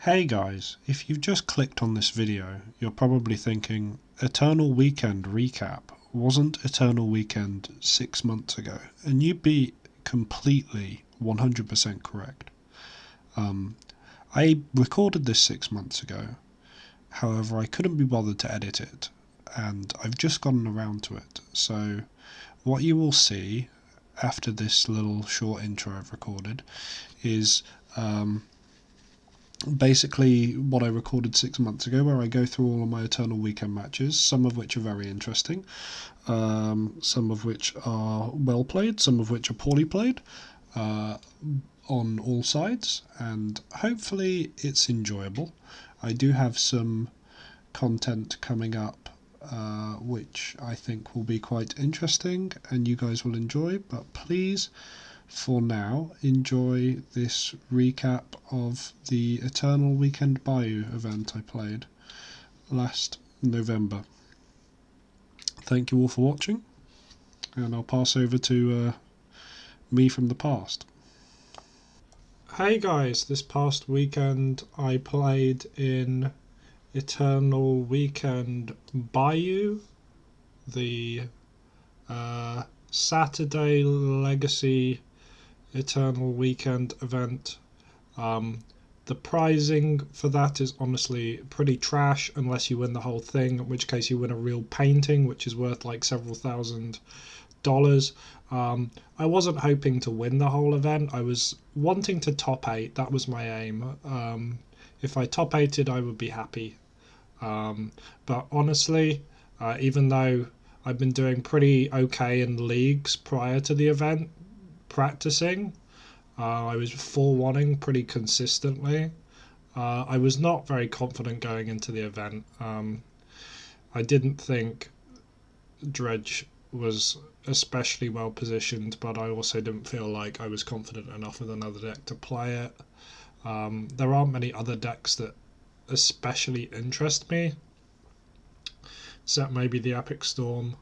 Hey guys, if you've just clicked on this video, you're probably thinking, Eternal Weekend recap, wasn't Eternal Weekend 6 months ago? And you'd be completely 100% correct. I recorded this 6 months ago, however I couldn't be bothered to edit it, and I've just gotten around to it. So what you will see after this little short intro I've recorded is basically what I recorded 6 months ago, where I go through all of my Eternal Weekend matches, some of which are very interesting, some of which are well played, some of which are poorly played, on all sides, and hopefully it's enjoyable. I do have some content coming up which I think will be quite interesting and you guys will enjoy, but please, for now, enjoy this recap of the Eternal Weekend Bayou event I played last November. Thank you all for watching, and I'll pass over to me from the past. Hey guys, this past weekend I played in Eternal Weekend Bayou, the Saturday Legacy Eternal Weekend event. The pricing for that is honestly pretty trash unless you win the whole thing, in which case you win a real painting, which is worth like several $1,000s. I wasn't hoping to win the whole event. I was wanting to top 8. That was my aim. If I top 8'd, I would be happy. But honestly, even though I've been doing pretty okay in leagues prior to the event, practicing, I was 4-1ing pretty consistently. I was not very confident going into the event. I didn't think Dredge was especially well positioned, but I also didn't feel like I was confident enough with another deck to play it. There aren't many other decks that especially interest me, except maybe the Epic Storm.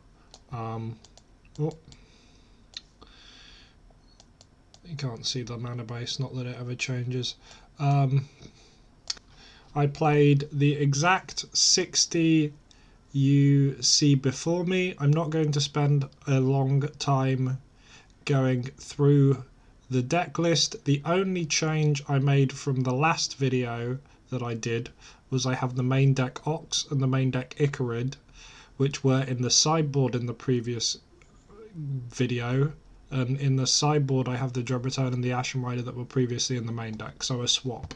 You can't see the mana base, not that it ever changes. I played the exact 60 you see before me. I'm not going to spend a long time going through the deck list. The only change I made from the last video that I did was I have the main deck Ox and the main deck Icarid, which were in the sideboard in the previous video. And in the sideboard I have the Dread Return and the Ashen Rider that were previously in the main deck, so a swap.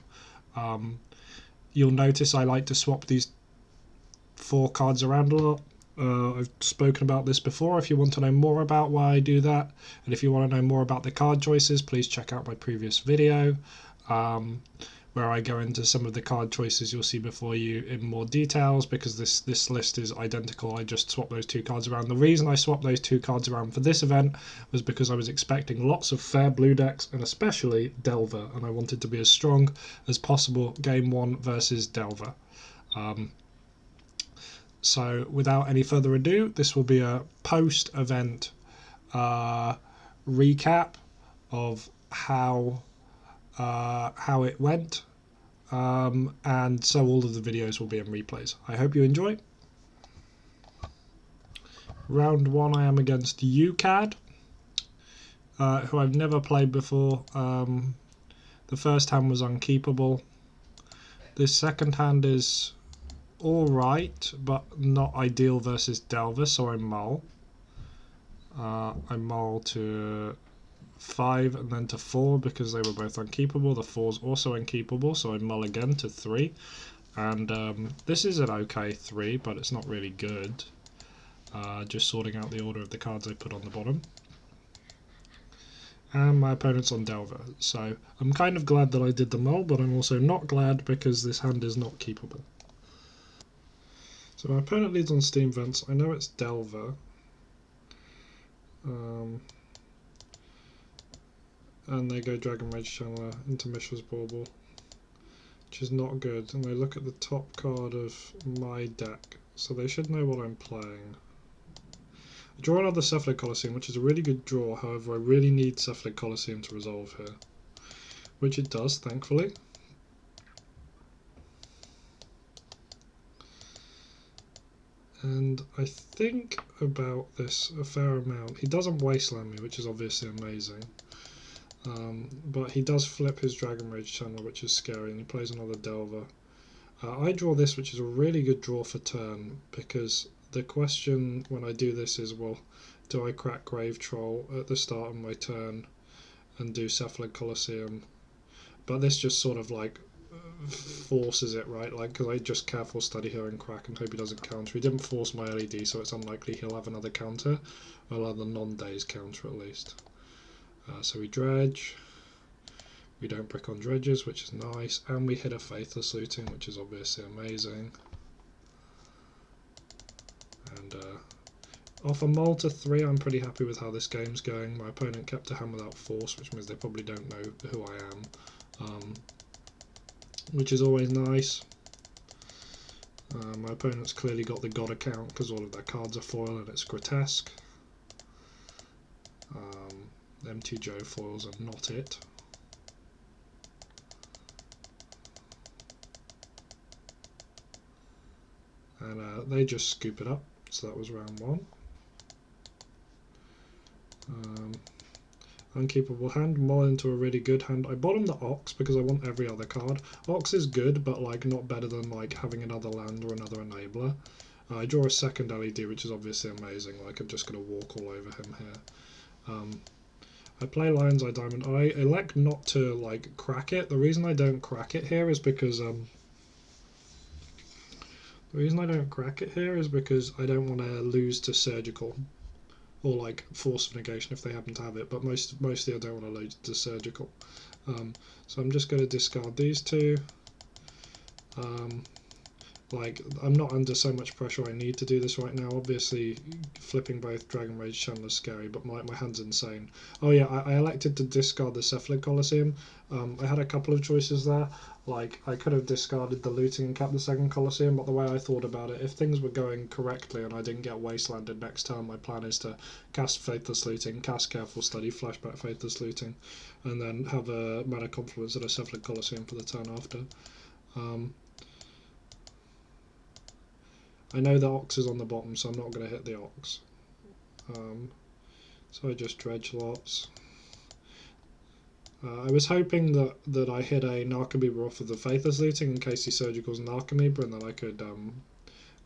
You'll notice I like to swap these 4 cards around a lot. I've spoken about this before. If you want to know more about why I do that, and if you want to know more about the card choices, please check out my previous video, where I go into some of the card choices you'll see before you in more details, because this list is identical. I just swapped those 2 cards around. The reason I swapped those 2 cards around for this event was because I was expecting lots of fair blue decks, and especially Delver, and I wanted to be as strong as possible game 1 versus Delver. So without any further ado, this will be a post-event recap of how it went, and so all of the videos will be in replays. I hope you enjoy. Round 1 I am against UCAD, who I've never played before. The first hand was unkeepable. This second hand is alright, but not ideal versus Delver, so I mull. I mull to 5 and then to 4 because they were both unkeepable. The 4's also unkeepable, so I mull again to 3. And this is an okay 3, but it's not really good. Just sorting out the order of the cards I put on the bottom. And my opponent's on Delver, so I'm kind of glad that I did the mull, but I'm also not glad because this hand is not keepable. So my opponent leads on Steam Vents. I know it's Delver. And they go Dragon Rage Channeler into Mishra's Bauble, which is not good. And they look at the top card of my deck, so they should know what I'm playing. I draw another Cephalid Colosseum, which is a really good draw. However, I really need Cephalid Colosseum to resolve here, which it does, thankfully. And I think about this a fair amount. He doesn't wasteland me, which is obviously amazing. But he does flip his Dragon Rage channel, which is scary, and he plays another Delver. I draw this, which is a really good draw for turn, because the question when I do this is, well, do I crack Grave Troll at the start of my turn and do Cephalid Colosseum? But this just sort of like forces it, right? Like, because I just careful study here and crack and hope he doesn't counter. He didn't force my LED, so it's unlikely he'll have another counter, or another non-days counter at least. So we dredge. We don't brick on dredges, which is nice, and we hit a Faithless Looting, which is obviously amazing. And off a Malta 3, I'm pretty happy with how this game's going. My opponent kept a hand without force, which means they probably don't know who I am, which is always nice. My opponent's clearly got the God account because all of their cards are foil and it's grotesque. M2 Joe foils are not it. And they just scoop it up, so that was round 1. Unkeepable hand, mull into a really good hand. I bottom the Ox because I want every other card. Ox is good, but like not better than like having another land or another enabler. I draw a second LED, which is obviously amazing. Like I'm just going to walk all over him here. I play Lion's Eye Diamond. I elect not to like crack it. The reason I don't crack it here is because I don't want to lose to Surgical. Or like Force of Negation if they happen to have it, but mostly I don't want to lose to Surgical. So I'm just going to discard these two. Like, I'm not under so much pressure I need to do this right now. Obviously, flipping both Dragon Rage Channel is scary, but my hand's insane. Oh yeah, I elected to discard the Cephalid Colosseum. I had a couple of choices there. Like, I could have discarded the looting and kept the second Colosseum, but the way I thought about it, if things were going correctly and I didn't get wastelanded next turn, my plan is to cast Faithless Looting, cast Careful Study, flashback Faithless Looting, and then have a Mana Confluence and a Cephalid Colosseum for the turn after. I know the Ox is on the bottom, so I'm not going to hit the Ox. So I just dredge lots. I was hoping that I hit a Narcomoeba off of the Faithless Looting in case he Surgical's Narcomoeba, and then I could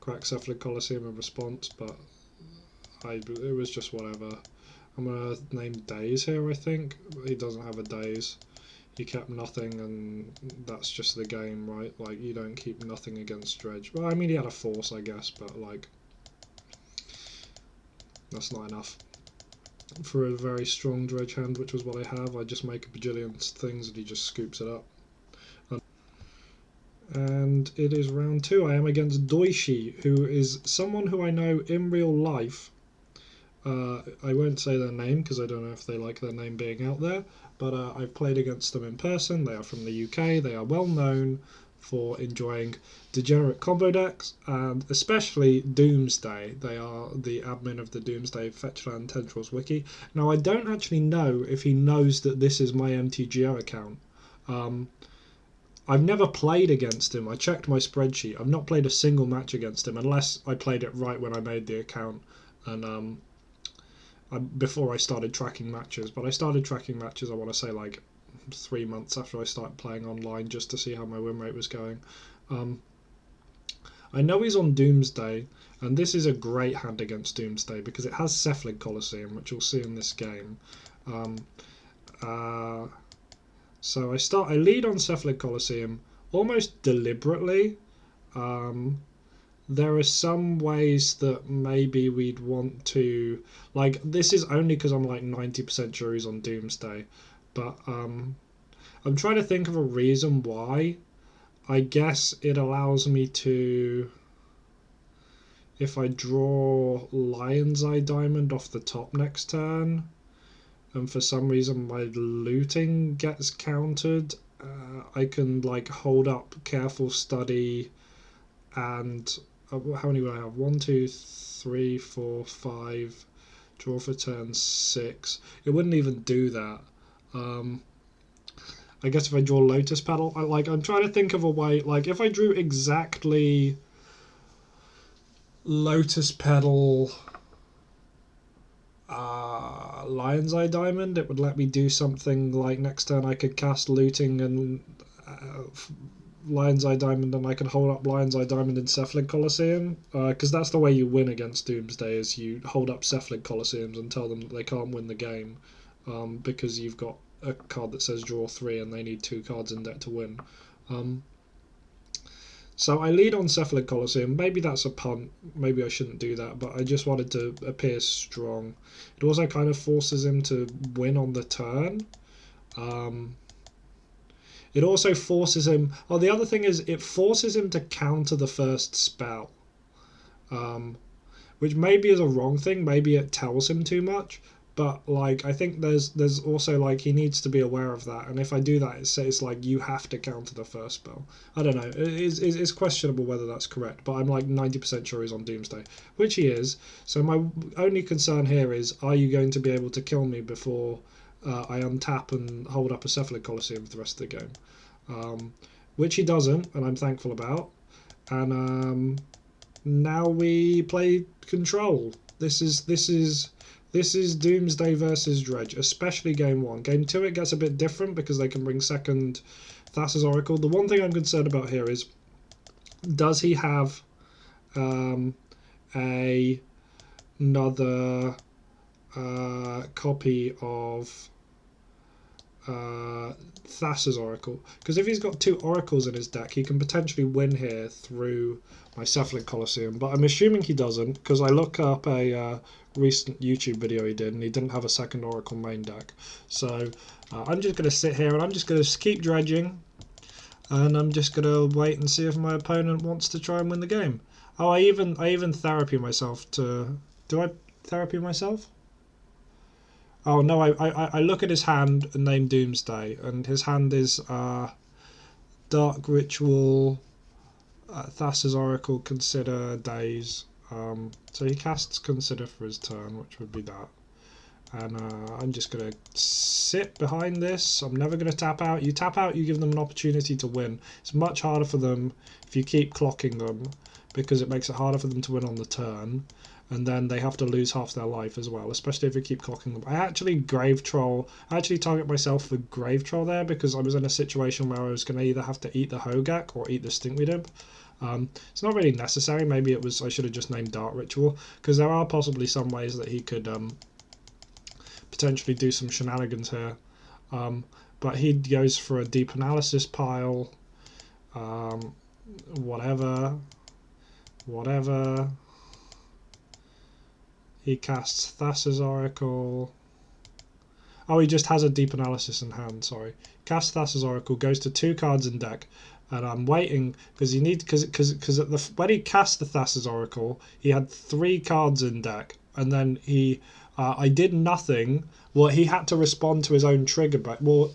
crack Cephalid Colosseum in response, but it was just whatever. I'm going to name Daze here, I think. He doesn't have a Daze. He kept nothing, and that's just the game, right? Like, you don't keep nothing against Dredge. Well, I mean, he had a force, I guess, but, like, that's not enough. For a very strong Dredge hand, which was what I have, I just make a bajillion things and he just scoops it up. And it is round 2. I am against Doishi, who is someone who I know in real life. I won't say their name because I don't know if they like their name being out there, but I've played against them in person. They are from the UK. They are well known for enjoying degenerate combo decks, and especially Doomsday. They are the admin of the Doomsday Fetchland Tendrils wiki. Now, I don't actually know if he knows that this is my MTGO account. I've never played against him. I checked my spreadsheet. I've not played a single match against him, unless I played it right when I made the account, and before I started tracking matches. But I started tracking matches, I want to say, like 3 months after I started playing online, just to see how my win rate was going. I know he's on Doomsday, and this is a great hand against Doomsday because it has Cephalid Colosseum, which you'll see in this game. So I lead on Cephalid Colosseum almost deliberately. There are some ways that maybe we'd want to, like, this is only because I'm like 90% sure he's on Doomsday, but I'm trying to think of a reason why. I guess it allows me to, if I draw Lion's Eye Diamond off the top next turn, and for some reason my looting gets countered, I can like hold up Careful Study and how many will I have? 1, 2, 3, 4, 5. Draw for turn 6. It wouldn't even do that. I guess if I draw Lotus Petal, I'm trying to think of a way. Like if I drew exactly Lotus Petal, Lion's Eye Diamond. It would let me do something like next turn I could cast Looting and Lion's Eye Diamond, and I could hold up Lion's Eye Diamond in Cephalid Coliseum, because that's the way you win against Doomsday, is you hold up Cephalid Coliseums and tell them that they can't win the game, because you've got a card that says draw 3 and they need 2 cards in deck to win. So I lead on Cephalid Coliseum. Maybe that's a punt. Maybe I shouldn't do that, but I just wanted to appear strong. It also kind of forces him to win on the turn. It also forces him... Oh, the other thing is it forces him to counter the first spell. Which maybe is a wrong thing. Maybe it tells him too much. But like, I think there's also like, he needs to be aware of that, and if I do that, it's like you have to counter the first spell. I don't know. It's questionable whether that's correct, but I'm like 90% sure he's on Doomsday, which he is. So my only concern here is, are you going to be able to kill me before I untap and hold up a Cephalid Coliseum for the rest of the game? Which he doesn't, and I'm thankful about. And now we play Control. This is Doomsday versus Dredge, especially Game 1. Game 2 it gets a bit different because they can bring second Thassa's Oracle. The one thing I'm concerned about here is, does he have another copy of Thassa's Oracle? Because if he's got 2 Oracles in his deck, he can potentially win here through my Cephalid Coliseum, but I'm assuming he doesn't, because I look up a recent YouTube video he did and he didn't have a second Oracle main deck. So I'm just going to sit here and I'm just going to keep dredging, and I'm just going to wait and see if my opponent wants to try and win the game. Oh, I even therapy myself to... Do I therapy myself? Oh no, I look at his hand and name Doomsday, and his hand is Dark Ritual, Thassa's Oracle, Consider, Daze. So he casts Consider for his turn, which would be that. And I'm just going to sit behind this. I'm never going to tap out. You tap out, you give them an opportunity to win. It's much harder for them if you keep clocking them, because it makes it harder for them to win on the turn. And then they have to lose half their life as well, especially if you keep clocking them. I actually target myself for Grave Troll there, because I was in a situation where I was going to either have to eat the Hogak or eat the Stinkweed Imp. It's not really necessary. Maybe I should have just named Dark Ritual, because there are possibly some ways that he could potentially do some shenanigans here. But he goes for a Deep Analysis pile, whatever. He casts Thassa's Oracle. Oh, he just has a Deep Analysis in hand, sorry. Casts Thassa's Oracle, goes to 2 cards in deck, and I'm waiting, because when he cast the Thassa's Oracle, he had 3 cards in deck, and then I did nothing. Well, he had to respond to his own trigger,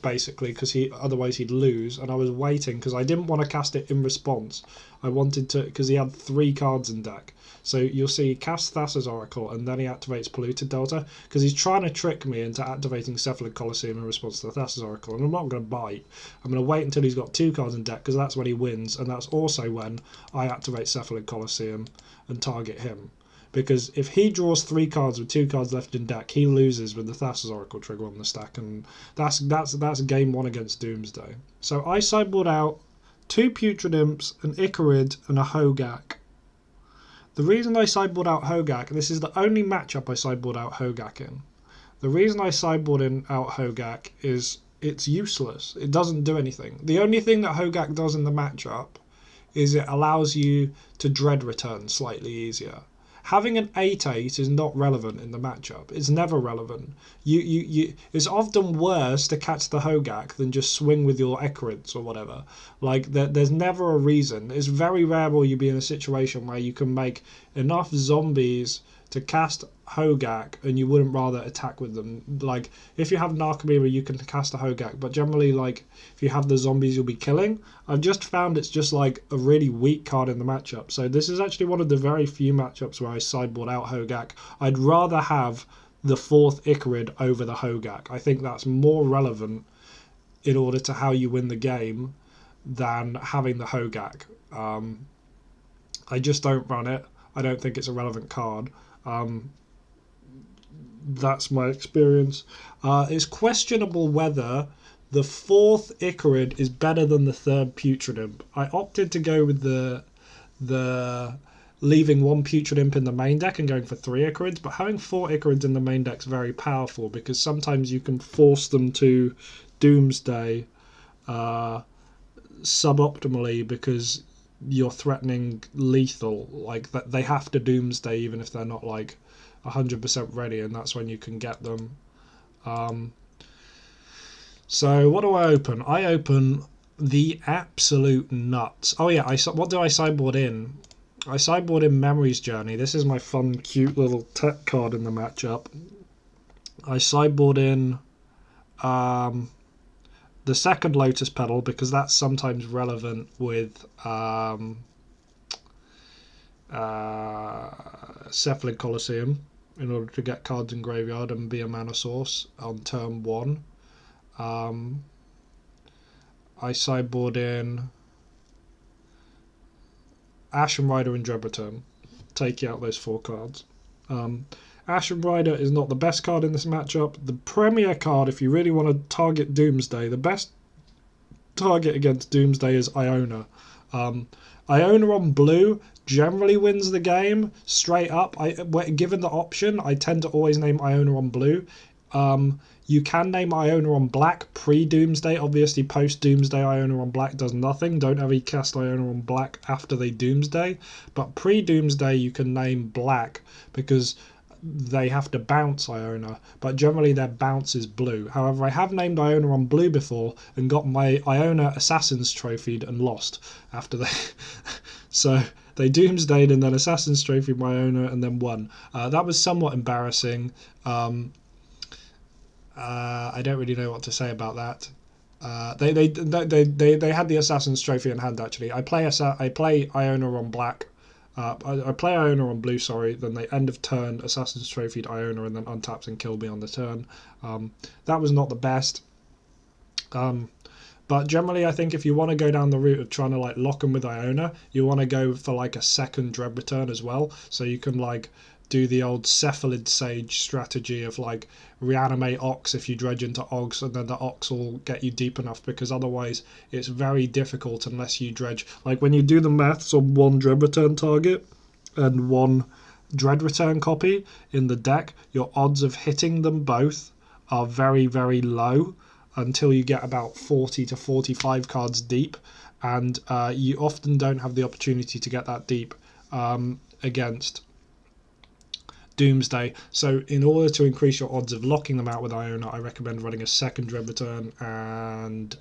basically, because otherwise he'd lose, and I was waiting, because I didn't want to cast it in response. I wanted to, because he had 3 cards in deck. So you'll see he casts Thassa's Oracle, and then he activates Polluted Delta, because he's trying to trick me into activating Cephalid Coliseum in response to the Thassa's Oracle, and I'm not going to bite. I'm going to wait until he's got 2 cards in deck, because that's when he wins, and that's also when I activate Cephalid Coliseum and target him. Because if he draws 3 cards with 2 cards left in deck, he loses with the Thassa's Oracle trigger on the stack, and that's game 1 against Doomsday. So I sideboard out 2 Putrid Imps, an Icarid, and a Hogak. The reason I sideboard out Hogak, this is the only matchup I sideboard out Hogak in. The reason I sideboard out Hogak is it's useless. It doesn't do anything. The only thing that Hogak does in the matchup is it allows you to dread return slightly easier. Having an 8/8 is not relevant in the matchup. It's never relevant. It's often worse to catch the Hogak than just swing with your Ecarids or whatever. Like, there's never a reason. It's very rare will you be in a situation where you can make enough zombies to cast Hogak and you wouldn't rather attack with them. Like, if you have Narcomoeba, you can cast a Hogak, but generally, like, if you have the zombies you'll be killing, I've just found it's just like a really weak card in the matchup. So this is actually one of the very few matchups where I sideboard out Hogak. I'd rather have the 4th Icarid over the Hogak. I think that's more relevant in order to how you win the game than having the Hogak. I just don't run it. I don't think it's a relevant card. That's my experience. It's questionable whether the 4th Icarid is better than the 3rd Putrid Imp. I opted to go with the leaving 1 Putrid Imp in the main deck and going for 3 Icarids, but having 4 Icarids in the main deck is very powerful because sometimes you can force them to Doomsday suboptimally because you're threatening lethal. Like that, they have to Doomsday even if they're not like 100% ready, and that's when you can get them. So what do I open? I open the absolute nuts. Oh yeah, what do I sideboard in? I sideboard in Memory's Journey. This is my fun, cute little tech card in the matchup. I sideboard in the 2nd Lotus Petal because that's sometimes relevant with Cephalid Colosseum in order to get cards in graveyard and be a mana source on turn 1. I sideboard in Ashen Rider and Dread Return. Take out those 4 cards. Ashen Rider is not the best card in this matchup. The premier card, if you really want to target Doomsday, the best target against Doomsday is Iona. Iona on blue generally wins the game straight up. Given the option, I tend to always name Iona on blue. You can name Iona on black pre-Doomsday. Obviously, post-Doomsday, Iona on black does nothing. Don't ever cast Iona on black after they Doomsday. But pre-Doomsday, you can name black because they have to bounce Iona. But generally, their bounce is blue. However, I have named Iona on blue before and got my Iona Assassins trophied and lost after they... So they Doomsdayed and then Assassins trophied my Iona and then won. That was somewhat embarrassing. I don't really know what to say about that. They had the Assassin's Trophy in hand actually. I play Iona on black. I play Iona on blue. Sorry. Then they end of turn Assassin's Trophy'd Iona and then untaps and killed me on the turn. That was not the best. But generally, I think if you want to go down the route of trying to like lock them with Iona, you want to go for like a 2nd Dread Return as well, so you can like do the old Cephalid Sage strategy of like reanimate Ox if you dredge into Ogs, and then the Ox will get you deep enough, because otherwise it's very difficult unless you dredge. Like when you do the maths on 1 Dread Return target and 1 Dread Return copy in the deck, your odds of hitting them both are very, very low until you get about 40 to 45 cards deep, and you often don't have the opportunity to get that deep against Doomsday. So in order to increase your odds of locking them out with Iona, I recommend running a 2nd Dread Return, and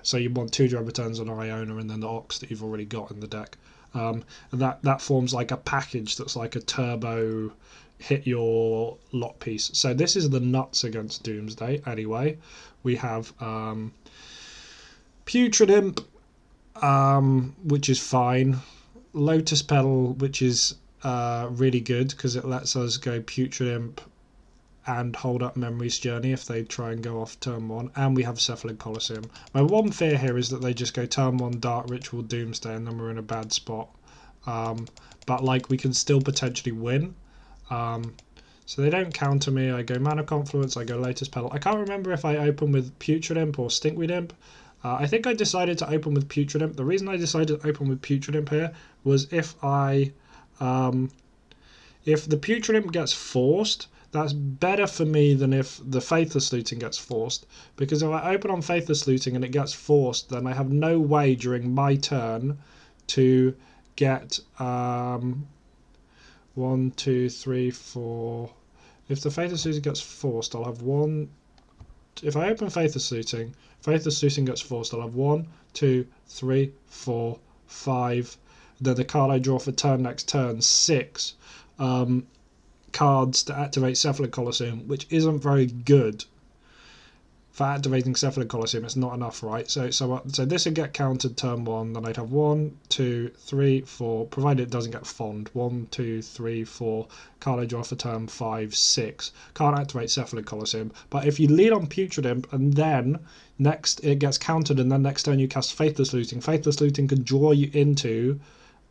so you want 2 Dread Returns on Iona and then the Ox that you've already got in the deck, and that forms like a package that's like a turbo hit your lock piece. So this is the nuts against Doomsday. Anyway, we have Putrid Imp, which is fine. Lotus Petal, which is really good because it lets us go Putrid Imp and hold up Memory's Journey if they try and go off turn 1, and we have Cephalid Colosseum. My one fear here is that they just go turn 1 Dark Ritual Doomsday and then we're in a bad spot, but like we can still potentially win. So they don't counter me. I go Mana Confluence, I go Lotus Petal. I can't remember if I open with Putrid Imp or Stinkweed Imp. I think I decided to open with Putrid Imp. The reason I decided to open with Putrid Imp here was if the Putrid Imp gets forced, that's better for me than if the Faithless Looting gets forced. Because if I open on Faithless Looting and it gets forced, then I have no way during my turn to get 1, 2, 3, 4. If the Faithless Looting gets forced, I'll have 1. If I open Faithless Looting gets forced, I'll have 1, 2, 3, 4, 5. Then the card I draw for next turn 6 cards to activate Cephalid Colosseum, which isn't very good. For activating Cephalid Colosseum, it's not enough, right? So this would get countered turn 1, then I'd have 1, 2, 3, 4, provided it doesn't get fond. 1, 2, 3, 4, card I draw for turn 5, 6. Can't activate Cephalid Colosseum. But if you lead on Putrid Imp and then next it gets countered and then next turn you cast Faithless Looting, Faithless Looting can draw you into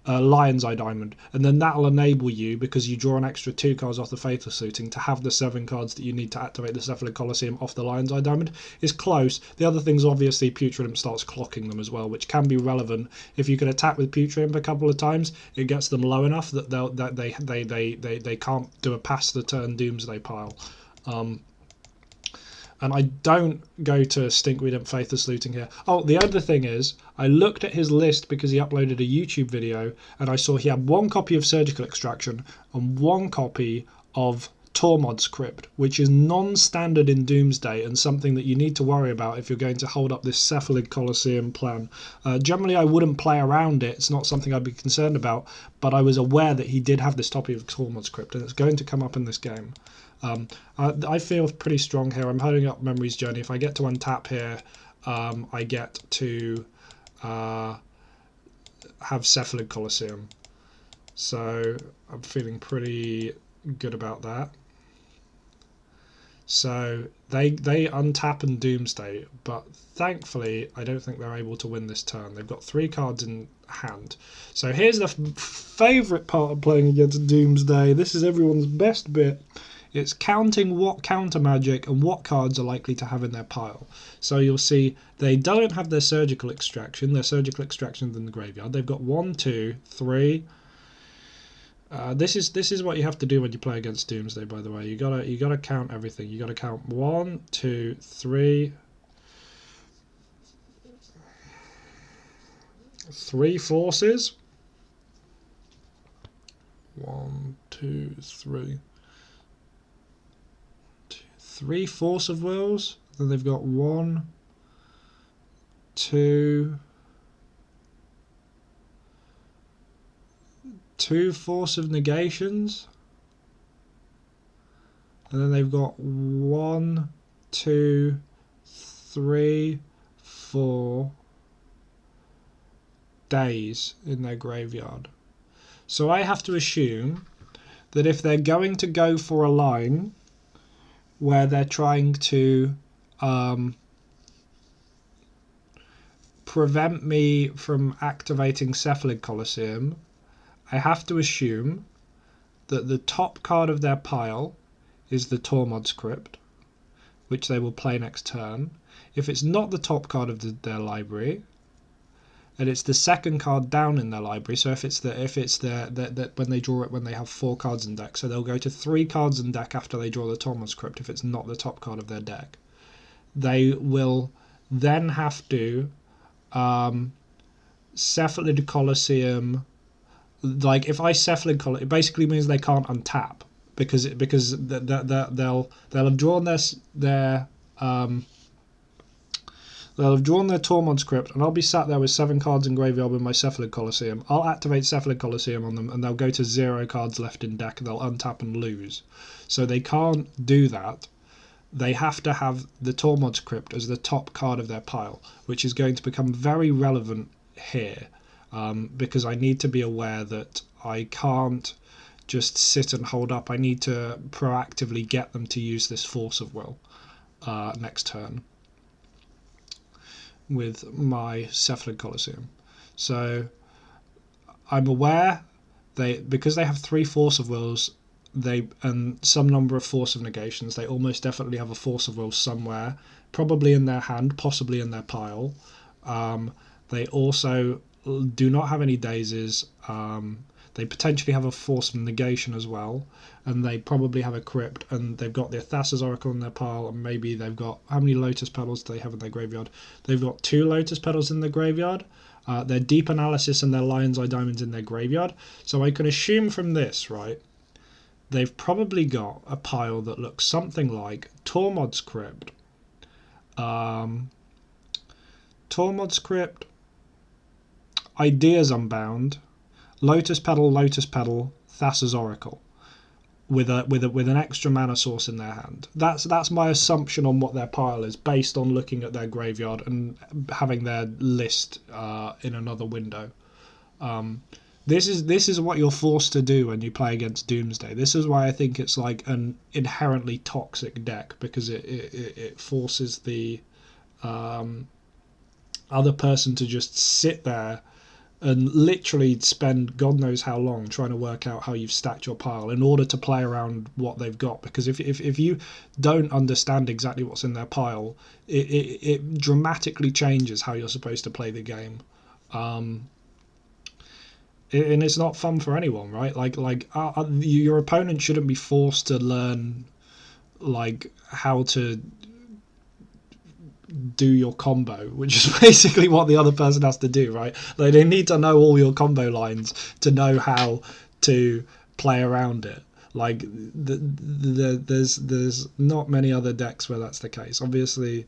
Lion's Eye Diamond, and then that'll enable you, because you draw an extra 2 cards off the Faithless Looting, to have the 7 cards that you need to activate the Cephalid Colosseum off the Lion's Eye Diamond. Is close. The other thing's obviously Putrid Imp starts clocking them as well, which can be relevant. If you can attack with Putrid Imp a couple of times, it gets them low enough that they can't do a pass the turn Doomsday pile. And I don't go to Stinkweed and Faithless Looting here. Oh, the other thing is, I looked at his list because he uploaded a YouTube video, and I saw he had 1 copy of Surgical Extraction and 1 copy of Tormod's Crypt, which is non-standard in Doomsday and something that you need to worry about if you're going to hold up this Cephalid Colosseum plan. Generally, I wouldn't play around it. It's not something I'd be concerned about, but I was aware that he did have this copy of Tormod's Crypt, and it's going to come up in this game. I feel pretty strong here. I'm holding up Memory's Journey. If I get to untap here, I get to have Cephalid Colosseum. So I'm feeling pretty good about that. So they untap and Doomsday, but thankfully I don't think they're able to win this turn. They've got 3 cards in hand. So here's the favourite part of playing against Doomsday. This is everyone's best bit. It's counting what counter magic and what cards are likely to have in their pile. So you'll see they don't have their Surgical Extraction. Their Surgical Extraction's in the graveyard. They've got 1, 2, 3. This is what you have to do when you play against Doomsday. By the way, you gotta count everything. You gotta count 1, 2, 3. 3 forces. 1, 2, 3. 3 Force of Wills. Then they've got 1, 2, 2 Force of Negations. And then they've got 1, 2, 3, 4 days in their graveyard. So I have to assume that if they're going to go for a line where they're trying to prevent me from activating Cephalid Colosseum, I have to assume that the top card of their pile is the Tormod's Crypt, which they will play next turn. If it's not the top card of their library, and it's the second card down in their library, so if it's the when they draw it when they have 4 cards in deck, so they'll go to 3 cards in deck after they draw the Tormod's Crypt if it's not the top card of their deck. They will then have to Cephalid Colosseum. Like if I Cephalid Colosseum, it basically means they can't untap because they'll have drawn they'll have drawn their Tormod's Crypt, and I'll be sat there with 7 cards in graveyard with my Cephalid Colosseum. I'll activate Cephalid Colosseum on them, and they'll go to 0 cards left in deck, and they'll untap and lose. So they can't do that. They have to have the Tormod's Crypt as the top card of their pile, which is going to become very relevant here, because I need to be aware that I can't just sit and hold up. I need to proactively get them to use this Force of Will next turn with my Cephalid Colosseum. So I'm aware because they have 3 Force of Wills and some number of Force of Negations, they almost definitely have a Force of Will somewhere, probably in their hand, possibly in their pile. They also do not have any daisies. They potentially have a Force of Negation as well, and they probably have a Crypt, and they've got the Thassa's Oracle in their pile, and maybe they've got... How many Lotus Petals do they have in their graveyard? They've got 2 Lotus Petals in their graveyard, their Deep Analysis and their Lion's Eye Diamonds in their graveyard. So I can assume from this, right, they've probably got a pile that looks something like Tormod's Crypt, Ideas Unbound, Lotus Petal, Thassa's Oracle, with an extra mana source in their hand. That's my assumption on what their pile is, based on looking at their graveyard and having their list in another window. This is what you're forced to do when you play against Doomsday. This is why I think it's like an inherently toxic deck, because it forces the other person to just sit there and literally spend God knows how long trying to work out how you've stacked your pile in order to play around what they've got. Because if you don't understand exactly what's in their pile, it dramatically changes how you're supposed to play the game. And it's not fun for anyone, right? Your opponent shouldn't be forced to learn like how to do your combo, which is basically what the other person has to do, right? Like they need to know all your combo lines to know how to play around it. Like there's not many other decks where that's the case. Obviously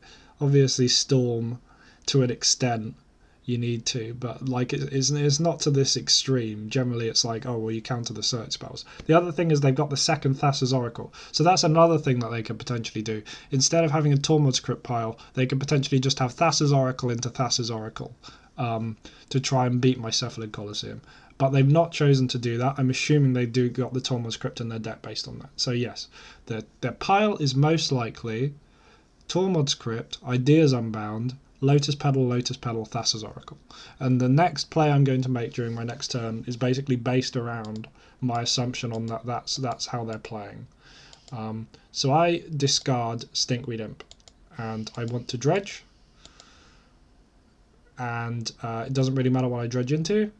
Storm to an extent you need to, but like it's not to this extreme. Generally it's like, oh well, you counter the search spells. The other thing is they've got the second Thassa's Oracle, so that's another thing that they could potentially do. Instead of having a Tormod's Crypt pile, they could potentially just have Thassa's Oracle into Thassa's Oracle to try and beat my Cephalid Colosseum. But they've not chosen to do that. I'm assuming they do got the Tormod's Crypt in their deck based on that. So yes, their pile is most likely Tormod's Crypt, Ideas Unbound, Lotus Petal, Thassa's Oracle. And the next play I'm going to make during my next turn is basically based around my assumption on that's how they're playing. So I discard Stinkweed Imp, and I want to dredge. And it doesn't really matter what I dredge into,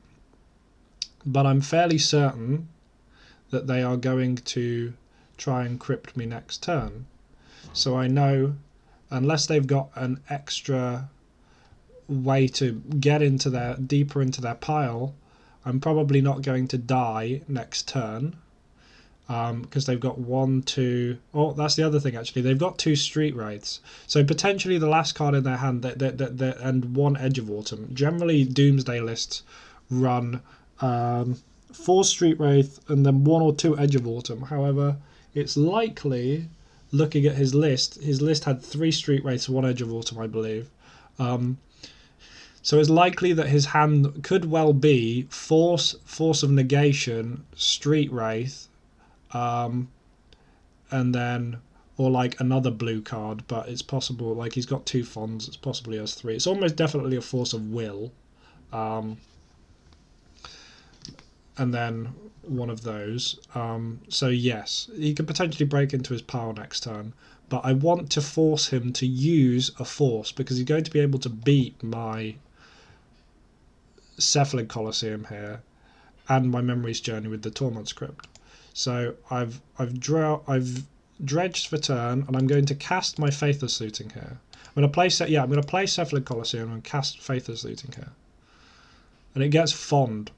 but I'm fairly certain that they are going to try and crypt me next turn. So I know, unless they've got an extra way to get into deeper into their pile, I'm probably not going to die next turn, because they've got 1, 2. Oh, that's the other thing actually. They've got 2 Street Wraiths, so potentially the last card in their hand, and 1 Edge of Autumn. Generally, Doomsday lists run 4 Street Wraith and then 1 or 2 Edge of Autumn. However, it's likely, looking at his list had 3 Street Wraiths, 1 Edge of Autumn, I believe. So it's likely that his hand could well be Force of Negation, Street Wraith, and then, or like another blue card, but it's possible, like he's got 2 Fonds, it's possibly has 3. It's almost definitely a Force of Will. And then one of those. So yes, he could potentially break into his pile next turn, but I want to force him to use a force, because he's going to be able to beat my Cephalid Colosseum here and my Memory's Journey with the Tormod's Crypt. So I've dredged for turn, and I'm going to cast my Faithless Looting here. I'm going to play Cephalid Colosseum and cast Faithless Looting here, and it gets Fond,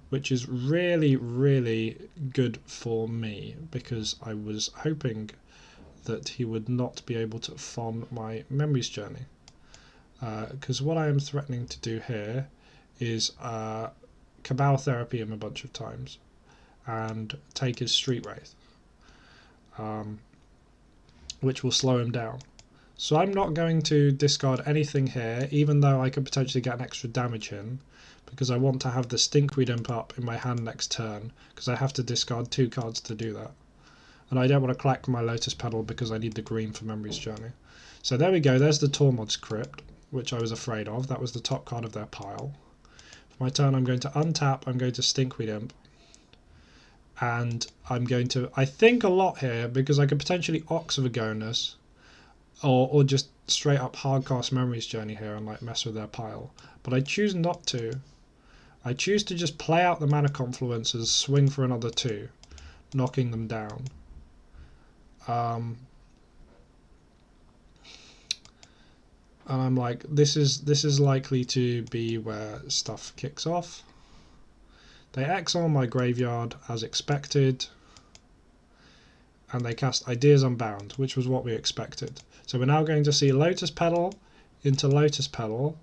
which is really, really good for me, because I was hoping that he would not be able to Fond my Memory's Journey. Because what I am threatening to do here is Cabal Therapy him a bunch of times and take his Street Wraith, which will slow him down. So I'm not going to discard anything here, even though I could potentially get an extra damage in, because I want to have the Stinkweed Imp up in my hand next turn, because I have to discard 2 cards to do that. And I don't want to collect my Lotus Petal because I need the green for Memory's Journey. So there we go, there's the Tormod's Crypt, which I was afraid of. That was the top card of their pile. For my turn, I'm going to untap, I'm going to Stinkweed Imp, and I'm going to, I think, a lot here, because I could potentially Ox of Agonis, or just straight up hardcast Memory's Journey here and like mess with their pile. But I choose not to. I choose to just play out the Mana Confluences, swing for another 2, knocking them down. And I'm like, this is likely to be where stuff kicks off. They exile my graveyard as expected, and they cast Ideas Unbound, which was what we expected. So we're now going to see Lotus Petal into Lotus Petal,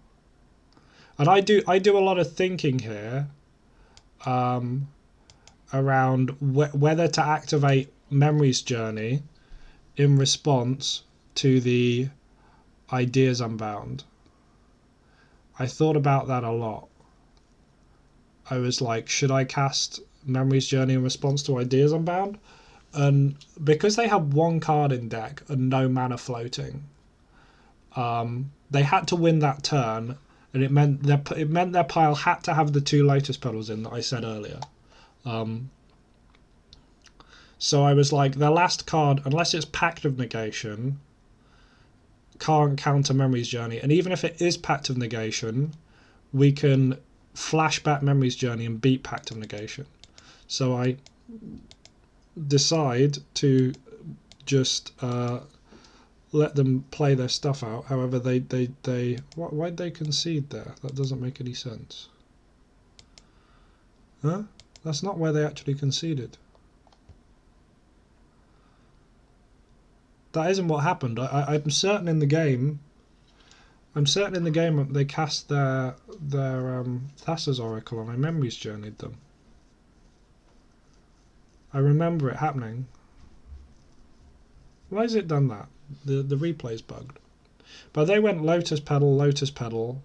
and I do a lot of thinking here around whether to activate Memory's Journey in response to the Ideas Unbound. I thought about that a lot. I was like, should I cast Memory's Journey in response to Ideas Unbound? And because they have 1 card in deck and no mana floating, they had to win that turn, and it meant their pile had to have the 2 Lotus Petals in that I said earlier. So I was like, their last card, unless it's Pact of Negation, can't counter Memory's Journey. And even if it is Pact of Negation, we can flashback Memory's Journey and beat Pact of Negation. So I decide to just let them play their stuff out. However, why'd they concede there? That doesn't make any sense. Huh? That's not where they actually conceded. That isn't what happened. I'm certain in the game. I'm certain in the game they cast their Thassa's Oracle and I Memory's Journeyed them. I remember it happening. Why has it done that? The replay's bugged. But they went Lotus Petal,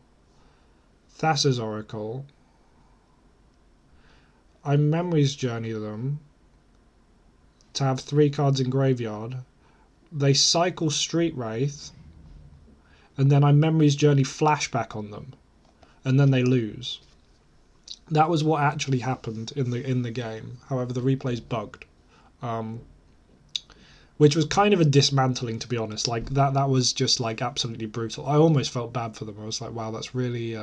Thassa's Oracle. I Memory's Journey them to have 3 cards in graveyard. They cycle Street Wraith, and then I Memory's Journey flashback on them, and then they lose. That was what actually happened in the game. However, the replay's bugged, which was kind of a dismantling, to be honest. Like that was just like absolutely brutal. I almost felt bad for them. I was like, wow, that's really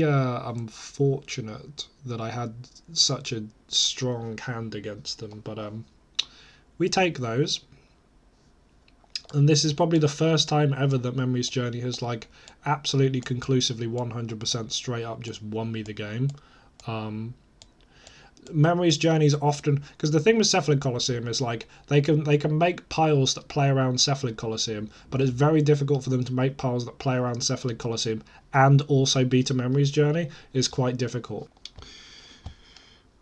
unfortunate that I had such a strong hand against them. But we take those, and this is probably the first time ever that Memory's Journey has like absolutely conclusively 100% straight up just won me the game. Memory's Journey is often, because the thing with Cephalid Coliseum is like they can make piles that play around Cephalid Coliseum, but it's very difficult for them to make piles that play around Cephalid Coliseum and also beat a Memory's Journey. Is quite difficult.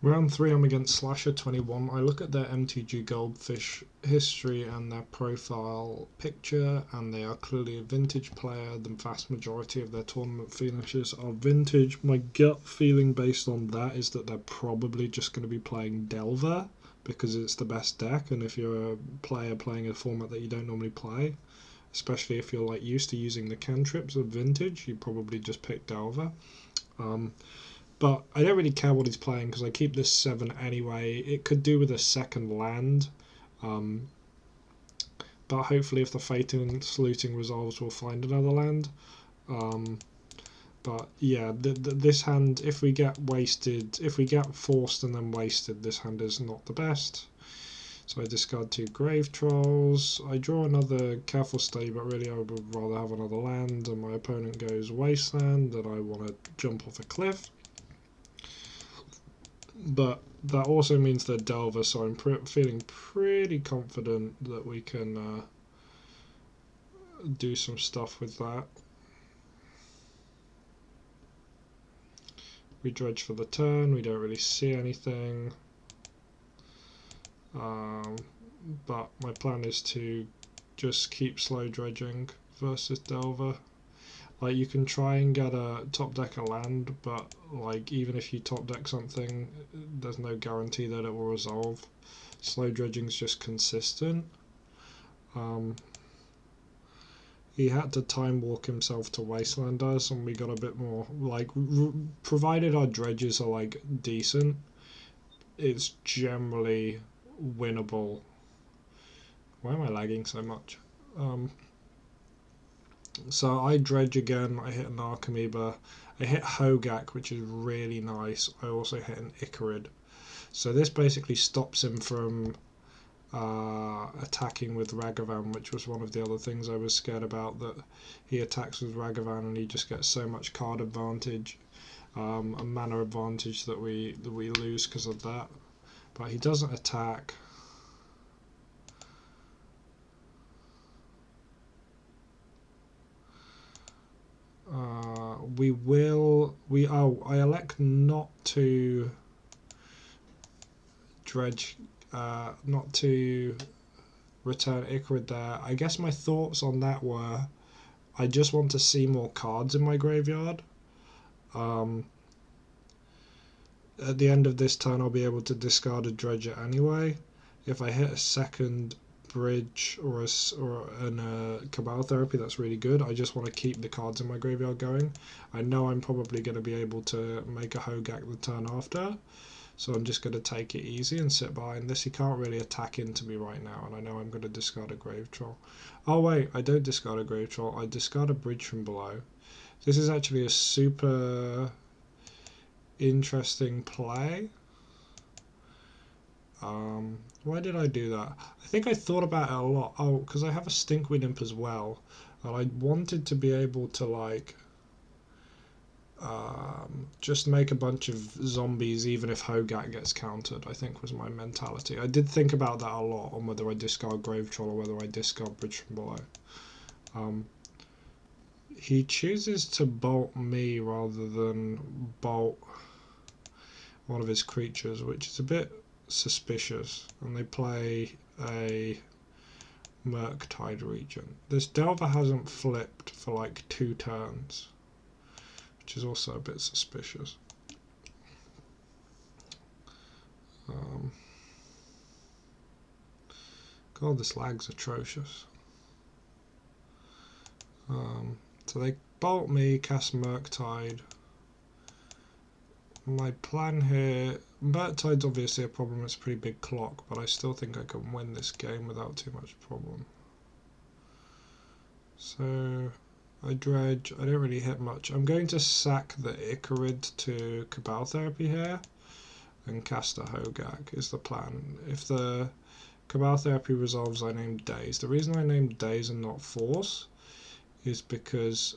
Round 3, I'm against Slasher 21. I look at their MTG Goldfish history and their profile picture, and they are clearly a vintage player. The vast majority of their tournament finishes are vintage. My gut feeling based on that is that they're probably just going to be playing Delver because it's the best deck, and if you're a player playing a format that you don't normally play, especially if you're like used to using the cantrips of vintage, you probably just pick Delver. But I don't really care what he's playing because I keep this 7 anyway. It could do with a second land. But hopefully if the Fate and Saluting resolves, we'll find another land. But yeah, this hand, if we get wasted, if we get forced and then wasted, this hand is not the best. So I discard 2 Grave Trolls. I draw another Careful Stay, but really I would rather have another land. And my opponent goes Wasteland, and I want to jump off a cliff. But that also means they're Delver, so I'm feeling pretty confident that we can do some stuff with that. We dredge for the turn, we don't really see anything. But my plan is to just keep slow dredging versus Delver. Like, you can try and get a top deck a land, but like even if you top deck something, there's no guarantee that it will resolve. Slow dredging is just consistent. He had to time walk himself to Wastelanders, and we got a bit more like provided our dredges are like decent, it's generally winnable. Why am I lagging so much? So I dredge again, I hit an Archimeber, I hit Hogak, which is really nice. I also hit an Icarid. So this basically stops him from attacking with Ragavan, which was one of the other things I was scared about, that he attacks with Ragavan and he just gets so much card advantage, a mana advantage that we lose because of that. But he doesn't attack. I elect not to dredge, not to return Icarid there. I guess my thoughts on that were, I just want to see more cards in my graveyard. At the end of this turn I'll be able to discard a dredger anyway. If I hit a second bridge or a Cabal Therapy, that's really good. I just want to keep the cards in my graveyard going. I know I'm probably going to be able to make a Hogak the turn after, so I'm just going to take it easy and sit behind this. He can't really attack into me right now, and I know I'm going to discard a Grave Troll. Oh wait, I don't discard a Grave Troll, I discard a Bridge from below. This is actually a super interesting play. Why did I do that? I think I thought about it a lot. Oh, because I have a Stinkweed Imp as well, and I wanted to be able to like just make a bunch of zombies even if Hogak gets countered, I think was my mentality. I did think about that a lot, on whether I discard Grave Troll or whether I discard Bridge from below. He chooses to bolt me rather than bolt one of his creatures, which is a bit suspicious, and they play a Murktide Regent. This Delver hasn't flipped for like 2 turns, which is also a bit suspicious. God, this lag's atrocious. So they bolt me, cast Murktide. My plan here, Murktide's obviously a problem, it's a pretty big clock, but I still think I can win this game without too much problem. So I dredge, I don't really hit much. I'm going to sack the Icarid to Cabal Therapy here and cast a Hogak is the plan. If the Cabal Therapy resolves, I name Daze. The reason I named Daze and not Force is because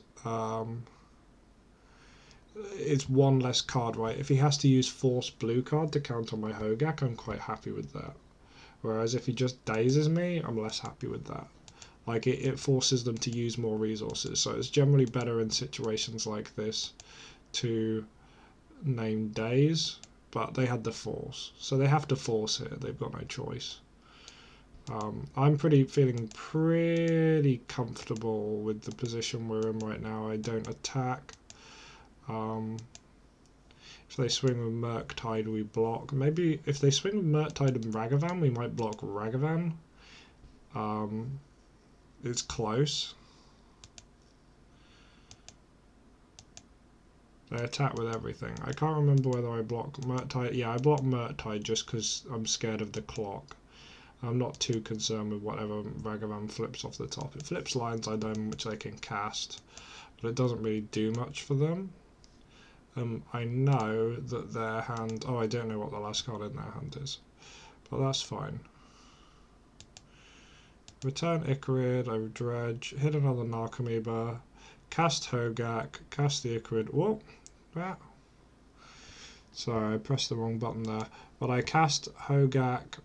it's one less card, right? If he has to use Force blue card to counter my Hogak, I'm quite happy with that. Whereas if he just dazes me, I'm less happy with that. Like, it forces them to use more resources. So it's generally better in situations like this to name Daze, but they had the Force. So they have to Force here, they've got no choice. I'm feeling pretty comfortable with the position we're in right now. I don't attack. If they swing with Murktide, we block. Maybe if they swing with Murktide and Ragavan, we might block Ragavan. It's close. They attack with everything. I can't remember whether I block Murktide. Yeah, I block Murktide just because I'm scared of the clock. I'm not too concerned with whatever Ragavan flips off the top. It flips Lion's Eye Diamond, which they can cast, but it doesn't really do much for them. I know that their hand... Oh, I don't know what the last card in their hand is, but that's fine. Return Icarid, I dredge, hit another Narcomoeba, cast Hogak, cast the Icarid. Whoa! Ah. Sorry, I pressed the wrong button there. But I cast Hogak,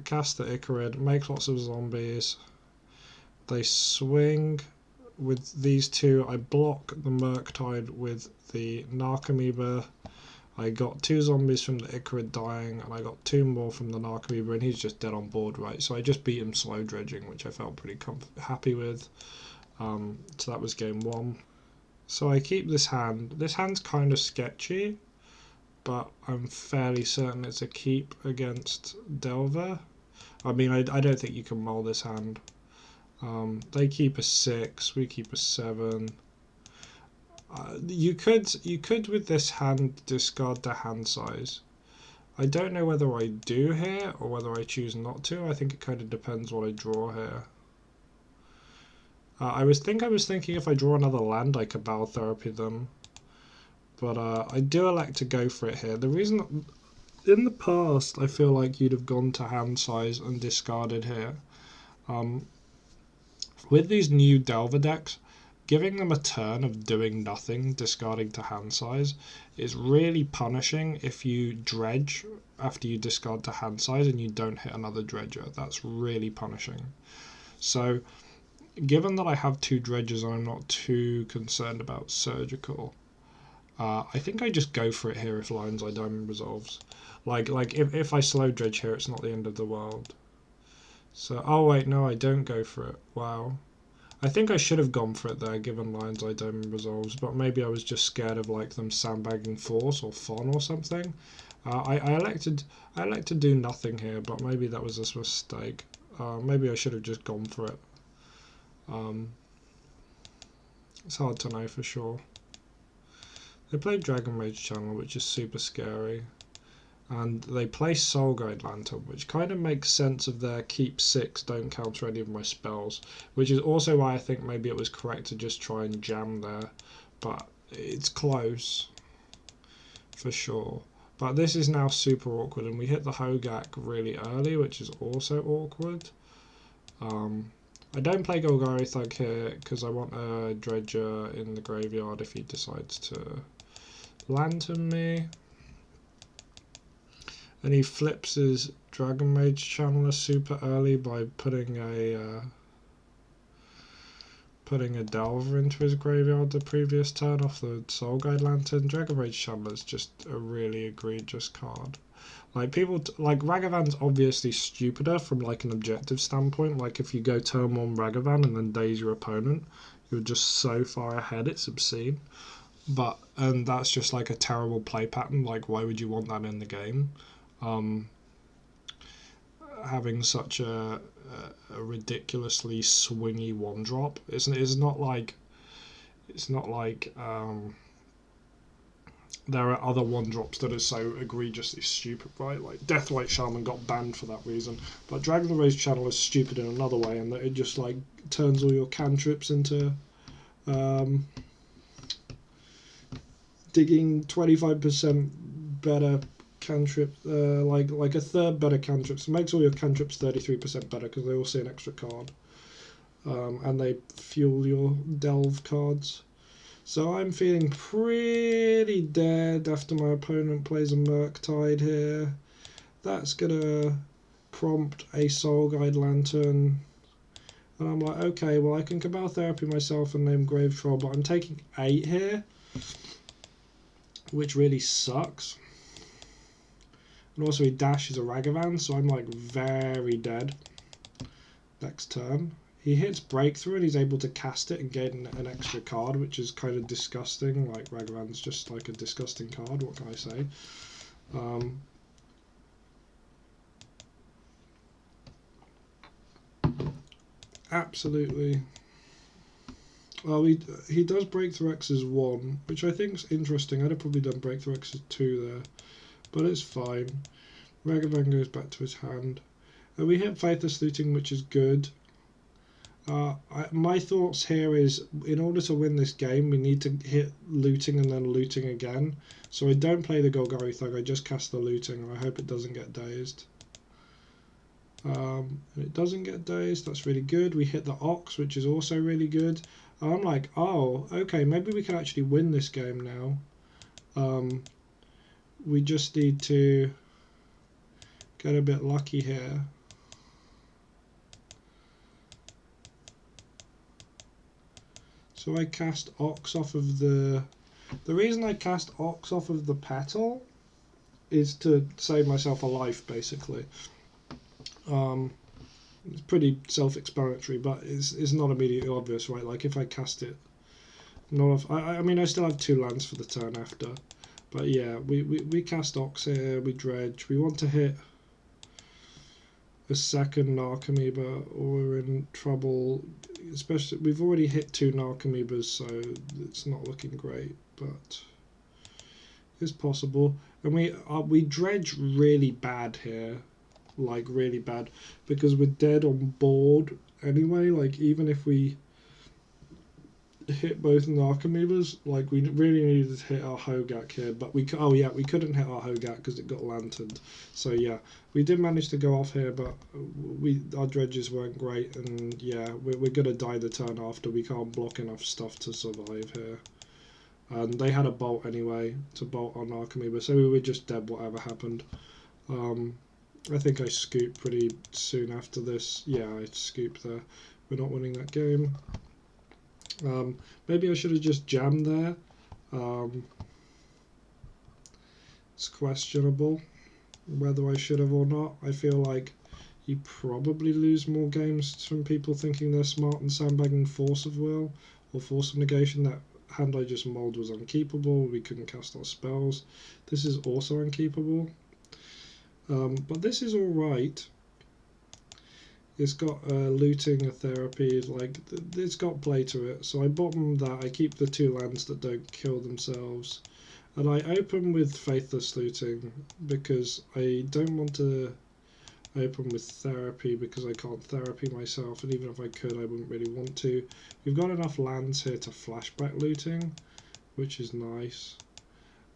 cast the Icarid, make lots of zombies. They swing with these two. I block the Murktide with the Narcomoeba. I got 2 zombies from the Icarid dying, and I got 2 more from the Narcomoeba, and he's just dead on board, right? So I just beat him slow dredging, which I felt pretty happy with. So that was game 1. So I keep this hand. This hand's kind of sketchy, but I'm fairly certain it's a keep against Delver. I mean, I don't think you can mull this hand. They keep a 6, we keep a 7. You could with this hand discard the hand size. I don't know whether I do here or whether I choose not to. I think it kind of depends what I draw here. I was thinking if I draw another land, I Cabal Therapy them, but I do elect to go for it here. The reason, in the past, I feel like you'd have gone to hand size and discarded here. With these new Delver decks, giving them a turn of doing nothing, discarding to hand size, is really punishing if you dredge after you discard to hand size and you don't hit another dredger. That's really punishing. So, given that I have 2 dredges and I'm not too concerned about surgical, I think I just go for it here if Lion's Eye Diamond resolves. Like if I slow dredge here, it's not the end of the world. So, oh wait, no, I don't go for it. Wow. I think I should have gone for it there, given Lion's Eye Diamond resolves, but maybe I was just scared of like them sandbagging Force or Fon or something. I elected to do nothing here, but maybe that was a mistake. Maybe I should have just gone for it. It's hard to know for sure. They played Dragon Rage Channel, which is super scary. And they play Soul Guide Lantern, which kind of makes sense of their keep 6, don't counter any of my spells. Which is also why I think maybe it was correct to just try and jam there. But it's close, for sure. But this is now super awkward, and we hit the Hogak really early, which is also awkward. I don't play Golgari Thug here because I want a Dredger in the graveyard if he decides to Lantern me. And he flips his Dragon Mage Channeler super early by putting a Delver into his graveyard the previous turn off the Soul Guide Lantern. Dragon Rage Channeler is just a really egregious card. Like people, like Ragavan's obviously stupider from like an objective standpoint. Like if you go turn 1 Ragavan and then daze your opponent, you're just so far ahead, it's obscene. And that's just like a terrible play pattern. Like why would you want that in the game? Having such a ridiculously swingy 1-drop. It's not like there are other 1-drops that are so egregiously stupid, right? Like Deathlight Shaman got banned for that reason, but Dragon Rage Channel is stupid in another way, and that it just like turns all your cantrips into digging 25% better cantrip, like a third better cantrips. It makes all your cantrips 33% better because they all see an extra card, and they fuel your delve cards. So I'm feeling pretty dead after my opponent plays a Murktide here. That's gonna prompt a Soul Guide Lantern. And I'm like, okay, well I can Cabal Therapy myself and name Grave Troll, but I'm taking 8 here, which really sucks. And also he dashes a Ragavan, so I'm like very dead next turn. He hits Breakthrough and he's able to cast it and gain an extra card, which is kind of disgusting. Like Ragavan's just like a disgusting card, what can I say? Absolutely. Well, he does Breakthrough X as 1, which I think is interesting. I'd have probably done Breakthrough X as 2 there, but it's fine. Ragavan goes back to his hand. And we hit Faithless Looting, which is good. My thoughts here is, in order to win this game, we need to hit Looting and then Looting again. So I don't play the Golgari Thug, I just cast the Looting, and I hope it doesn't get dazed. And it doesn't get dazed, that's really good. We hit the Ox, which is also really good. And I'm like, oh, okay, maybe we can actually win this game now. We just need to get a bit lucky here. So I cast Ox off of the reason I cast Ox off of the Petal is to save myself a life, basically. It's pretty self-explanatory, but it's not immediately obvious, right? Like if I cast it, I mean I still have 2 lands for the turn after, but yeah, we cast Ox here, we dredge. We want to hit a second Narcomoeba or we're in trouble. Especially, we've already hit 2 Narcomoebas, so it's not looking great, but it's possible. And we dredge really bad here, like really bad, because we're dead on board anyway. Like even if we hit both Narcomoebas, like we really needed to hit our Hogak here, but we couldn't hit our Hogak because it got lanterned. So yeah, we did manage to go off here, but our dredges weren't great, and yeah, we're gonna die the turn after. We can't block enough stuff to survive here. And they had a bolt anyway to bolt on Narcomoeba, so we were just dead whatever happened. I think I scooped pretty soon after this. Yeah, I scooped there. We're not winning that game. Maybe I should have just jammed there. It's questionable whether I should have or not. I feel like you probably lose more games from people thinking they're smart and sandbagging Force of Will or Force of Negation. That hand I just mulled was unkeepable. We couldn't cast our spells. This is also unkeepable. But this is alright. It's got looting, a therapy, like it's got play to it. So I bottom that. I keep the 2 lands that don't kill themselves, and I open with Faithless Looting because I don't want to open with therapy because I can't therapy myself, and even if I could, I wouldn't really want to. We've got enough lands here to flashback looting, which is nice.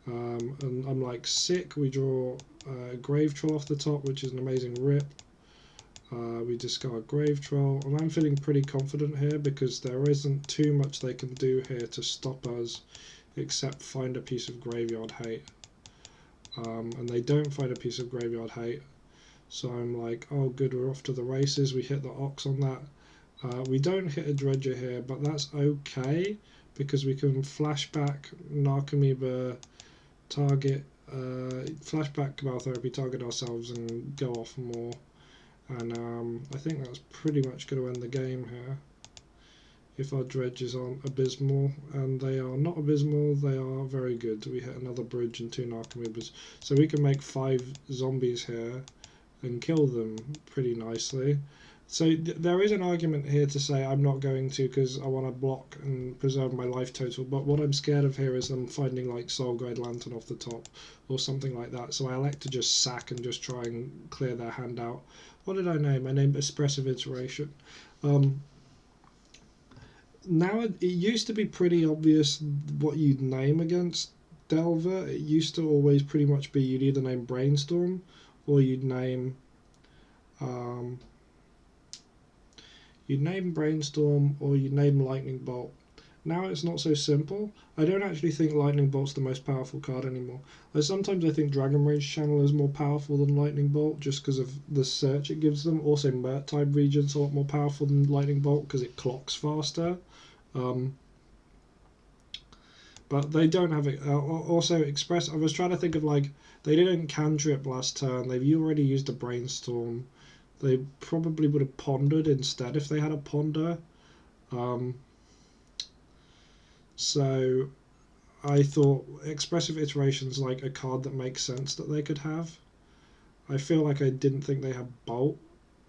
And I'm like sick. We draw Grave Troll off the top, which is an amazing rip. We discard Grave Troll, and I'm feeling pretty confident here because there isn't too much they can do here to stop us except find a piece of Graveyard Hate. And they don't find a piece of Graveyard Hate, so I'm like, oh good, we're off to the races. We hit the Ox on that. We don't hit a Dredger here, but that's okay because we can flashback Narcomoeba, target, flashback Cabal Therapy, target ourselves and go off more. And I think that's pretty much going to end the game here. If our dredges aren't abysmal, and they are not abysmal, they are very good. We hit another bridge and 2 Narcomoebas, so we can make 5 zombies here and kill them pretty nicely. So there is an argument here to say I'm not going to because I want to block and preserve my life total, but what I'm scared of here is them finding like Soul Guide Lantern off the top or something like that, so I elect to just sack and just try and clear their hand out. What did I name? I named Expressive Iteration. Now it used to be pretty obvious what you'd name against Delver. It used to always pretty much be you'd either name Brainstorm or you'd name Brainstorm or you'd name Lightning Bolt. Now it's not so simple. I don't actually think Lightning Bolt's the most powerful card anymore. Like sometimes I think Dragon Rage Channel is more powerful than Lightning Bolt just because of the search it gives them. Also, Mert type Regent's a lot more powerful than Lightning Bolt because it clocks faster. But they don't have it. Also, Express. I was trying to think of like they didn't cantrip last turn. They've already used a Brainstorm. They probably would have pondered instead if they had a ponder. So I thought Expressive Iteration's like a card that makes sense that they could have. I feel like I didn't think they had Bolt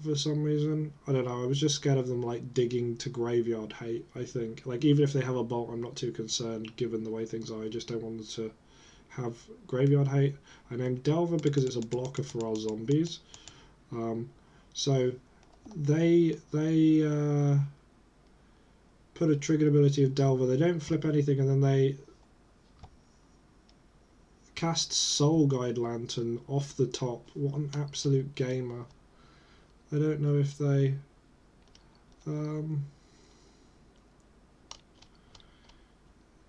for some reason. I don't know, I was just scared of them like digging to Graveyard Hate, I think. Like even if they have a Bolt, I'm not too concerned given the way things are. I just don't want them to have Graveyard Hate. I named Delver because it's a blocker for our zombies. So they put a triggered ability of Delver. They don't flip anything, and then they cast Soul Guide Lantern off the top. What an absolute gamer. I don't know if they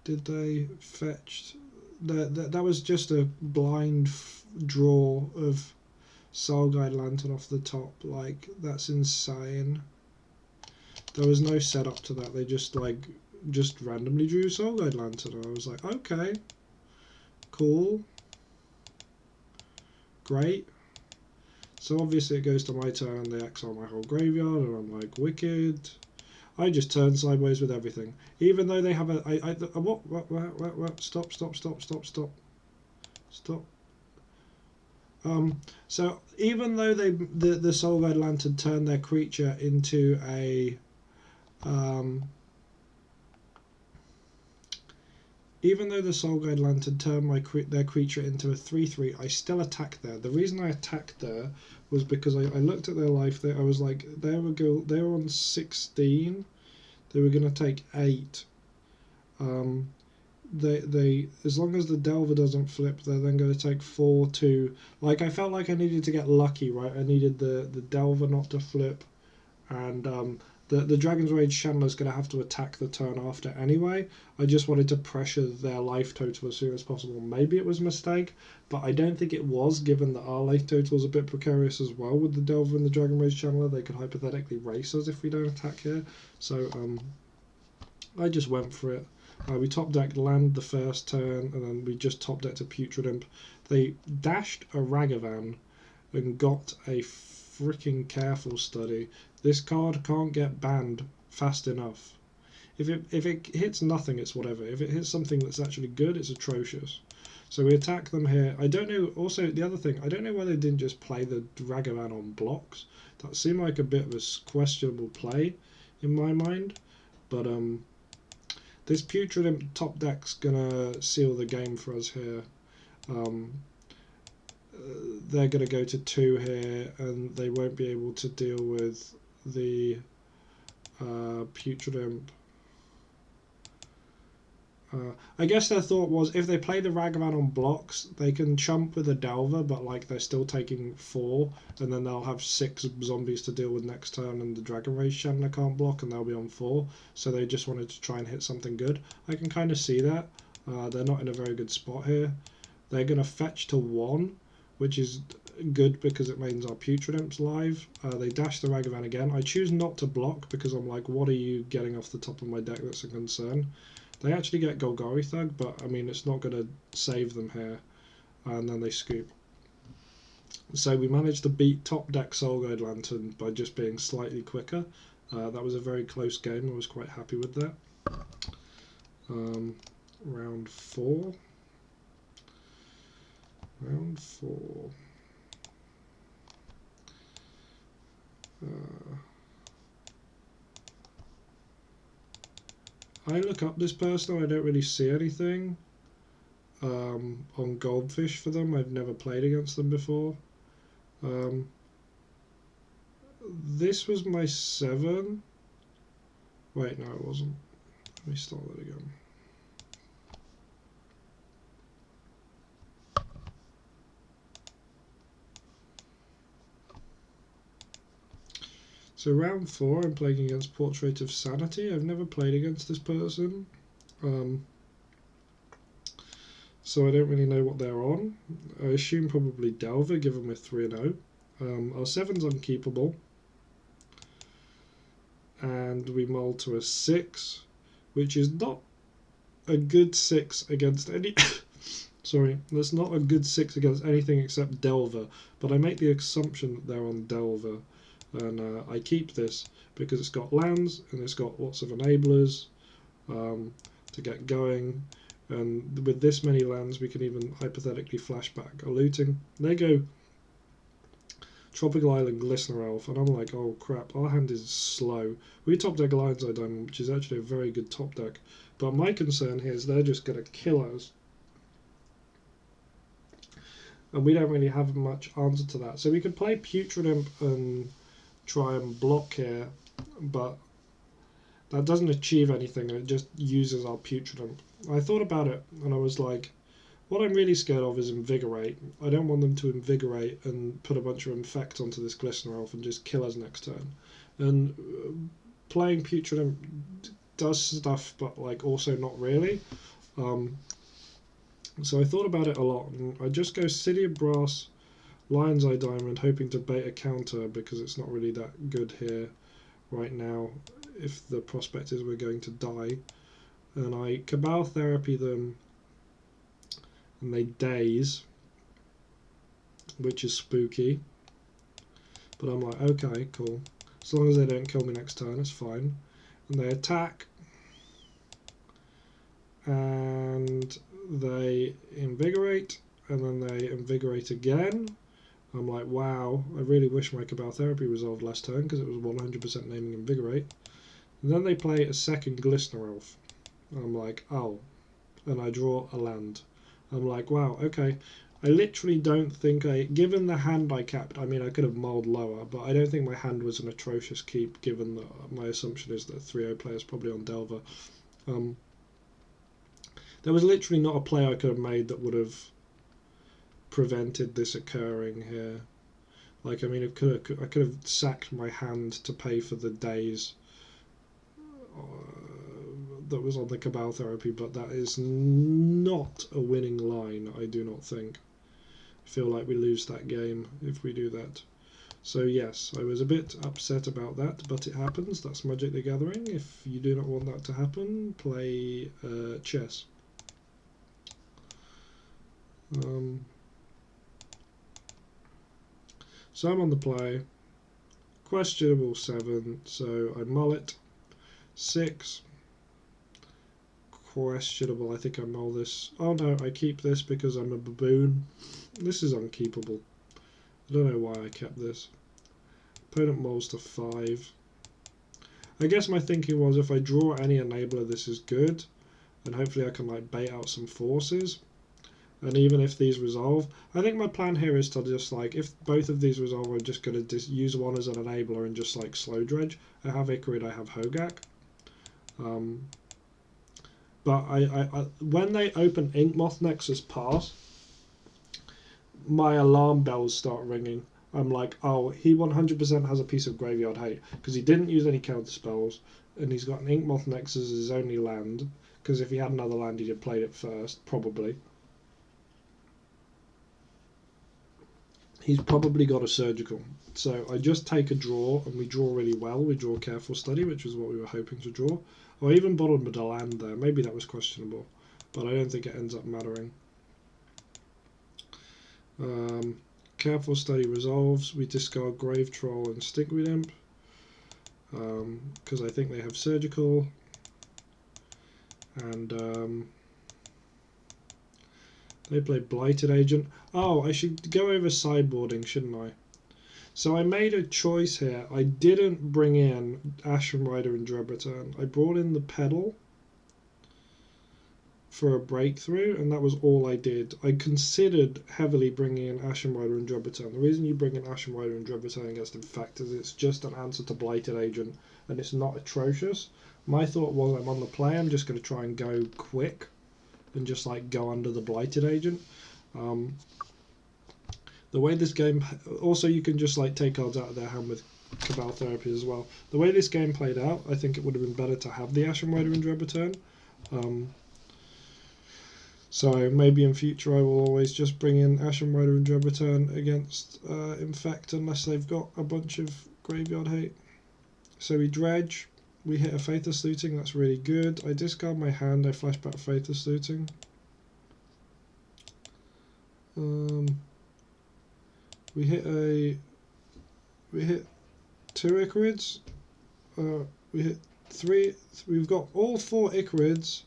did they fetch that was just a blind draw of Soul Guide Lantern off the top. Like that's insane. There was no setup to that. They just randomly drew Soul Guide Lantern. And I was like, okay, cool, great. So obviously it goes to my turn. They exile my whole graveyard, and I'm like, wicked. I just turn sideways with everything, even though they have a. What? Stop! So even though the Soul Guide Lantern turned their creature into a even though the Soul Guide Lantern turned their creature into a 3/3, I still attacked there. The reason I attacked there was because I looked at their life. I was like, they were on 16. They were going to take 8. They as long as the Delver doesn't flip, they're then going to take 4, 2. Like I felt like I needed to get lucky, right? I needed the Delver not to flip, and the Dragon's Rage Chandler's going to have to attack the turn after anyway. I just wanted to pressure their life total as soon as possible. Maybe it was a mistake, but I don't think it was, given that our life total is a bit precarious as well with the Delver and the Dragon Rage Chandler. They could hypothetically race us if we don't attack here. So I just went for it. We top decked land the first turn, and then we just top decked a Putrid Imp. They dashed a Ragavan and got a freaking Careful Study. This card can't get banned fast enough. If it hits nothing, it's whatever. If it hits something that's actually good, it's atrocious. So we attack them here. I don't know, also the other thing, I don't know why they didn't just play the Dragavan on blocks. That seemed like a bit of a questionable play in my mind. But this Putrid Imp top deck's gonna seal the game for us here. They're gonna go to 2 here, and they won't be able to deal with the Putrid Imp. I guess their thought was if they play the Ragavan on blocks, they can chump with a Delver, but like they're still taking 4, and then they'll have 6 zombies to deal with next turn, and the Dragon Rage Chandler can't block, and they'll be on 4. So they just wanted to try and hit something good. I can kind of see that. They're not in a very good spot here. They're going to fetch to 1, which is good because it means our Putrid Imp's live. They dash the Ragavan again. I choose not to block because I'm like, what are you getting off the top of my deck that's a concern? They actually get Golgari Thug, but I mean, it's not going to save them here. And then they scoop. So we managed to beat top deck Soul Guide Lantern by just being slightly quicker. That was a very close game. I was quite happy with that. Round 4. Round 4. I look up this person, I don't really see anything on Goldfish for them. I've never played against them before. This was my 7. Wait, no it wasn't. Let me start that again. So round 4, I'm playing against Portrait of Sanity. I've never played against this person, so I don't really know what they're on. I assume probably Delver, given we're 3-0. Our 7's unkeepable, and we mull to a 6, which is not a good 6 against any... Sorry, that's not a good 6 against anything except Delver, but I make the assumption that they're on Delver. And I keep this because it's got lands and it's got lots of enablers to get going, and with this many lands we can even hypothetically flashback a looting. They go Tropical Island Glistener Elf, and I'm like, oh crap, our hand is slow. We top deck Lion's Eye Diamond, which is actually a very good top deck, but my concern here is they're just going to kill us, and we don't really have much answer to that. So we could play Putrid Imp and try and block here, but that doesn't achieve anything, and it just uses our Putrid Imp. I thought about it and I was like, what I'm really scared of is Invigorate. I don't want them to Invigorate and put a bunch of Infect onto this Glistener Elf and just kill us next turn. And playing Putrid Imp does stuff, but like also not really. So I thought about it a lot, and I just go City of Brass, Lion's Eye Diamond, hoping to bait a counter because it's not really that good here right now if the prospect is we're going to die. And I Cabal Therapy them, and they daze, which is spooky. But I'm like, okay, cool. As long as they don't kill me next turn, it's fine. And they attack, and they invigorate, and then they invigorate again. I'm like, wow, I really wish my Cabal Therapy resolved last turn because it was 100% naming Invigorate. And then they play a second Glistener Elf. I'm like, oh. And I draw a land. I'm like, wow, okay. I literally don't think given the hand I kept, I mean, I could have mulled lower, but I don't think my hand was an atrocious keep given that my assumption is that 3-0 player's probably on Delver. There was literally not a play I could have made that would have prevented this occurring here. Like, I mean, I could have sacked my hand to pay for the days that was on the Cabal Therapy, but that is not a winning line, I do not think. I feel like we lose that game if we do that. So yes, I was a bit upset about that, but it happens. That's Magic the Gathering. If you do not want that to happen, play chess. So I'm on the play. Questionable 7, so I mull it. 6. questionable. I think I mull this. Oh no, I keep this because I'm a baboon. This is unkeepable. I don't know why I kept this. Opponent mulls to 5. I guess my thinking was if I draw any enabler, this is good. And hopefully I can like bait out some forces. And even if these resolve, I think my plan here is to just like, if both of these resolve, I'm just going to use one as an enabler and just like slow dredge. I have Icarid, I have Hogak. But I when they open Inkmoth Nexus Pass, my alarm bells start ringing. I'm like, oh, he 100% has a piece of Graveyard Hate because he didn't use any counter spells, and he's got an Inkmoth Nexus as his only land. Because if he had another land, he'd have played it first, probably. He's probably got a Surgical. So I just take a draw, and we draw really well. We draw Careful Study, which is what we were hoping to draw. Or even bottled with a land there. Maybe that was questionable, but I don't think it ends up mattering. Careful Study resolves. We discard Grave Troll and Stinkweed Imp because I think they have Surgical. And they play Blighted Agent. Oh, I should go over sideboarding, shouldn't I? So I made a choice here. I didn't bring in Ashen Rider and Dread Return. I brought in the Pedal for a breakthrough, and that was all I did. I considered heavily bringing in Ashen Rider and Dread Return. The reason you bring in Ashen Rider and Dread Return against Infect is it's just an answer to Blighted Agent, and it's not atrocious. My thought was I'm on the play, I'm just going to try and go quick and just like go under the Blighted Agent. The way this game, also you can just like take cards out of their hand with Cabal Therapy as well. The way this game played out, I think it would have been better to have the Ashen Rider and Dread Return. So maybe in future I will always just bring in Ashen Rider and Dread Return against Infect unless they've got a bunch of Graveyard Hate. So we dredge, we hit a Faithless Looting, that's really good. I discard my hand, I flash back Faithless Looting. We hit 2 Icarids. We hit 3. We've got all 4 Icarids.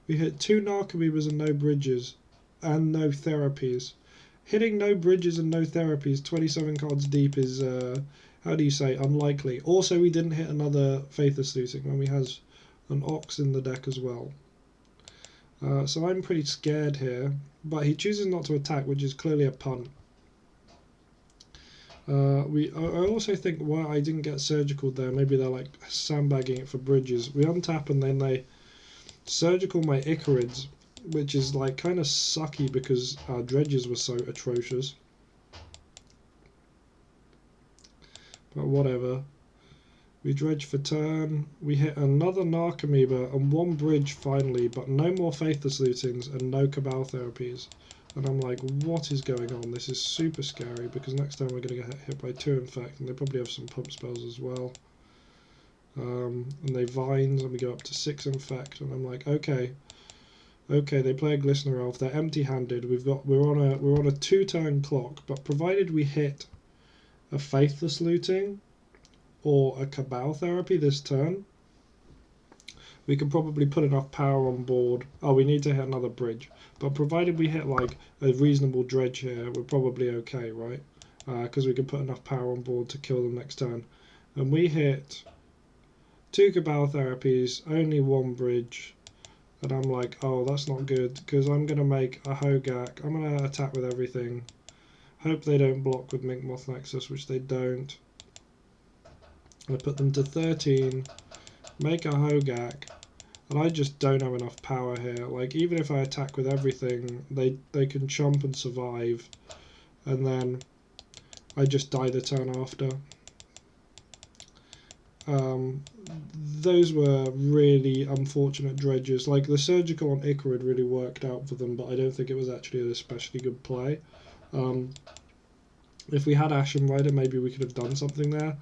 We hit 2 Narcomoebas and no bridges, and no therapies. Hitting no bridges and no therapies, 27 cards deep, is how do you say, unlikely. Also, we didn't hit another Faithless Looting when we has an Ox in the deck as well. So I'm pretty scared here, but he chooses not to attack, which is clearly a punt. I also think why I didn't get Surgical there, maybe they're like sandbagging it for bridges. We untap and then they Surgical my Icarids, which is like kind of sucky because our dredges were so atrocious. But whatever. We dredge for turn. We hit another Narcomoeba and 1 bridge finally, but no more Faithless Lootings and no Cabal Therapies. And I'm like, what is going on? This is super scary because next time we're going to get hit by 2 Infect, and they probably have some pump spells as well. And they Vines, and we go up to 6 Infect, and I'm like, okay, they play a Glistener Elf. They're empty-handed. We're on a 2-turn clock, but provided we hit a Faithless Looting or a Cabal Therapy this turn, we can probably put enough power on board. Oh, we need to hit another bridge. But provided we hit like a reasonable dredge here, we're probably okay, right? Because we can put enough power on board to kill them next turn. And we hit 2 Cabal Therapies, only 1 bridge. And I'm like, oh, that's not good, because I'm going to make a Hogak. I'm going to attack with everything. Hope they don't block with Inkmoth Nexus, which they don't. I put them to 13, make a Hogak, and I just don't have enough power here. Like, even if I attack with everything, they can chomp and survive, and then I just die the turn after. Those were really unfortunate dredges. Like, the Surgical on Icarid really worked out for them, but I don't think it was actually an especially good play. If we had Ashen Rider, maybe we could have done something there.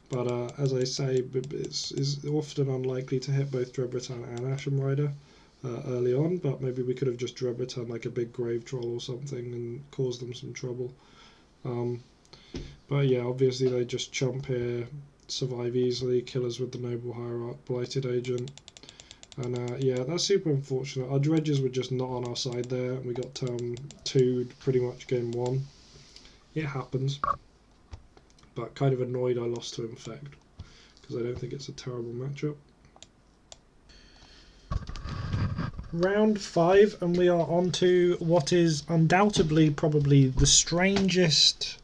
But as I say, it's often unlikely to hit both Dread Return and Ashen Rider early on, but maybe we could have just Dread Return like a big Grave Troll or something and caused them some trouble. But yeah, obviously they just chomp here, survive easily, kill us with the Noble Hierarch, Blighted Agent. And yeah, that's super unfortunate. Our dredges were just not on our side there, and we got turn 2 pretty much game 1. It happens, but kind of annoyed I lost to Infect, because I don't think it's a terrible matchup. Round 5, and we are on to what is undoubtedly probably the strangest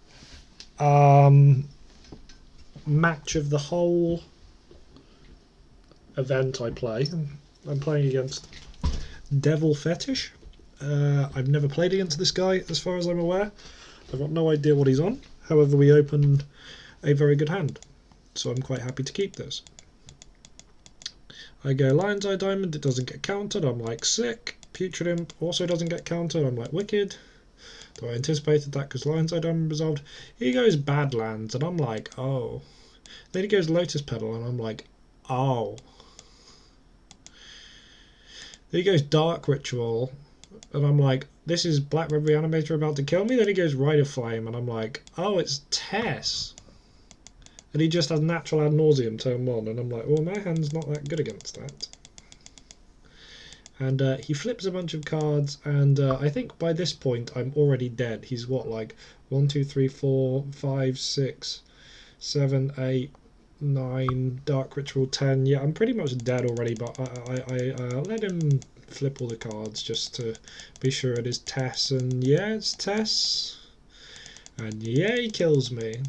match of the whole event I play. I'm playing against Devil Fetish. I've never played against this guy as far as I'm aware. I've got no idea what he's on. However, we opened a very good hand, so I'm quite happy to keep this. I go Lion's Eye Diamond, it doesn't get countered, I'm like sick. Putrid Imp also doesn't get countered, I'm like wicked. Though I anticipated that because Lion's Eye Diamond resolved. He goes Badlands and I'm like, oh. Then he goes Lotus Petal and I'm like, oh. Then he goes Dark Ritual and I'm like, this is Black Red Reanimator about to kill me. Then he goes Rite of Flame and I'm like, oh, it's Tess. And he just has natural ad nauseum turn 1 and I'm like, well, my hand's not that good against that. And he flips a bunch of cards, and I think by this point I'm already dead. He's what, like 1, 2, 3, 4, 5, 6, 7, 8, 9, Dark Ritual 10. Yeah, I'm pretty much dead already, but I let him flip all the cards just to be sure it is Tess. And yeah, it's Tess. And yeah, he kills me.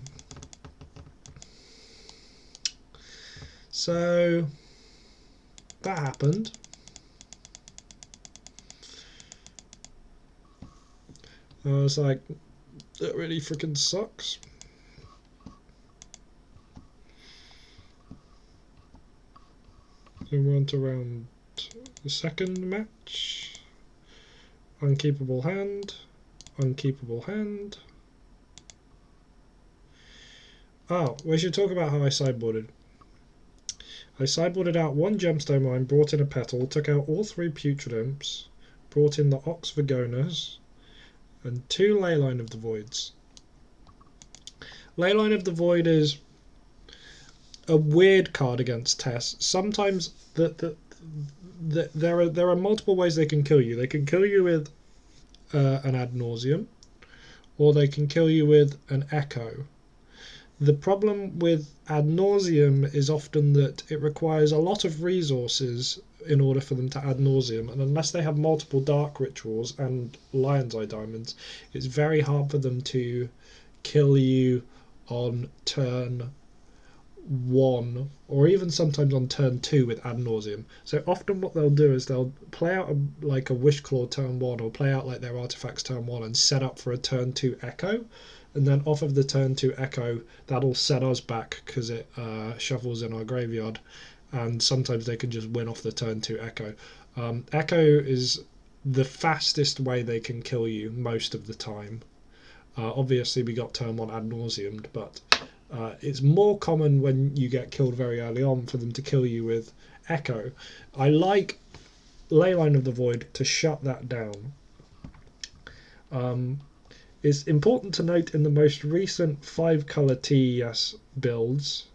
So that happened. I was like, that really freaking sucks. Then we're on to round the second match. Unkeepable hand. Unkeepable hand. Oh, we should talk about how I sideboarded. I sideboarded out 1 Gemstone Mine, brought in a Petal, took out all 3 Putrid Imps, brought in the Ox Vagonas, and 2 Leyline of the Voids. Leyline of the Void is a weird card against Tess. Sometimes there are multiple ways they can kill you. They can kill you with an Ad Nauseam, or they can kill you with an Echo. The problem with Ad Nauseam is often that it requires a lot of resources in order for them to Ad Nauseam, and unless they have multiple Dark Rituals and Lion's Eye Diamonds, it's very hard for them to kill you on turn 1 or even sometimes on turn 2 with Ad Nauseam. So often what they'll do is they'll play out like a Wish Claw turn 1 or play out like their artifacts turn 1 and set up for a turn 2 Echo, and then off of the turn 2 Echo that'll set us back because it shuffles in our graveyard, and sometimes they can just win off the turn 2 Echo. Echo is the fastest way they can kill you most of the time. Obviously we got turn 1 Ad Nauseamed, but it's more common when you get killed very early on for them to kill you with Echo. I like Leyline of the Void to shut that down. It's important to note in the most recent 5-colour TES builds,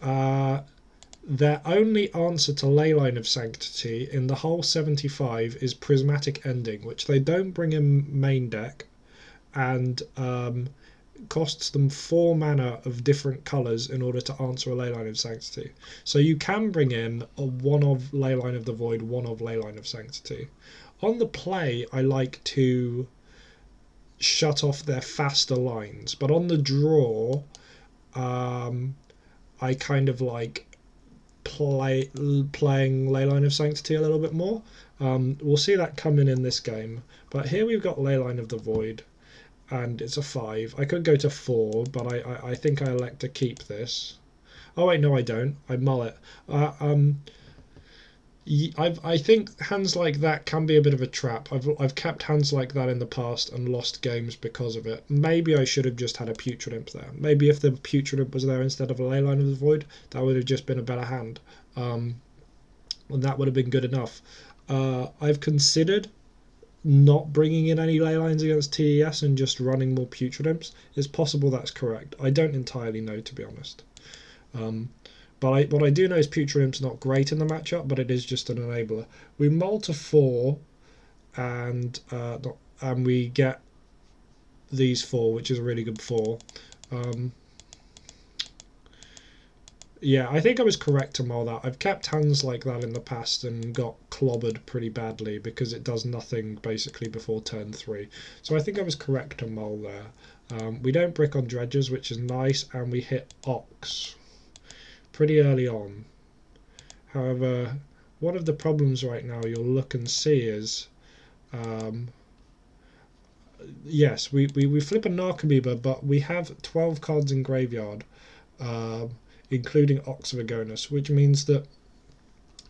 their only answer to Leyline of Sanctity in the whole 75 is Prismatic Ending, which they don't bring in main deck, and costs them 4 mana of different colours in order to answer a Leyline of Sanctity. So you can bring in a 1 of Leyline of the Void, 1 of Leyline of Sanctity. On the play, I like to shut off their faster lines, but on the draw, I kind of like playing Leyline of Sanctity a little bit more. We'll see that coming in this game, but here we've got Leyline of the Void, and it's a 5. I could go to 4, but I think I elect to keep this. Oh wait, no I don't. I mull it. I think hands like that can be a bit of a trap. I've kept hands like that in the past and lost games because of it. Maybe I should have just had a Putrid Imp there. Maybe if the Putrid Imp was there instead of a Leyline of the Void, that would have just been a better hand. And that would have been good enough. I've considered not bringing in any Leylines against TES and just running more Putrid Imps. It's possible that's correct. I don't entirely know, to be honest. But what I do know is Putrid not great in the matchup, but it is just an enabler. We mull to 4, and we get these 4, which is a really good 4. Yeah, I think I was correct to mull that. I've kept hands like that in the past and got clobbered pretty badly because it does nothing basically before turn 3. So I think I was correct to mull there. We don't brick on dredges, which is nice, and we hit Ox pretty early on. However, one of the problems right now you'll look and see is, yes, we flip a Narcomoeba, but we have 12 cards in graveyard, including Ox of Agonis, which means that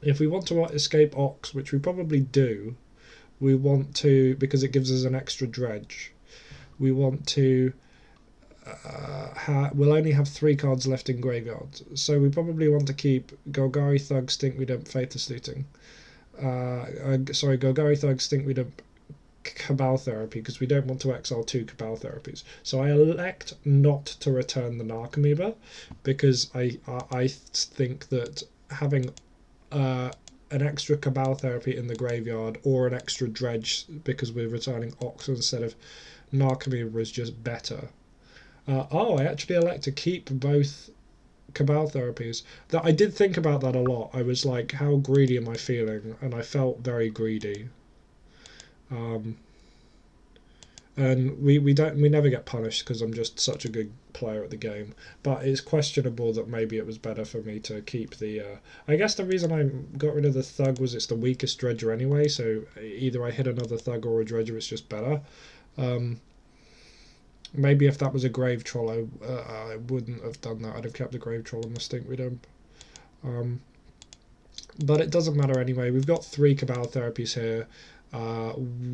if we want to escape Ox, which we probably do, we want to, because it gives us an extra dredge, we want to we'll only have 3 cards left in graveyard, so we probably want to keep Golgari Thug, Stinkweed, Faithless Looting. Golgari Thug, Stinkweed, Cabal Therapy, because we don't want to exile 2 Cabal Therapies. So I elect not to return the Narcomoeba because I think that having an extra Cabal Therapy in the graveyard or an extra Dredge because we're returning Ox instead of Narcomoeba is just better. I actually elect to keep both Cabal Therapies. That I did think about that a lot. I was like, how greedy am I feeling? And I felt very greedy. And we never get punished because I'm just such a good player at the game. But it's questionable that maybe it was better for me to keep the. I guess the reason I got rid of the Thug was it's the weakest Dredger anyway. So either I hit another Thug or a Dredger, it's just better. Maybe if that was a Grave Troll, I wouldn't have done that. I'd have kept the Grave Troll and the Stinkweed Imp. But it doesn't matter anyway. We've got 3 Cabal Therapies here.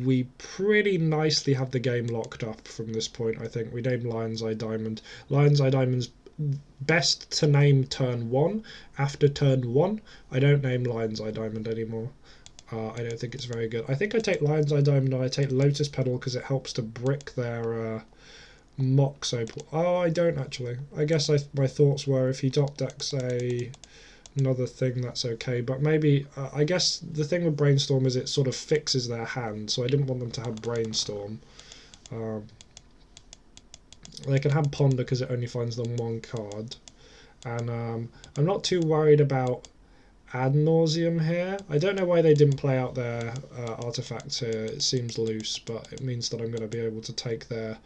We pretty nicely have the game locked up from this point, I think. We name Lion's Eye Diamond. Lion's Eye Diamond's best to name turn 1. After turn 1, I don't name Lion's Eye Diamond anymore. I don't think it's very good. I think I take Lion's Eye Diamond and I take Lotus Petal because it helps to brick their Mox Opal. Oh, I don't actually. I guess my thoughts were if he top decks another thing, that's okay. But maybe, I guess the thing with Brainstorm is it sort of fixes their hand, so I didn't want them to have Brainstorm. They can have Ponder because it only finds them 1 card. And I'm not too worried about Ad Nauseam here. I don't know why they didn't play out their artifacts here. It seems loose, but it means that I'm going to be able to take their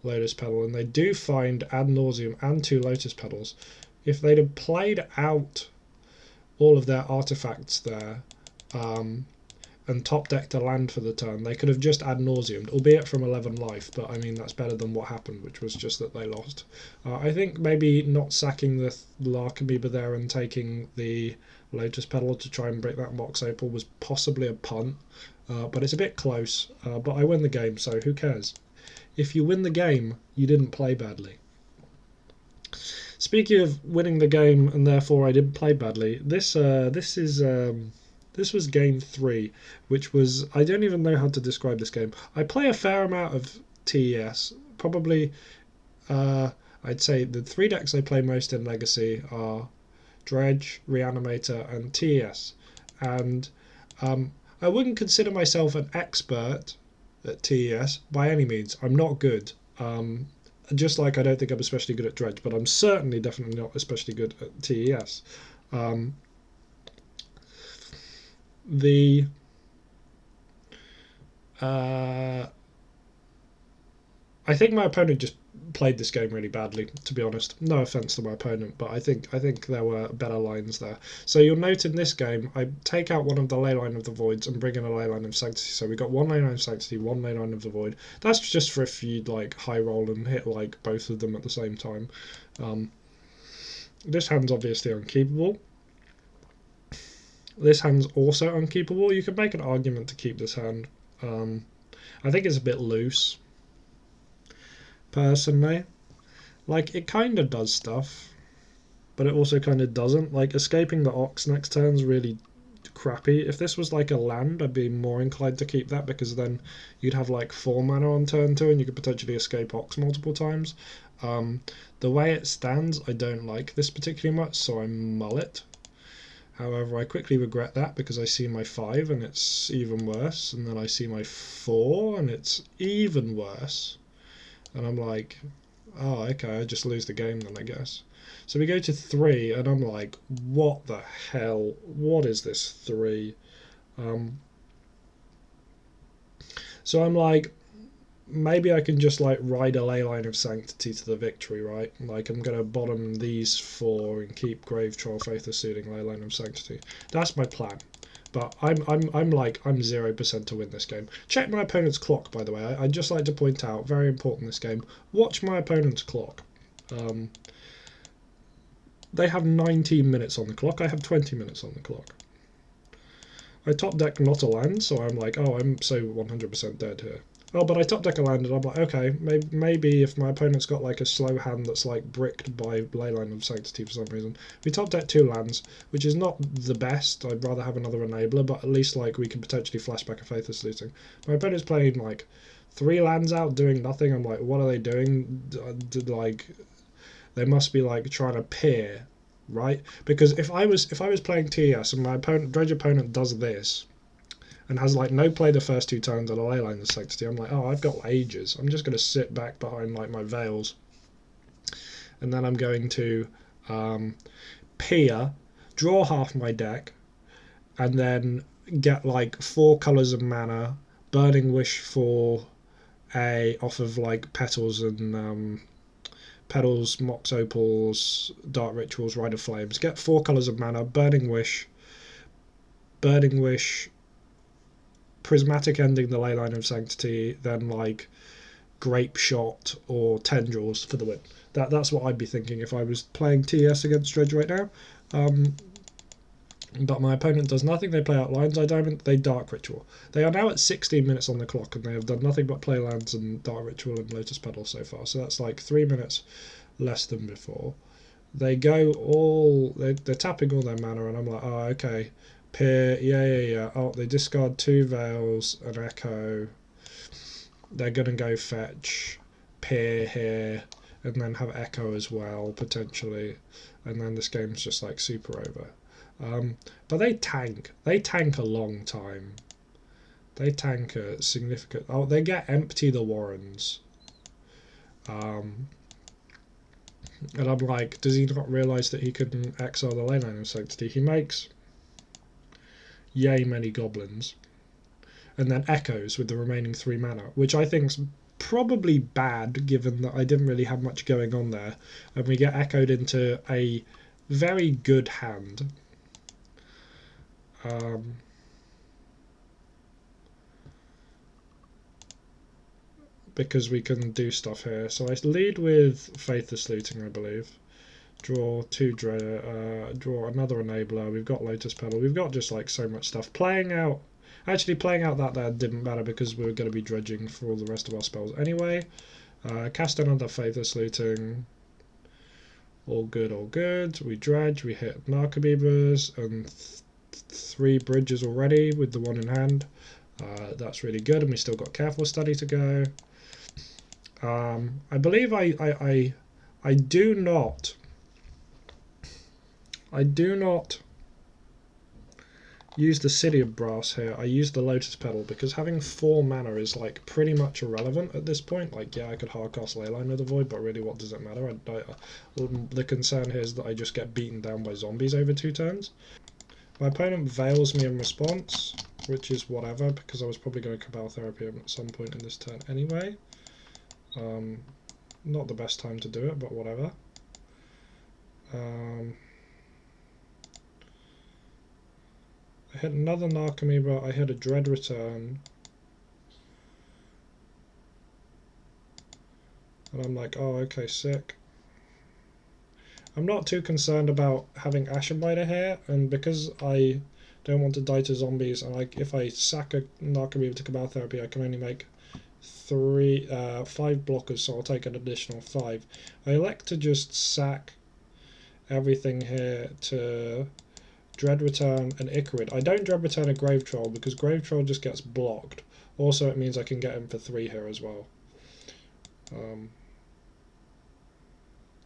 Lotus Petal. And they do find Ad Nauseam and 2 Lotus Petals. If they'd have played out all of their artifacts there and top decked a land for the turn, they could have just Ad Nauseamed, albeit from 11 life, but I mean that's better than what happened, which was just that they lost. I think maybe not sacking the Larkamoeba there and taking the Lotus Petal to try and break that Mox Opal was possibly a punt, but it's a bit close, but I win the game, so who cares? If you win the game, you didn't play badly. Speaking of winning the game, and therefore I didn't play badly, this was game 3, which was, I don't even know how to describe this game. I play a fair amount of TES. Probably, I'd say the 3 decks I play most in Legacy are Dredge, Reanimator, and TES. And I wouldn't consider myself an expert at TES by any means. I'm not good. Just like I don't think I'm especially good at Dredge, but I'm certainly definitely not especially good at TES. I think my opponent just played this game really badly, to be honest. No offense to my opponent, but I think there were better lines there. So you'll note in this game, I take out one of the Leyline of the Voids and bring in a Leyline of Sanctity. So we got 1 Leyline of Sanctity, 1 Leyline of the Void. That's just for if you'd like high roll and hit like both of them at the same time. This hand's obviously unkeepable. This hand's also unkeepable. You could make an argument to keep this hand. I think it's a bit loose, personally. Like, it kind of does stuff, but it also kind of doesn't. Like, escaping the Ox next turn's really crappy. If this was like a land, I'd be more inclined to keep that, because then you'd have like 4 mana on turn 2 and you could potentially escape Ox multiple times. The way it stands, I don't like this particularly much, so I mull it. However, I quickly regret that because I see my 5 and it's even worse, and then I see my 4 and it's even worse. And I'm like, oh, okay, I just lose the game then, I guess. So we go to 3, and I'm like, what the hell? What is this 3? So I'm like, maybe I can just like ride a Leyline of Sanctity to the victory, right? Like, I'm gonna bottom these 4 and keep Grave Troll, Faithless Looting, Leyline of Sanctity. That's my plan. But I'm 0% to win this game. Check my opponent's clock, by the way. I'd just like to point out, very important this game. Watch my opponent's clock. They have 19 minutes on the clock. I have 20 minutes on the clock. I top deck not a land, so I'm like, oh, I'm so 100% dead here. Oh, but I top deck a land, and I'm like, okay, maybe if my opponent's got like a slow hand that's like bricked by Leyline of Sanctity for some reason. We top deck 2 lands, which is not the best. I'd rather have another enabler, but at least like we can potentially flashback a Faithless Looting. My opponent's playing like 3 lands out, doing nothing. I'm like, what are they doing? Like, they must be like trying to peer, right? Because if I was playing TS and my Dredge opponent does this and has like no play the first 2 turns and a Leyline of Sanctity, I'm like, oh, I've got ages. I'm just going to sit back behind like my Veils, and then I'm going to peer, draw half my deck, and then get like 4 colours of mana, Burning Wish for off of like Petals and Petals, Mox Opals, Dark Rituals, Rite of Flames. Get 4 colours of mana, Burning Wish, Prismatic Ending the Leyline of Sanctity, then like Grape Shot or Tendrils for the win. That's what I'd be thinking if I was playing TS against Dredge right now. But my opponent does nothing. They play out Lion's Eye Diamond, they Dark Ritual. They are now at 16 minutes on the clock, and they have done nothing but play lands and Dark Ritual and Lotus Petal so far. So that's like 3 minutes less than before. They go all... They're tapping all their mana, and I'm like, oh, okay. Peer, yeah. Oh, they discard 2 Veils, an Echo. They're going to go fetch, peer here, and then have Echo as well, potentially. And then this game's just like super over. But they tank. They tank a long time. They tank a significant... Oh, they get Empty the Warrens. And I'm like, does he not realise that he can exile the Leyline of Sanctity? He makes yay many goblins, and then echoes with the remaining 3 mana, which I think's probably bad given that I didn't really have much going on there, and we get echoed into a very good hand. Because we can do stuff here. So I lead with Faithless Looting, I believe. Draw 2 Dredge, draw another enabler. We've got Lotus Petal. We've got just like so much stuff. Playing out that there didn't matter because we were going to be dredging for all the rest of our spells anyway. Cast another Faithless Looting. All good, all good. We dredge, we hit Narcomoebas and 3 bridges already with the 1 in hand. That's really good, and we still got Careful Study to go. I believe I do not use the City of Brass here. I use the Lotus Petal because having 4 mana is like pretty much irrelevant at this point. Like, yeah, I could hardcast Leyline of the Void, but really, what does it matter? The concern here is that I just get beaten down by zombies over 2 turns. My opponent Veils me in response, which is whatever, because I was probably going to Cabal Therapy at some point in this turn anyway. Not the best time to do it, but whatever. I hit another Narcomoeba, I hit a Dread Return. And I'm like, oh, okay, sick. I'm not too concerned about having Ashenbiter here, and because I don't want to die to zombies, and if I sack a Narcomoeba to Cabal Therapy, I can only make 5 blockers, so I'll take an additional 5. I elect to just sack everything here to Dread Return, and Icarid. I don't Dread Return a Grave Troll because Grave Troll just gets blocked. Also, it means I can get him for 3 here as well.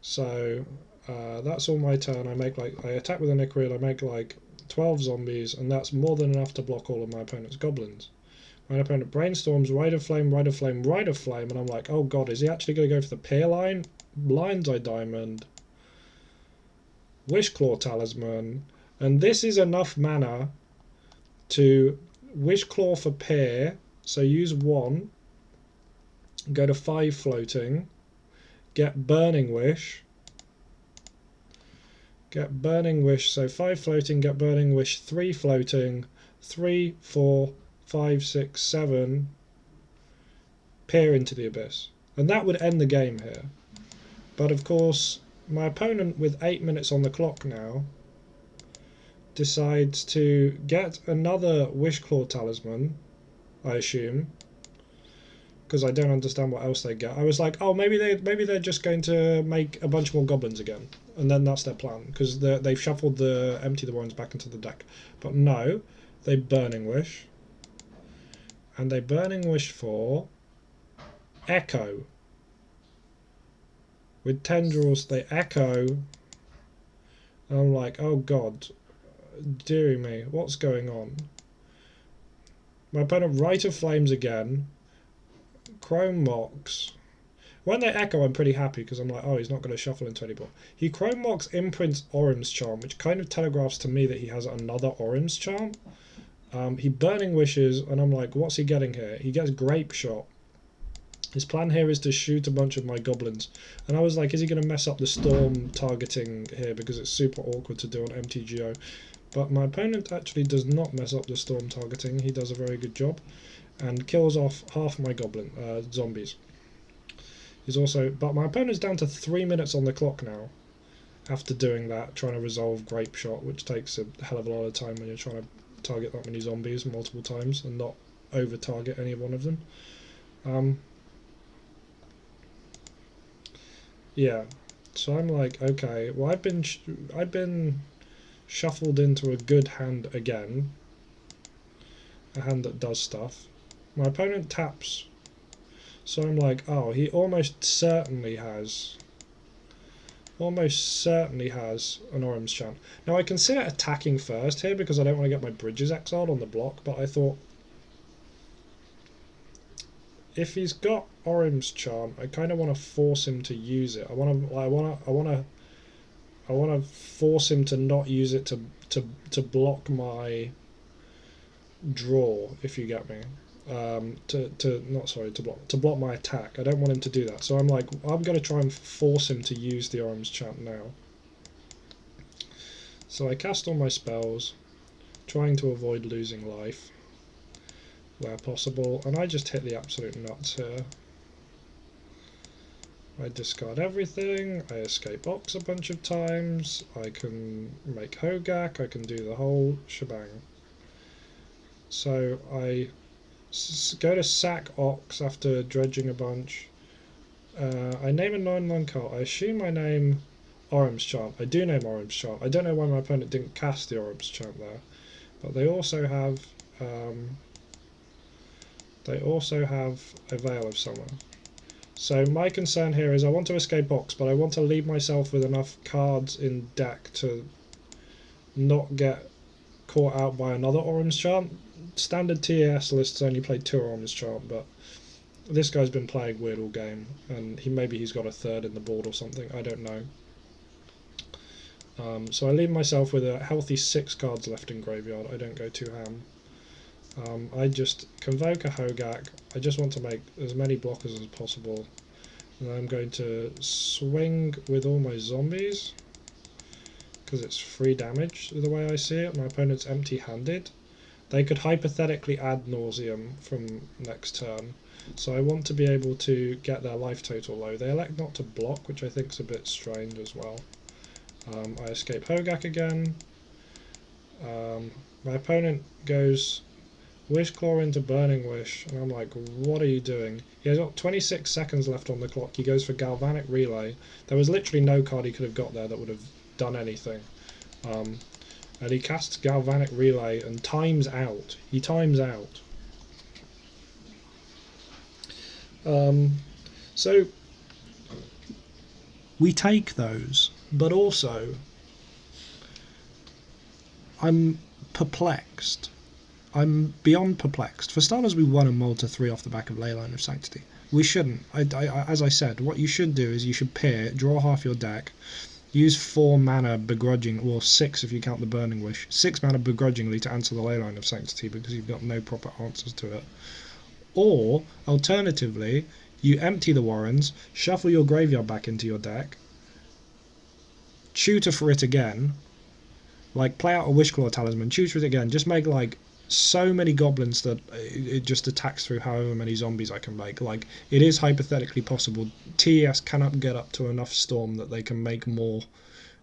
So that's all my turn. I attack with an Icarid, I make like 12 zombies, and that's more than enough to block all of my opponent's goblins. My opponent brainstorms Rite of Flame, Rite of Flame, Rite of Flame, and I'm like, oh god, is he actually going to go for the Peer line? Blind's Eye Diamond, Wishclaw Talisman, and this is enough mana to Wishclaw for Peer, so use 1, go to 5 floating, get Burning Wish, so 5 floating, get Burning Wish, 3 floating, 3, 4, 5, 6, 7, Peer into the Abyss. And that would end the game here. But of course, my opponent with 8 minutes on the clock now decides to get another Wishclaw Talisman, I assume, because I don't understand what else they get. I was like, oh, maybe they're just going to make a bunch more goblins again, and then that's their plan, because they've shuffled the Empty the Warrens back into the deck. But no, they Burning Wish, and they Burning Wish for Echo. With Tendrils, they Echo, and I'm like, oh god, dearie me, what's going on? My opponent Rite of Flames again, Chrome Mox. When they Echo, I'm pretty happy because I'm like, oh, he's not going to shuffle into anymore. He Chrome Mox imprints Orim's Charm, which kind of telegraphs to me that he has another Orim's Charm. He Burning Wishes, and I'm like, what's he getting here? He gets Grape Shot. His plan here is to shoot a bunch of my goblins. And I was like, is he going to mess up the storm targeting here because it's super awkward to do on MTGO? But my opponent actually does not mess up the storm targeting. He does a very good job and kills off half my goblin zombies. He's also, but my opponent's down to 3 minutes on the clock now after doing that, trying to resolve Grape Shot, which takes a hell of a lot of time when you're trying to target that many zombies multiple times and not over target any one of them. Yeah, so I'm like, okay, well I've been shuffled into a good hand again, a hand that does stuff. My opponent taps, so I'm like, oh, he almost certainly has an Orim's Chant. Now I consider attacking first here because I don't want to get my bridges exiled on the block, but I thought if he's got Orim's Charm, I kind of want to force him to use it. I want to force him to not use it to block my draw, if you get me. To block my attack. I don't want him to do that. So I'm like, I'm going to try and force him to use the Orim's Chant now. So I cast all my spells, trying to avoid losing life where possible, and I just hit the absolute nuts here. I discard everything, I escape Ox a bunch of times, I can make Hogak, I can do the whole shebang. So I go to sack Ox after dredging a bunch. I name a 9/9 card. I assume I name Orim's Chant. I do name Orim's Chant. I don't know why my opponent didn't cast the Orim's Chant there, but they also have a Veil of Summer. So my concern here is I want to escape Ox, but I want to leave myself with enough cards in deck to not get caught out by another Orim's Chant. Standard TAS lists only play 2 Orim's Chant, but this guy's been playing weird all game, and maybe he's got a third in the board or something, I don't know. So I leave myself with a healthy 6 cards left in graveyard. I don't go too ham. I just convoke a Hogak. I just want to make as many blockers as possible. And then I'm going to swing with all my zombies, because it's free damage the way I see it. My opponent's empty-handed. They could hypothetically add Nauseam from next turn, so I want to be able to get their life total low. They elect not to block, which I think is a bit strange as well. I escape Hogak again. My opponent goes Wishclaw into Burning Wish, and I'm like, what are you doing? He has got 26 seconds left on the clock. He goes for Galvanic Relay. There was literally no card he could have got there that would have done anything. And he casts Galvanic Relay and times out. He times out. So we take those, but also I'm perplexed. I'm beyond perplexed. For starters, we won a Malta 3 off the back of Leyline of Sanctity. We shouldn't. As I said, what you should do is you should peer, draw half your deck, use 4 mana begrudging, or 6 if you count the Burning Wish, 6 mana begrudgingly to answer the Leyline of Sanctity because you've got no proper answers to it. Or, alternatively, you empty the Warrens, shuffle your graveyard back into your deck, tutor for it again, like play out a Wishclaw Talisman, tutor it again, just make like so many goblins that it just attacks through however many zombies I can make. Like, it is hypothetically possible. TES cannot get up to enough storm that they can make more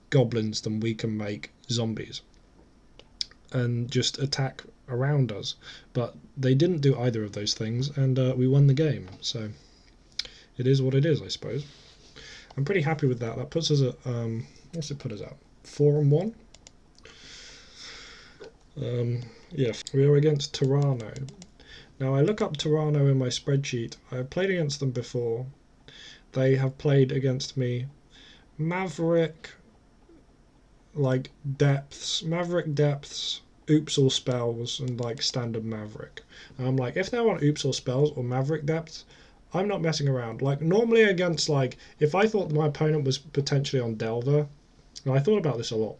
goblins than we can make zombies and just attack around us. But they didn't do either of those things, and we won the game. So it is what it is, I suppose. I'm pretty happy with that. That puts us at what's it put us at? 4-1. Yeah, we are against Toronto. Now I look up Toronto in my spreadsheet. I have played against them before. They have played against me. Maverick, like depths, oops all spells, and like standard Maverick. And I'm like, if they want oops all spells or Maverick depths, I'm not messing around. Like normally against, like, if I thought my opponent was potentially on Delver, and I thought about this a lot.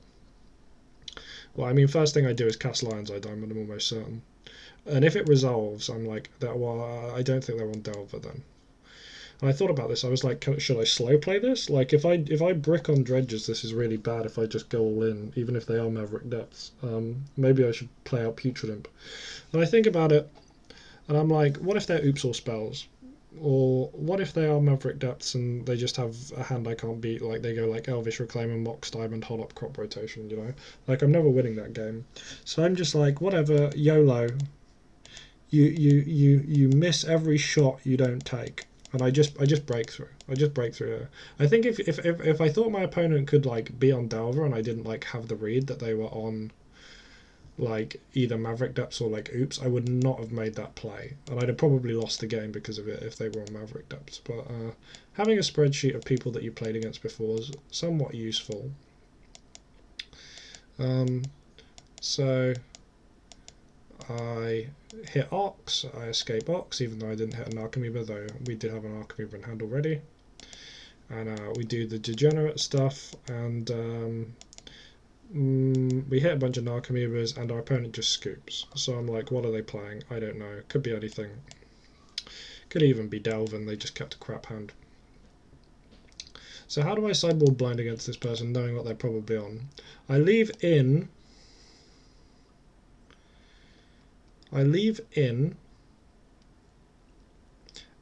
Well, I mean, first thing I do is cast Lion's Eye Diamond, I'm almost certain. And if it resolves, I'm like, well, I don't think they're on Delver then. And I thought about this, I was like, should I slow play this? Like, if I brick on Dredges, this is really bad if I just go all in, even if they are Maverick Depths. Maybe I should play out Putrid Imp. And I think about it, and I'm like, what if they're oops all spells? Or what if they are Maverick Depths and they just have a hand I can't beat, like they go like Elvish Reclaimer, Mox Diamond, Hold Up Crop Rotation, you know? Like, I'm never winning that game. So I'm just like, whatever, YOLO. You miss every shot you don't take. And I just break through. I just break through. I think if I thought my opponent could like be on Delver and I didn't like have the read that they were on like either Maverick Depths or like oops, I would not have made that play, and I'd have probably lost the game because of it if they were on Maverick Depths. But having a spreadsheet of people that you played against before is somewhat useful. So I hit Ox, I escape Ox, even though I didn't hit an Archimeber, though we did have an Archimeber in hand already. And we do the degenerate stuff, and we hit a bunch of Narcomoebas, and our opponent just scoops. So I'm like, what are they playing? I don't know. Could be anything. Could even be Delvin. They just kept a crap hand. So how do I sideboard blind against this person, knowing what they're probably on? I leave in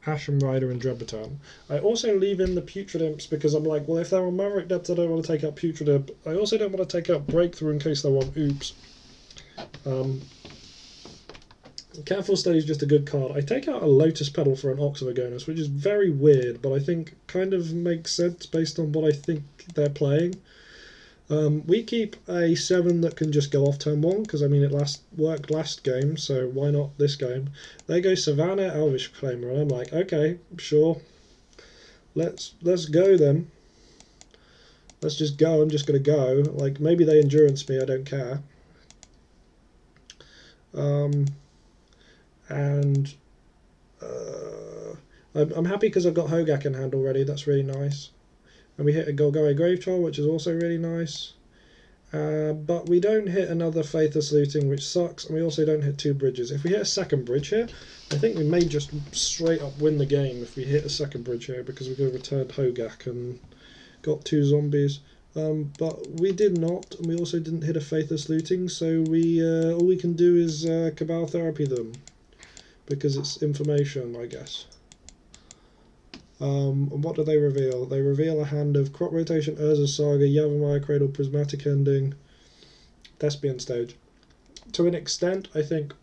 Ashen Rider and Drebaton. I also leave in the Putrid Imps because I'm like, well, if they're on Maverick Depth, I don't want to take out Putrid Imp. I also don't want to take out Breakthrough in case they're on Oops. Careful Study is just a good card. I take out a Lotus Petal for an Oxyvagonus, which is very weird, but I think kind of makes sense based on what I think they're playing. We keep a 7 that can just go off turn 1, because I mean it worked last game, so why not this game? They go Savannah, Elvish Reclaimer, and I'm like, okay, sure, let's go then. Let's just go. I'm just gonna go. Like, maybe they endurance me, I don't care. I'm happy because I've got Hogak in hand already. That's really nice. And we hit a Golgari Grave Troll, which is also really nice. But we don't hit another Faithless Looting, which sucks, and we also don't hit 2 bridges. If we hit a second bridge here, I think we may just straight up win the game if we hit a second bridge here, because we could have returned Hogak and got 2 zombies. But we did not, and we also didn't hit a Faithless Looting, so we all we can do is Cabal Therapy them, because it's information, I guess. And what do they reveal? They reveal a hand of Crop Rotation, Urza Saga, Yavimaya Cradle, Prismatic Ending, Thespian Stage. To an extent, I think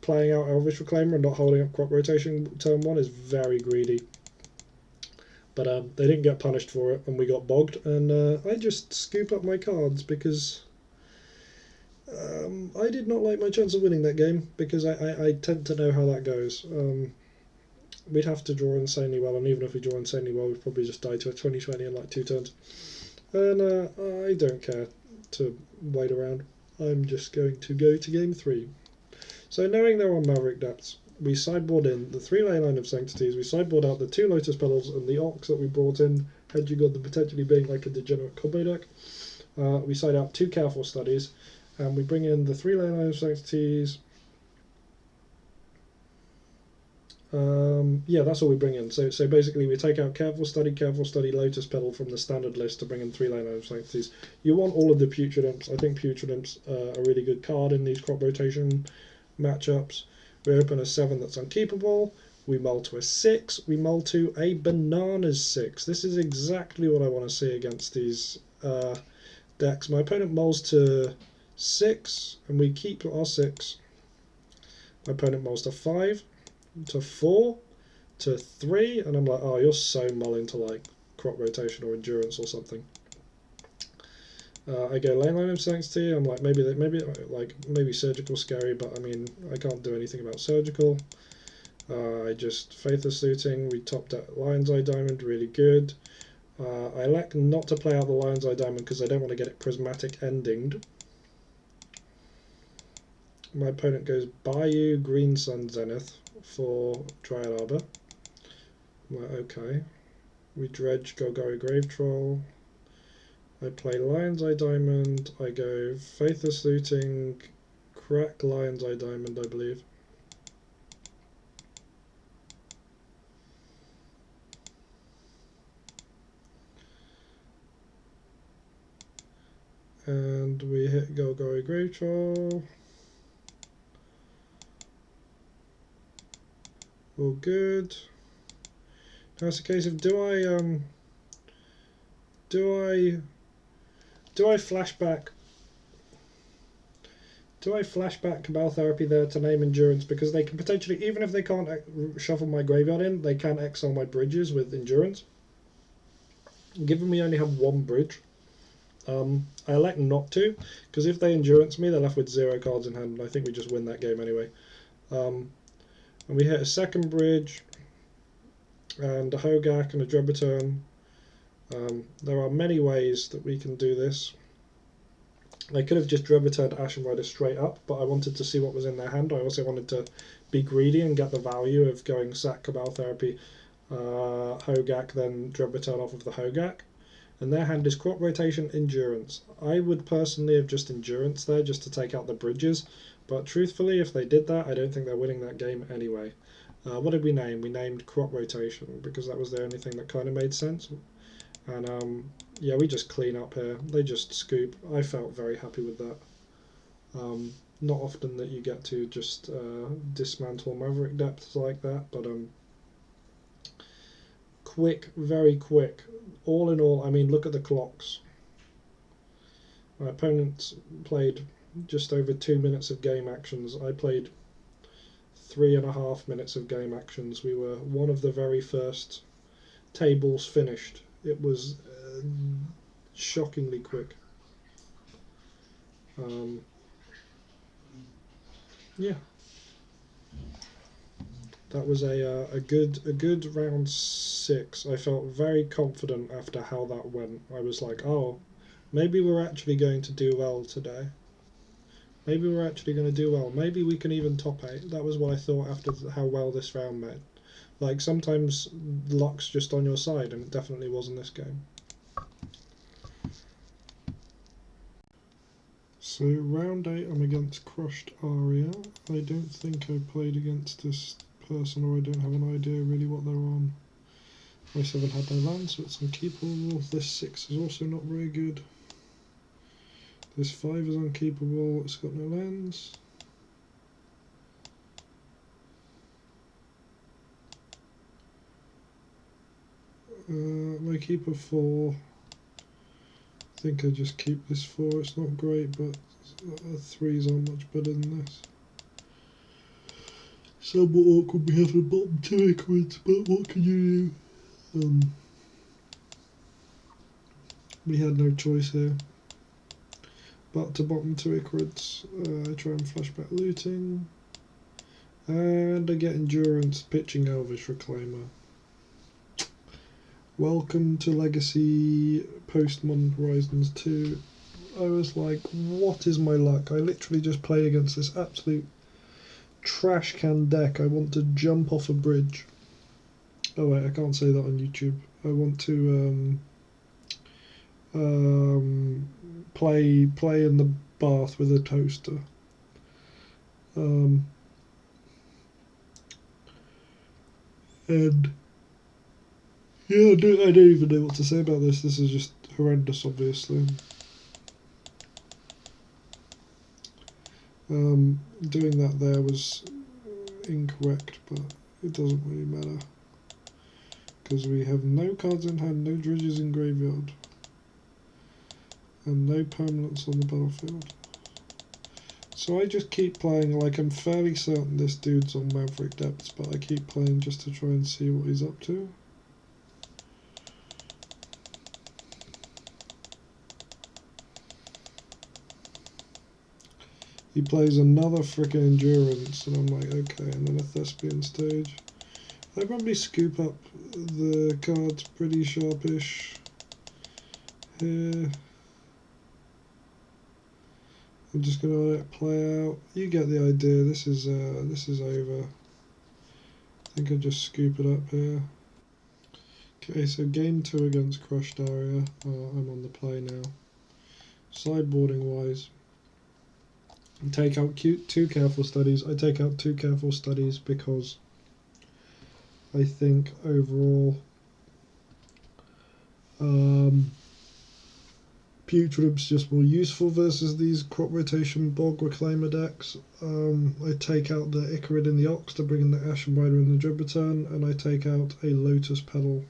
playing out Elvish Reclaimer and not holding up Crop Rotation turn 1 is very greedy. But they didn't get punished for it, and we got bogged, and I just scoop up my cards because I did not like my chance of winning that game because I tend to know how that goes. We'd have to draw insanely well, and even if we draw insanely well, we'd probably just die to a 20-20 in like 2 turns. And I don't care to wait around. I'm just going to go to game 3. So knowing they're on Maverick depths, we sideboard in the 3 Leyline of Sanctities, we sideboard out the 2 Lotus Petals and the Ox that we brought in, hedging on the potentially being like a degenerate combo deck. We side out 2 Careful Studies, and we bring in the 3 Leyline of Sanctities. Yeah, that's all we bring in. So basically we take out Careful Study, Lotus Petal from the standard list to bring in 3 Leyline of Sanctities. You want all of the Putrid Imps. I think Putrid Imps are a really good card in these crop rotation matchups. We open a 7 that's unkeepable. We mull to a 6. We mull to a Bananas 6. This is exactly what I want to see against these decks. My opponent mulls to 6, and we keep our 6. My opponent mulls to 5, to 4, to 3, and I'm like, oh, you're so mulling to like crop rotation or endurance or something. I go Leyline of Sanctity. I'm like, maybe surgical scary, but I mean, I can't do anything about surgical. I just Faithless Looting. We topped at Lion's Eye Diamond, really good. I elect not to play out the Lion's Eye Diamond because I don't want to get it prismatic endinged. My opponent goes Bayou, Green Sun, Zenith for Dryad Arbor. I'm like, okay. We Dredge, Golgari Grave Troll. I play Lion's Eye Diamond. I go Faithless Looting, crack Lion's Eye Diamond, I believe. And we hit Golgari Grave Troll. All good. Now it's a case of do I flashback Cabal Therapy there to name Endurance, because they can potentially, even if they can't shuffle my graveyard in, they can exile my bridges with Endurance. Given we only have 1 bridge, I elect not to, because if they Endurance me, they're left with 0 cards in hand, and I think we just win that game anyway. And we hit a 2nd bridge, and a Hogak and a Dread Return. There are many ways that we can do this. I could have just Dread Returned Ashen Rider straight up, but I wanted to see what was in their hand. I also wanted to be greedy and get the value of going sack Cabal Therapy, Hogak, then Dread Return off of the Hogak. And their hand is Crop Rotation, Endurance. I would personally have just Endurance there just to take out the bridges, but truthfully, if they did that, I don't think they're winning that game anyway. What did we name? We named Crop Rotation because that was the only thing that kind of made sense. And yeah, we just clean up here. They just scoop. I felt very happy with that. Not often that you get to just dismantle Maverick depths like that, but quick, very quick. All in all, I mean, look at the clocks. My opponent played just over 2 minutes of game actions. I played 3.5 minutes of game actions. We were one of the very first tables finished. It was shockingly quick. Yeah, that was a good round 6. I felt very confident after how that went. I was like, oh, maybe we're actually going to do well today. Maybe we're actually going to do well. Maybe we can even top 8. That was what I thought after how well this round went. Like, sometimes luck's just on your side, and it definitely was in this game. So, round 8, I'm against Crushed Aria. I don't think I played against this person, or I don't have an idea really what they're on. My 7 had no land, so it's unkeepable. This 6 is also not very good. This 5 is unkeepable, it's got no lands. My keeper 4. I think I just keep this 4. It's not great, but 3s aren't much better than this. Somewhat awkward we have a bottom 2 Icarus, but what can you do? We had no choice here. but to bottom 2 Icarids. Try and flashback looting. And I get endurance pitching Elvish Reclaimer. Welcome to Legacy Post-Modern Horizons 2. I was like, what is my luck? I literally just play against this absolute trash can deck. I want to jump off a bridge. Oh wait, I can't say that on YouTube. I want to play in the bath with a toaster. And yeah, I don't even know what to say about this. This is just horrendous, obviously. Doing that there was incorrect, but it doesn't really matter. Because we have no cards in hand, no dredges in graveyard, and no permanents on the battlefield. So I just keep playing. Like, I'm fairly certain this dude's on Maverick depths, but I keep playing just to try and see what he's up to. He plays another frickin' endurance, and I'm like, okay, and then a Thespian stage. I probably scoop up the cards pretty sharpish here. I'm just gonna let it play out. You get the idea. This is over. I think I'll just scoop it up here. Okay, so game 2 against Crushed Area. I'm on the play now. Sideboarding wise, take out 2 careful studies. I take out 2 careful studies because I think overall Putrid's just more useful versus these crop rotation bog reclaimer decks. I take out the Icarid and the Ox to bring in the Ashen Rider and the Dread Return, and I take out a Lotus Petal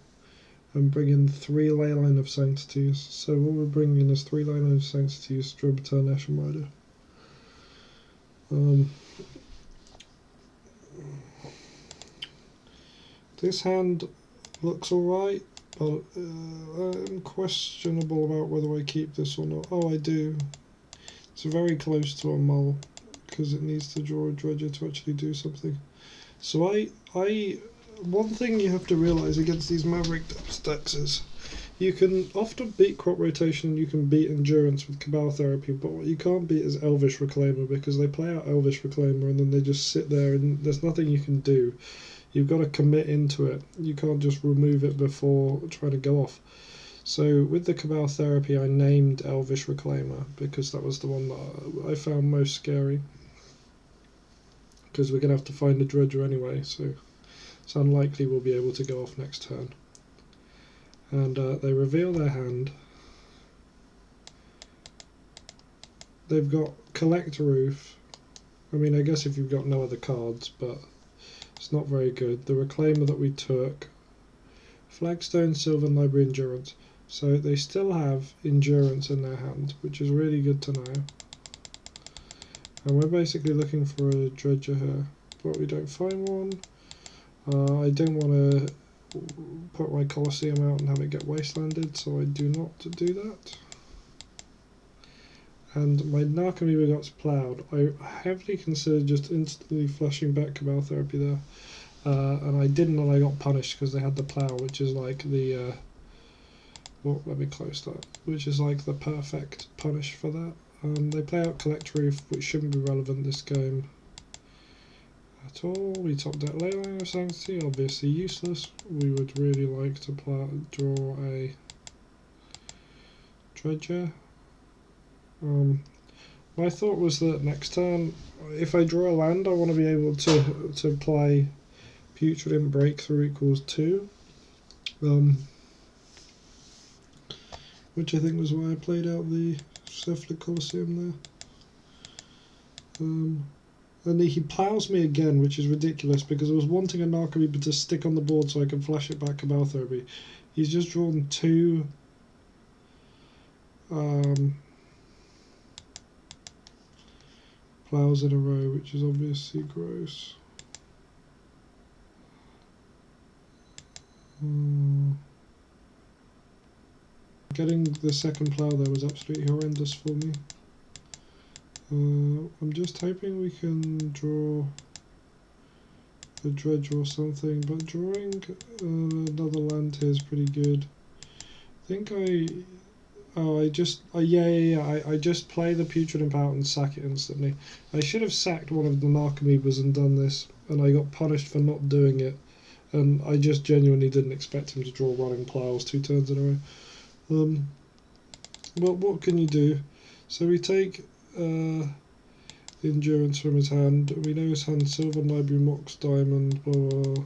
and bring in 3 Leyline of Sanctities. So what we're bringing in is 3 Leyline of Sanctities, Dread Return, Ashen Rider. This hand looks alright, but I'm questionable about whether I keep this or not. Oh, I do. It's very close to a mull because it needs to draw a dredger to actually do something. So one thing you have to realise against these Maverick decks is you can often beat crop rotation and you can beat endurance with Cabal Therapy, but what you can't beat is Elvish Reclaimer because they play out Elvish Reclaimer and then they just sit there and there's nothing you can do. You've got to commit into it. You can't just remove it before trying to go off. So with the Cabal Therapy, I named Elvish Reclaimer because that was the one that I found most scary. Because we're going to have to find a dredger anyway, so it's unlikely we'll be able to go off next turn. And they reveal their hand. They've got Collect Roof. I mean, I guess if you've got no other cards, but it's not very good. The Reclaimer that we took, Flagstone, Sylvan Library, Endurance. So they still have Endurance in their hand, which is really good to know. And we're basically looking for a dredger here, but we don't find one. I don't want to put my Colosseum out and have it get wastelanded, so I do not do that. And my Narcomoeba got ploughed. I heavily considered just instantly flashing back Cabal Therapy there. And I didn't, and I got punished because they had the plough, which is like the well, let me close that, which is like the perfect punish for that. They play out Collect Roof, which shouldn't be relevant this game at all. We top deck Leyline of Sanctity, obviously useless. We would really like to draw a dredger. My thought was that next turn, if I draw a land, I want to be able to play Putrid in Breakthrough equals 2. Which I think was why I played out the Cephalic Colosseum there. And he plows me again, which is ridiculous because I was wanting a Narcomoeba to stick on the board so I can flash it back Cabal Therapy. He's just drawn 2 plows in a row, which is obviously gross. Getting the second plough there was absolutely horrendous for me. I'm just hoping we can draw a dredge or something, but drawing another land here is pretty good. I think I just play the Putrid Imp out and sack it instantly. I should have sacked one of the Narcomoebas and done this, and I got punished for not doing it. And I just genuinely didn't expect him to draw Running Plows 2 turns in a row. But what can you do? So we take Endurance from his hand. We know his hand Silver Library, Mox, Diamond, blah, blah, blah.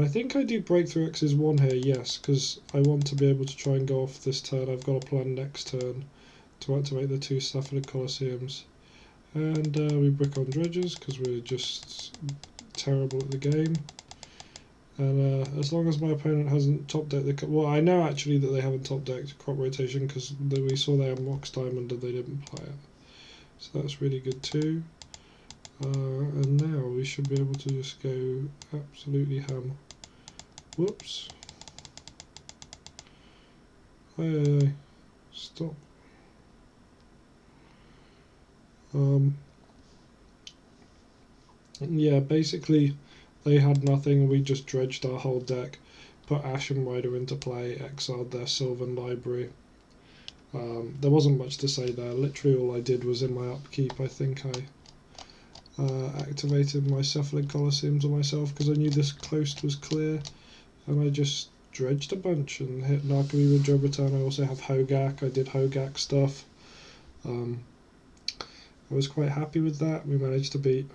I think I do Breakthrough X's 1 here, yes, because I want to be able to try and go off this turn. I've got a plan next turn to activate the 2 Stafford Colosseums. And we brick on Dredges because we're just terrible at the game. And as long as my opponent hasn't top decked the... Well, I know actually that they haven't top decked Crop Rotation because we saw they had Mox Diamond and they didn't play it. So that's really good too. And now we should be able to just go absolutely ham. Whoops. Hey, stop. Yeah, basically they had nothing, we just dredged our whole deck, put Ashen Rider into play, exiled their Sylvan Library. There wasn't much to say there, literally all I did was in my upkeep, I think I activated my Cephalid Colosseums on myself because I knew this coast was clear, and I just dredged a bunch and hit Narcomoeba with Jobitan. I also have Hogak, I did Hogak stuff. I was quite happy with that. We managed to beat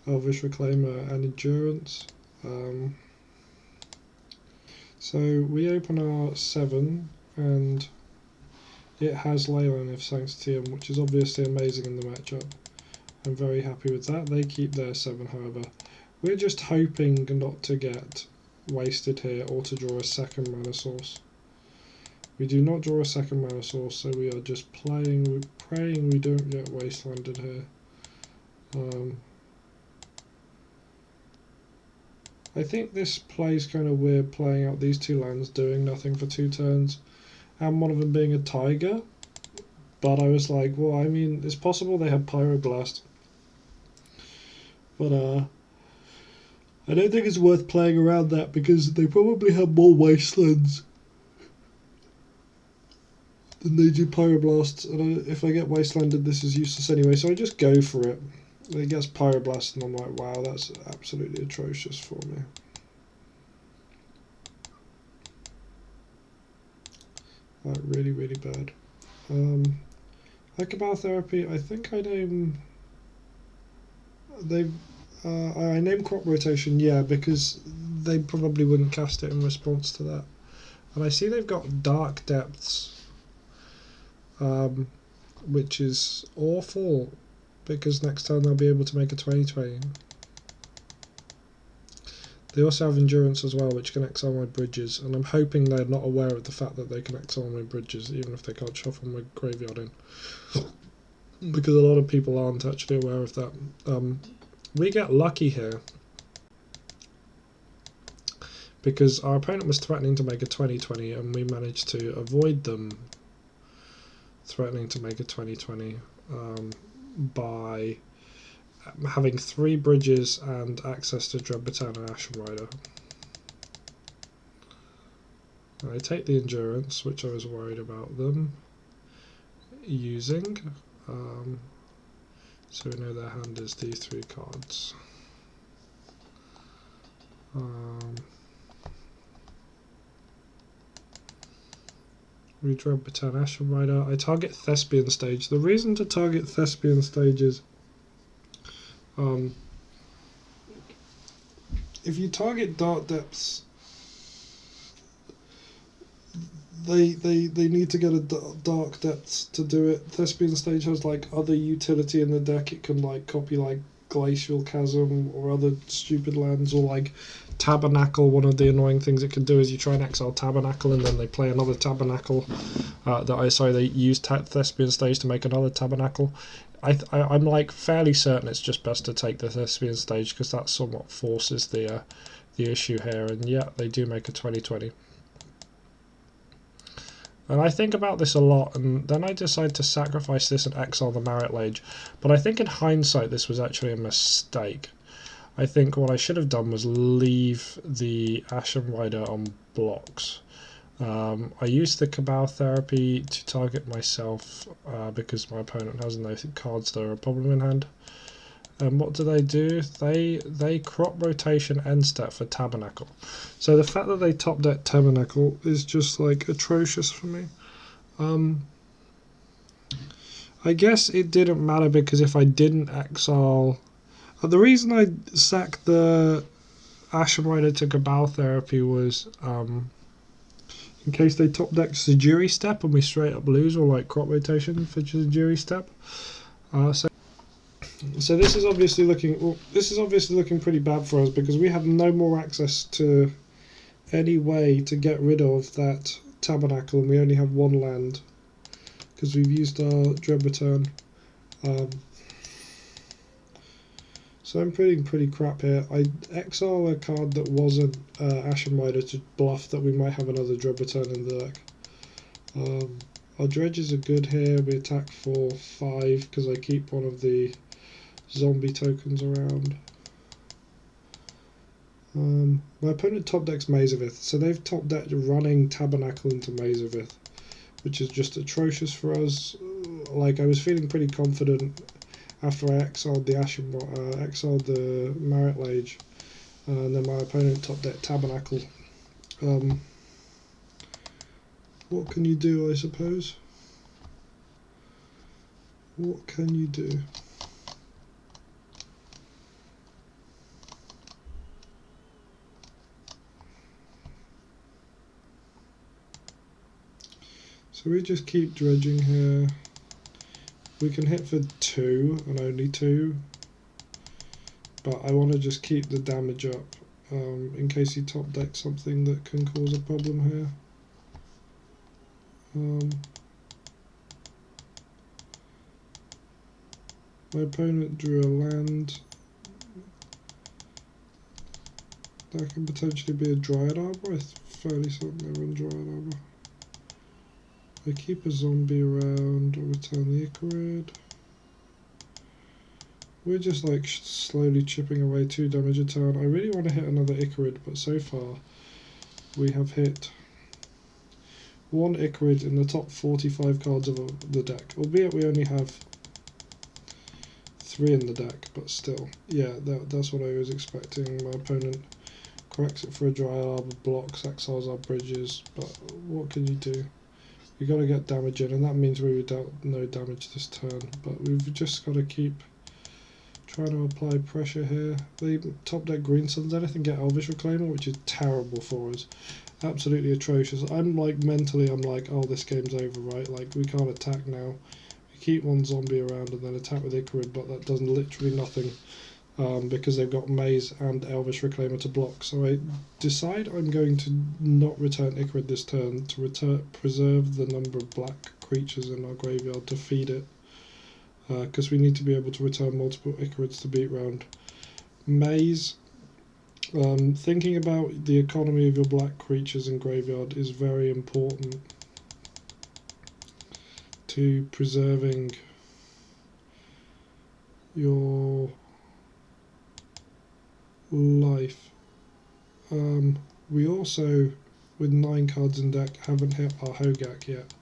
Elvish Reclaimer and Endurance. So we open our 7 and it has Leyline of Sanctitium, which is obviously amazing in the matchup. I'm very happy with that. They keep their 7, however. We're just hoping not to get wasted here or to draw a second mana source. We do not draw a second mana source, so we are just praying we don't get wastelanded here. I think this play's kind of weird, playing out these 2 lands, doing nothing for 2 turns, and one of them being a tiger. But I was like, well, I mean, it's possible they have Pyroblast. But I don't think it's worth playing around that because they probably have more wastelands than they do Pyroblasts, and if I get wastelanded this is useless anyway, so I just go for it. It gets Pyroblast and I'm like, wow, that's absolutely atrocious for me. Like, really, really bad. Ecobal Therapy, I think I name... I name Crop Rotation, yeah, because they probably wouldn't cast it in response to that. And I see they've got Dark Depths, which is awful, because next time they'll be able to make a 20/20. They also have Endurance as well, which can exile my bridges, and I'm hoping they're not aware of the fact that they can exile my bridges, even if they can't shuffle my graveyard in. Because a lot of people aren't actually aware of that. We get lucky here, because our opponent was threatening to make a 20/20, and we managed to avoid them threatening to make a 20/20 by having 3 bridges and access to Dreadbatan and Ashen Rider. I take the Endurance, which I was worried about them using. So we know their hand is these 3 cards. We Dreadbatan Ashen Rider. I target Thespian Stage. The reason to target Thespian Stage is if you target Dark Depths, they need to get a Dark Depths to do it. Thespian Stage has like other utility in the deck. It can like copy like Glacial Chasm or other stupid lands, or like Tabernacle. One of the annoying things it can do is you try and exile Tabernacle and then they play another Tabernacle. They use Thespian Stage to make another Tabernacle. I'm like fairly certain it's just best to take the Thespian Stage because that somewhat forces the issue here, and yeah, they do make a 20/20. And I think about this a lot, and then I decide to sacrifice this and exile the Maverick. But I think in hindsight this was actually a mistake. I think what I should have done was leave the Ashen Rider on blocks. I used the Cabal therapy to target myself because my opponent has no cards that are a problem in hand. And what do? They crop rotation end step for Tabernacle. So the fact that they top deck Tabernacle is just like atrocious for me. I guess it didn't matter because if I didn't exile, the reason I sacked the Ashen Rider to Cabal therapy was in case they top deck Sajiri step and we straight up lose, or like crop rotation for Sajiri step. So this is obviously looking pretty bad for us because we have no more access to any way to get rid of that Tabernacle, and we only have one land because we've used our Dread Return. So I'm pretty crap here. I exile a card that wasn't Ashen Rider to bluff that we might have another Dread Return in the deck. Our dredges are good here. We attack for 5 because I keep one of the zombie tokens around. My opponent top decks Mazavith, so they've top decked running Tabernacle into Mazavith, which is just atrocious for us. Like, I was feeling pretty confident after I exiled the exiled the Maverick, and then my opponent top decked Tabernacle. What can you do, I suppose? What can you do? So we just keep dredging here. We can hit for 2 and only 2, but I want to just keep the damage up in case he top decks something that can cause a problem here. My opponent drew a land. That can potentially be a Dryad Arbor. I'm fairly certain they run Dryad Arbor. I keep a zombie around, I return the Icarid. We're just like slowly chipping away 2 damage a turn. I really want to hit another Icarid, but so far we have hit 1 Icarid in the top 45 cards of the deck. Albeit we only have 3 in the deck, but still. Yeah, that's what I was expecting. My opponent corrects it for a Dryad Arbor, blocks, exiles our bridges, but what can you do? We've got to get damage in, and that means we would dealt no damage this turn, but we've just got to keep trying to apply pressure here. They top deck Green Suns, anything get Elvish Reclaimer, which is terrible for us. Absolutely atrocious. I'm like, mentally, I'm like, oh, this game's over, right? Like, we can't attack now. We keep 1 zombie around and then attack with Icarid, but that does literally nothing. Because they've got Maze and Elvish Reclaimer to block. So I decide I'm going to not return Icarid this turn to preserve the number of black creatures in our graveyard to feed it. Because we need to be able to return multiple Icarids to beat round. Maze, thinking about the economy of your black creatures in graveyard is very important to preserving your life. We also, with 9 cards in deck, haven't hit our Hogak yet,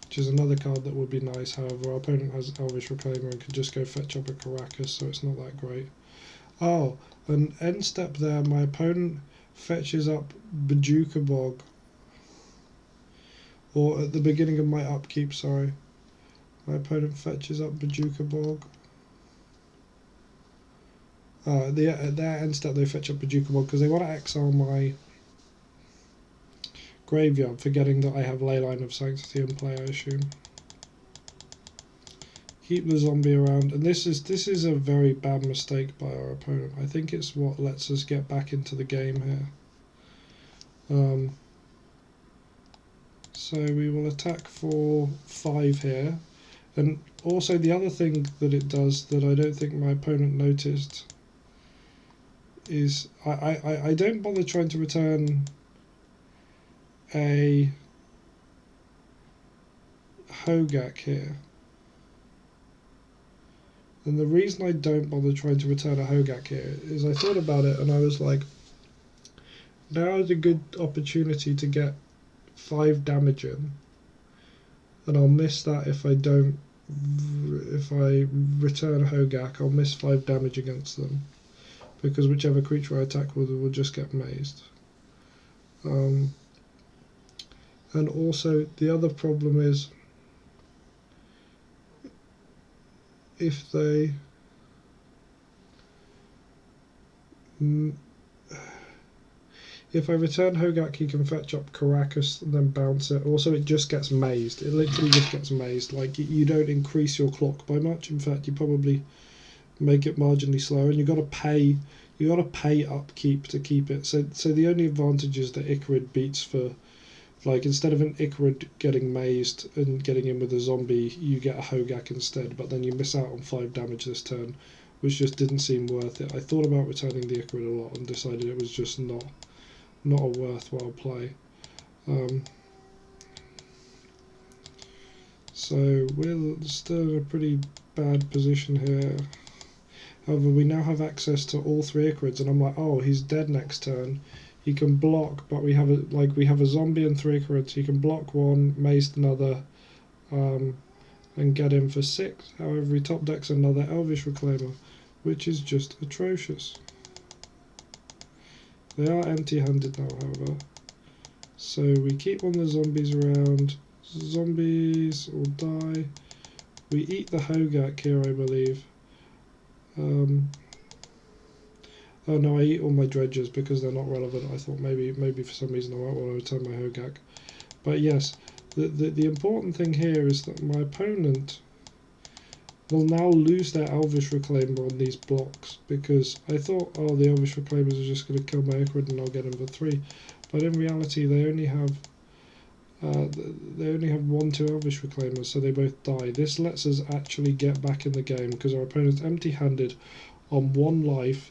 which is another card that would be nice. However, our opponent has Elvish Reclaimer and could just go fetch up a Caracas, so it's not that great. Oh, an end step there, my opponent fetches up Bajuka Bog, or at the beginning of my upkeep, sorry. My opponent fetches up Bajuka Bog. Their end step they fetch up Bajuka Bog because they want to exile my graveyard, forgetting that I have Leyline of Sanctity in play, I assume. Keep the zombie around, and this is a very bad mistake by our opponent. I think it's what lets us get back into the game here. So we will attack for 5 here, and also the other thing that it does that I don't think my opponent noticed is I don't bother trying to return a Hogak here, and the reason I don't bother trying to return a Hogak here is I thought about it and I was like, now is a good opportunity to get 5 damage in, and I'll miss that if I don't. If I return Hogak, I'll miss 5 damage against them, because whichever creature I attack will just get mazed. And also the other problem is, if they if I return Hogak, he can fetch up Caracas and then bounce it. Also, it just gets mazed. It literally just gets mazed. Like, you don't increase your clock by much. In fact, you probably make it marginally slower, and you got to pay upkeep to keep it. So the only advantage is that Icarid beats for, like, instead of an Icarid getting mazed and getting in with a zombie, you get a Hogak instead. But then you miss out on 5 damage this turn, which just didn't seem worth it. I thought about returning the Icarid a lot and decided it was just not a worthwhile play. So we're still in a pretty bad position here. However, we now have access to all 3 Icarids, and I'm like, oh, he's dead next turn. He can block, but we have a zombie and 3 Icarids. He can block one, maze another, and get him for 6. However, he top decks another Elvish Reclaimer, which is just atrocious. They are empty-handed now, however. So we keep one of the zombies around. Zombies will die. We eat the Hogak here, I believe. Oh no, I eat all my dredges because they're not relevant. I thought maybe for some reason I might want to return my Hogak. But yes, the important thing here is that my opponent will now lose their Elvish Reclaimer on these blocks, because I thought, oh, the Elvish Reclaimers are just going to kill my Icarid and I'll get him for 3. But in reality, they only have 1-2 Elvish Reclaimers, so they both die. This lets us actually get back in the game, because our opponent's empty-handed on 1 life,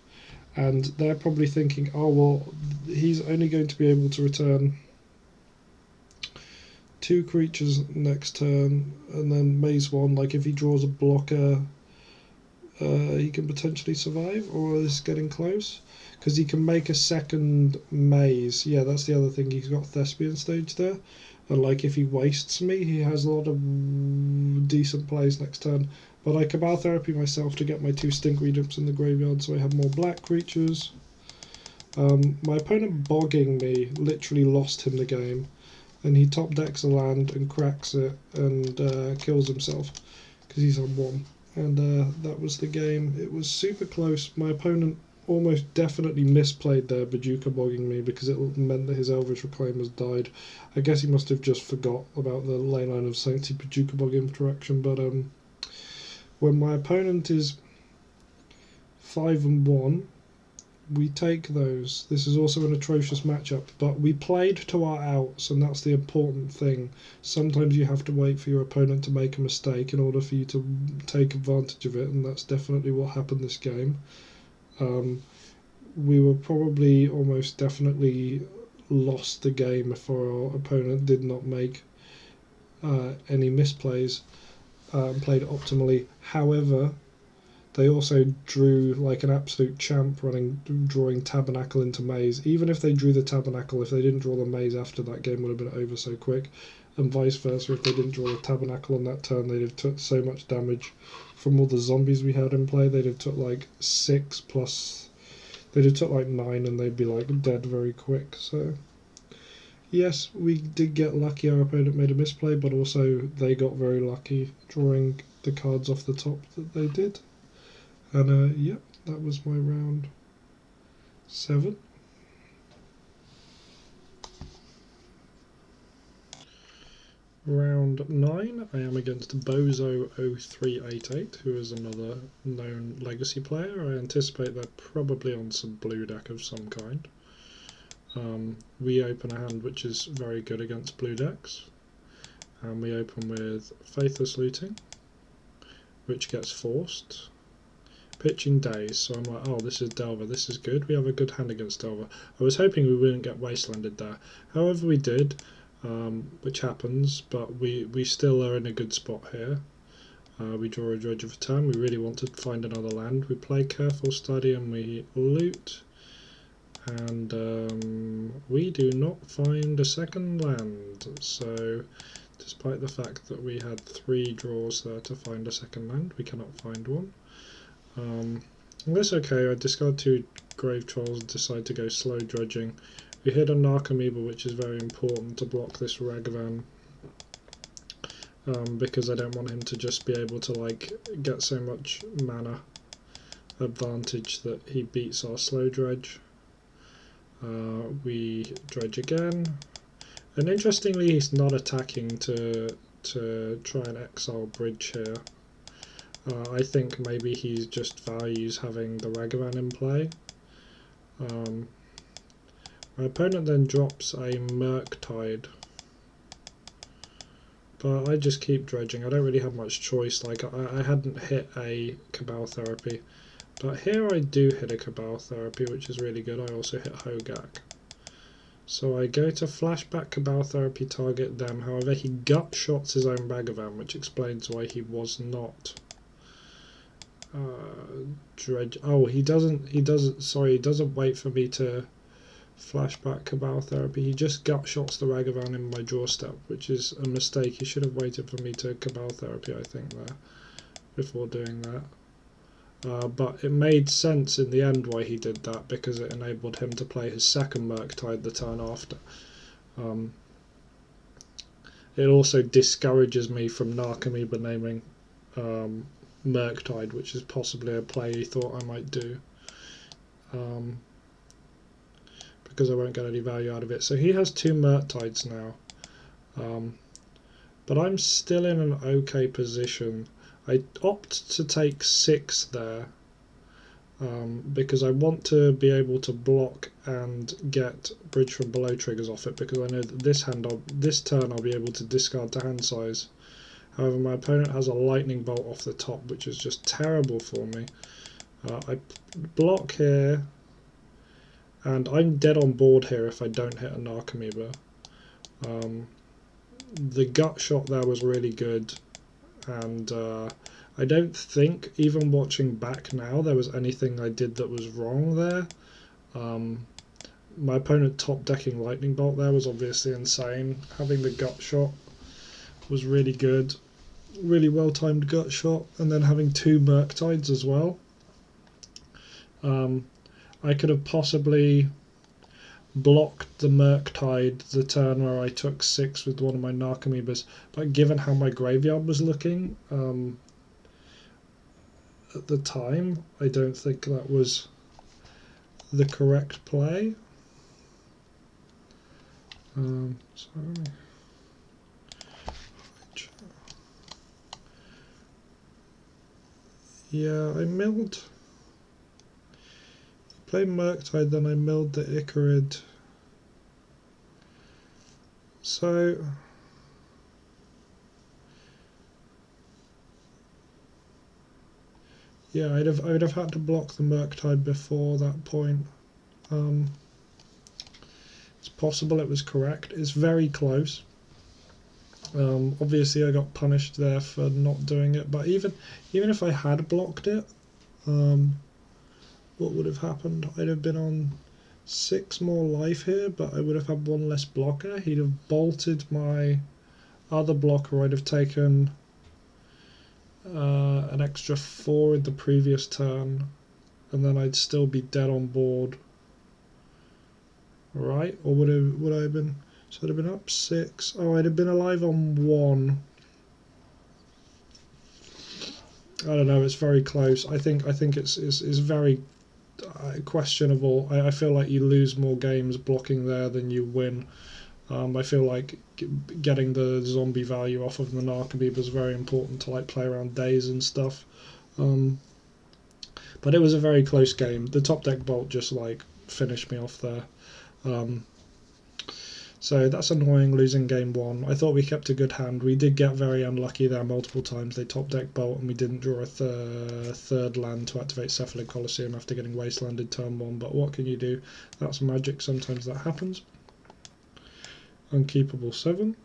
and they're probably thinking, oh, well, he's only going to be able to return 2 creatures next turn, and then maze 1. Like, if he draws a blocker, he can potentially survive, or is getting close, because he can make a second maze. Yeah, that's the other thing. He's got Thespian stage there, and like, if he wastes me, he has a lot of decent plays next turn. But I Cabal Therapy myself to get my 2 Stink Redumps in the graveyard, so I have more black creatures. My opponent bogging me literally lost him the game, and he top decks a land and cracks it and kills himself because he's on 1. And that was the game. It was super close. My opponent almost definitely misplayed there, Bajuka bogging me, because it meant that his Elvish Reclaimers died. I guess he must have just forgot about the Leyline of Sanctity Bajuka bog interaction. But when my opponent is 5-1, we take those. This is also an atrocious matchup, but we played to our outs, and that's the important thing. Sometimes you have to wait for your opponent to make a mistake in order for you to take advantage of it, and that's definitely what happened this game. We were probably almost definitely lost the game if our opponent did not make any misplays and played optimally. However, they also drew like an absolute champ drawing Tabernacle into Maze. Even if they drew the Tabernacle, if they didn't draw the Maze after, that game would have been over so quick. And vice versa, if they didn't draw the Tabernacle on that turn, they'd have took so much damage from all the zombies we had in play. They'd have took like 6 plus... They'd have took like 9 and they'd be like dead very quick. So yes, we did get lucky. Our opponent made a misplay, but also they got very lucky drawing the cards off the top that they did. And yeah, that was my round 7. Round 9, I am against Bozo0388, who is another known Legacy player. I anticipate they're probably on some blue deck of some kind. We open a hand which is very good against blue decks, and we open with Faithless Looting, which gets forced. Pitching Days, so I'm like, oh, this is Delver, this is good. We have a good hand against Delver. I was hoping we wouldn't get Wastelanded there. However, we did. which happens, but we still are in a good spot here. We draw a Dredge of a turn. We really want to find another land. We play Careful Study and we loot, and we do not find a second land. So despite the fact that we had 3 draws there to find a second land, we cannot find one. That's okay. I discard 2 Grave Trolls and decide to go slow dredging. We hit a Narcomoeba, which is very important to block this Ragavan, because I don't want him to just be able to like get so much mana advantage that he beats our slow dredge. We dredge again, and interestingly he's not attacking to try and exile bridge here. I think maybe he just values having the Ragavan in play. My opponent then drops a Murktide, but I just keep dredging. I don't really have much choice. Like I hadn't hit a Cabal Therapy, but here I do hit a Cabal Therapy, which is really good. I also hit Hogak. So I go to flashback Cabal Therapy, target them. However, he gut shots his own Ragavan, which explains why he was not dredge. Oh, he doesn't. Sorry, he doesn't wait for me to flashback Cabal Therapy. He just gut shots the Ragavan in my draw step, which is a mistake. He should have waited for me to Cabal Therapy, I think, there before doing that. But it made sense in the end why he did that, because it enabled him to play his second Murktide the turn after. It also discourages me from Narcomoeba naming Murktide, which is possibly a play he thought I might do, because I won't get any value out of it. So he has 2 Murktides now, but I'm still in an okay position. I opt to take 6 there, because I want to be able to block and get Bridge from Below triggers off it, because I know that this turn I'll be able to discard to hand size. However, my opponent has a Lightning Bolt off the top, which is just terrible for me. I block here, and I'm dead on board here if I don't hit a Narcomoeba. The gut shot there was really good, and I don't think, even watching back now, there was anything I did that was wrong there. My opponent top decking Lightning Bolt there was obviously insane. Having the gut shot was really good, really well timed gut shot, and then having 2 Murktides as well. I could have possibly blocked the Murktide the turn where I took 6 with one of my Narcomoebas, but given how my graveyard was looking at the time, I don't think that was the correct play. Sorry. Yeah, I milled. Play Murktide, then I milled the Icarid. So yeah, I would have had to block the Murktide before that point. It's possible it was correct. It's very close. Obviously I got punished there for not doing it, but even if I had blocked it, what would have happened? I'd have been on 6 more life here, but I would have had 1 less blocker. He'd have bolted my other blocker. I'd have taken an extra 4 in the previous turn, and then I'd still be dead on board. Right? Or would I have been? So I'd have been up 6. Oh, I'd have been alive on 1. I don't know. It's very close. I think it's very questionable. I feel like you lose more games blocking there than you win. I feel like getting the zombie value off of the Narcomoeba is very important to like play around days and stuff. But it was a very close game. The top deck bolt just like finished me off there. So that's annoying, losing game 1. I thought we kept a good hand. We did get very unlucky there multiple times. They top deck bolt and we didn't draw a third land to activate Cephalic Coliseum after getting wastelanded turn 1. But what can you do? That's magic. Sometimes that happens. unkeepable 7.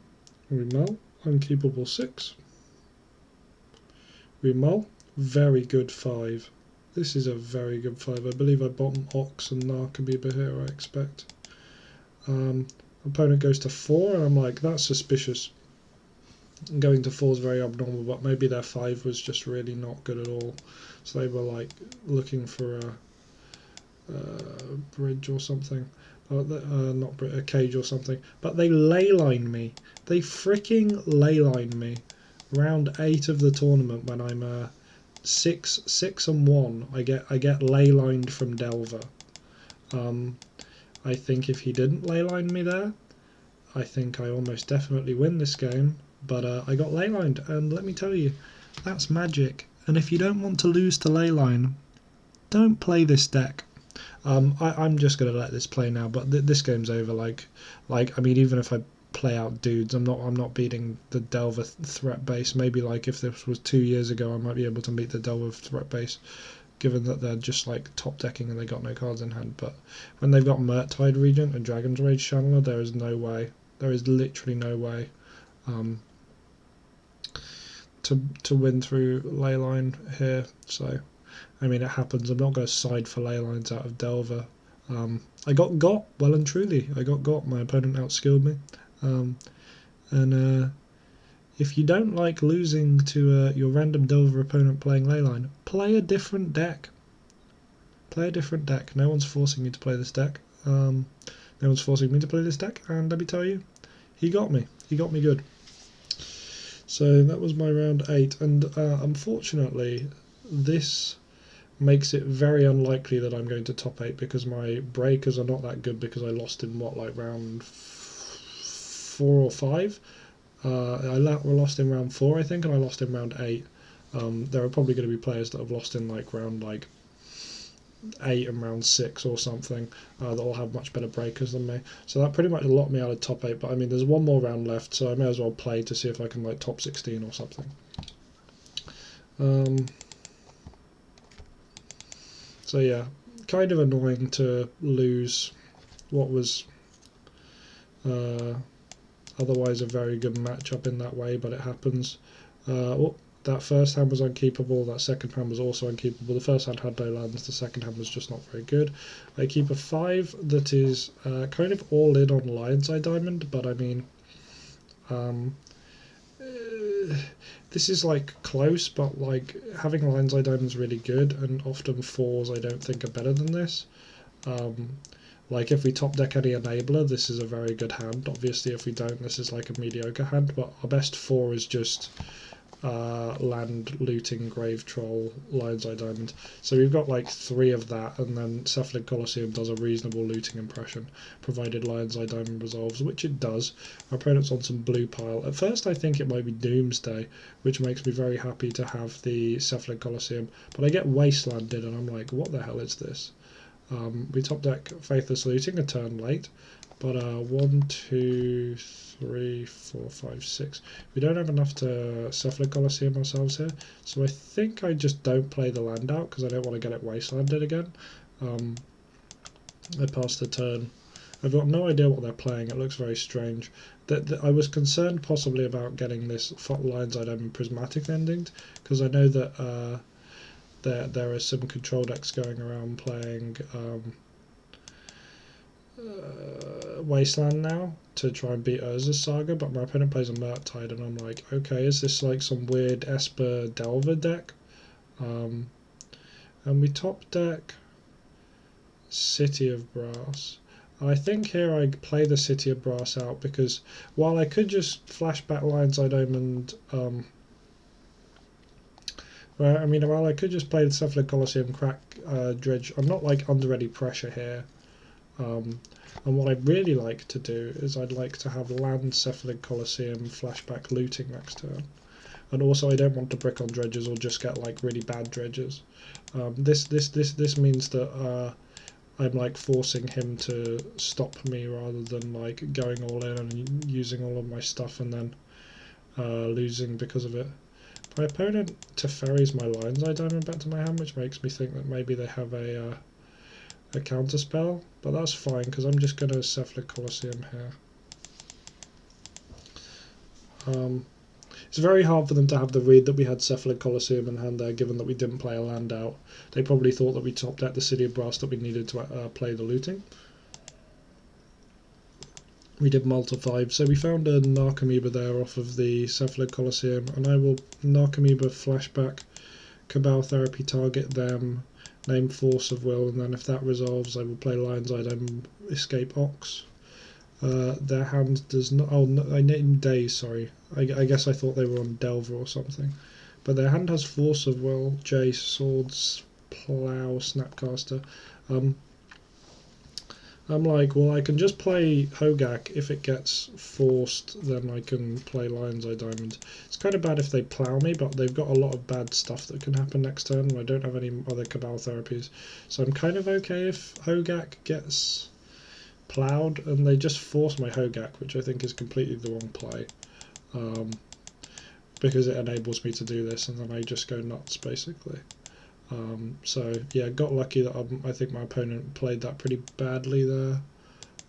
We mull, unkeepable 6. We mull, very good 5. This is a very good 5. I believe I bottom Ox and Narcomoeba here, I expect. Opponent goes to 4, and I'm like, that's suspicious. Going to 4 is very abnormal, but maybe their 5 was just really not good at all. So they were like looking for a bridge or something. Not a cage or something. But they leyline me. They freaking leyline me. Round 8 of the tournament when I'm 6-1. I get leylined from Delver. I think if he didn't leyline me there, I think I almost definitely win this game. But I got leylined, and let me tell you, that's magic. And if you don't want to lose to leyline, don't play this deck. I'm just gonna let this play now. But this game's over. Like I mean, even if I play out dudes, I'm not beating the Delver threat base. Maybe like if this was 2 years ago, I might be able to beat the Delver threat base, given that they're just like top decking and they got no cards in hand. But when they've got Murktide Regent and Dragon's Rage Channeler, there is no way. There is literally no way. To win through leyline here. So I mean, it happens. I'm not going to side for leylines out of Delver. I got well and truly. I got. My opponent outskilled me. And if you don't like losing to your random Delver opponent playing leyline, play a different deck. Play a different deck. No one's forcing you to play this deck. No one's forcing me to play this deck. And let me tell you, he got me. He got me good. So that was my round 8. And unfortunately, this makes it very unlikely that I'm going to top 8 because my breakers are not that good because I lost in round 4 or 5. I lost in round 4, I think, and I lost in round 8. There are probably going to be players that have lost in round 8 and round 6 or something that will have much better breakers than me. So that pretty much locked me out of top 8. But I mean, there's one more round left, so I may as well play to see if I can top 16 or something. So yeah, kind of annoying to lose what was otherwise a very good matchup in that way, but it happens. That first hand was unkeepable, that second hand was also unkeepable. The first hand had no lands, the second hand was just not very good. I keep a 5 that is kind of all in on Lion's Eye Diamond, but I mean, this is close, but having Lion's Eye Diamond is really good, and often 4s I don't think are better than this. If we top deck any enabler, this is a very good hand. Obviously, if we don't, this is a mediocre hand, but our best 4 is just land, looting, grave troll, Lion's Eye Diamond. So we've got 3 of that, and then Cephalid Colosseum does a reasonable looting impression, provided Lion's Eye Diamond resolves, which it does. Our opponent's on some blue pile. At first I think it might be Doomsday, which makes me very happy to have the Cephalid Colosseum, but I get wastelanded and I'm like, what the hell is this? We top deck Faithless Looting a turn late, but 1, 2, 3, 4, 5, 6. We don't have enough to Cephalid Colosseum ourselves here, so I think I just don't play the land out because I don't want to get it wastelanded again. I passed the turn. I've got no idea what they're playing. It looks very strange. I was concerned possibly about getting this Lion's Eye Diamond Prismatic ending because I know that there are some control decks going around playing Wasteland now to try and beat Urza's Saga, but my opponent plays a Murktide, and I'm like, okay, is this some weird Esper Delver deck? And we top deck City of Brass. I think here I play the City of Brass out because while I could just flashback Lion's Eye Diamond, while I could just play the Cephalid Colosseum, crack Dredge, I'm not under any pressure here. And what I'd really like to do is I'd like to have land Cephalid Colosseum flashback looting next turn. And also I don't want to brick on dredges or just get really bad dredges. This means that I'm forcing him to stop me rather than going all in and using all of my stuff and then losing because of it. My opponent Teferis my Lion's Eye Diamond back to my hand, which makes me think that maybe they have a counter spell, but that's fine because I'm just going to Cephalid Colosseum here. It's very hard for them to have the read that we had Cephalid Colosseum in hand there, given that we didn't play a land out. They probably thought that we topped out the City of Brass, that we needed to play the looting. We did multi-5, so we found a Narcomoeba there off of the Cephalid Colosseum, and I will Narcomoeba flashback, Cabal Therapy, target them, name Force of Will, and then if that resolves I will play Lion's Eye Diamond, Escape Ox. Their hand does not... oh, no, I named Days, sorry. I guess I thought they were on Delver or something. But their hand has Force of Will, Jace, Swords, Plough, Snapcaster. I'm like, well, I can just play Hogak. If it gets forced, then I can play Lion's Eye Diamond. It's kind of bad if they plough me, but they've got a lot of bad stuff that can happen next turn, and I don't have any other Cabal therapies. So I'm kind of okay if Hogak gets ploughed, and they just force my Hogak, which I think is completely the wrong play. Because it enables me to do this, and then I just go nuts, basically. So yeah, got lucky that I think my opponent played that pretty badly there.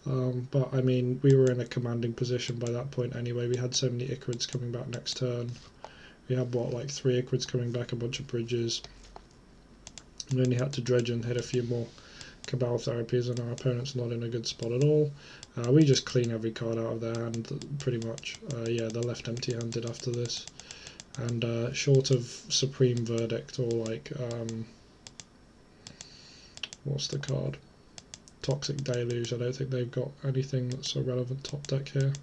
But I mean, we were in a commanding position by that point anyway. We had so many Icarids coming back next turn. We had what, like 3 Icarids coming back, a bunch of bridges. We only had to dredge and hit a few more Cabal therapies, and our opponent's not in a good spot at all. We just clean every card out of their hand, pretty much. Yeah, they're left empty-handed after this. And short of Supreme Verdict or like, what's the card? Toxic Deluge, I don't think they've got anything that's a relevant top deck here.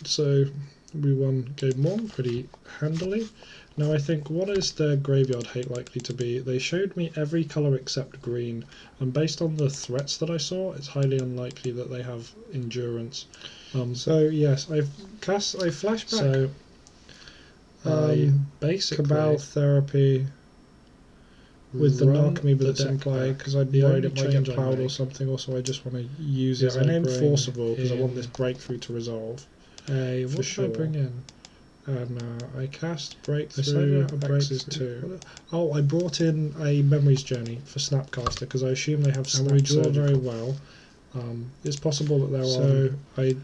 So we won game 1 pretty handily. Now I think, what is their graveyard hate likely to be? They showed me every colour except green, and based on the threats that I saw, it's highly unlikely that they have endurance. So yes, I flashback. So basically Cabal Therapy with the Narcomoeba that's in play, because I'd be worried it might get ploughed or something. Also, I just want to use it. I named Force of Will because I want this breakthrough to resolve. For sure. What did I bring in? And I cast Breakthrough, X's 2. Oh, I brought in a Memories Journey for Snapcaster because I assume they have Snap. And we draw very well. It's possible that they're on. So I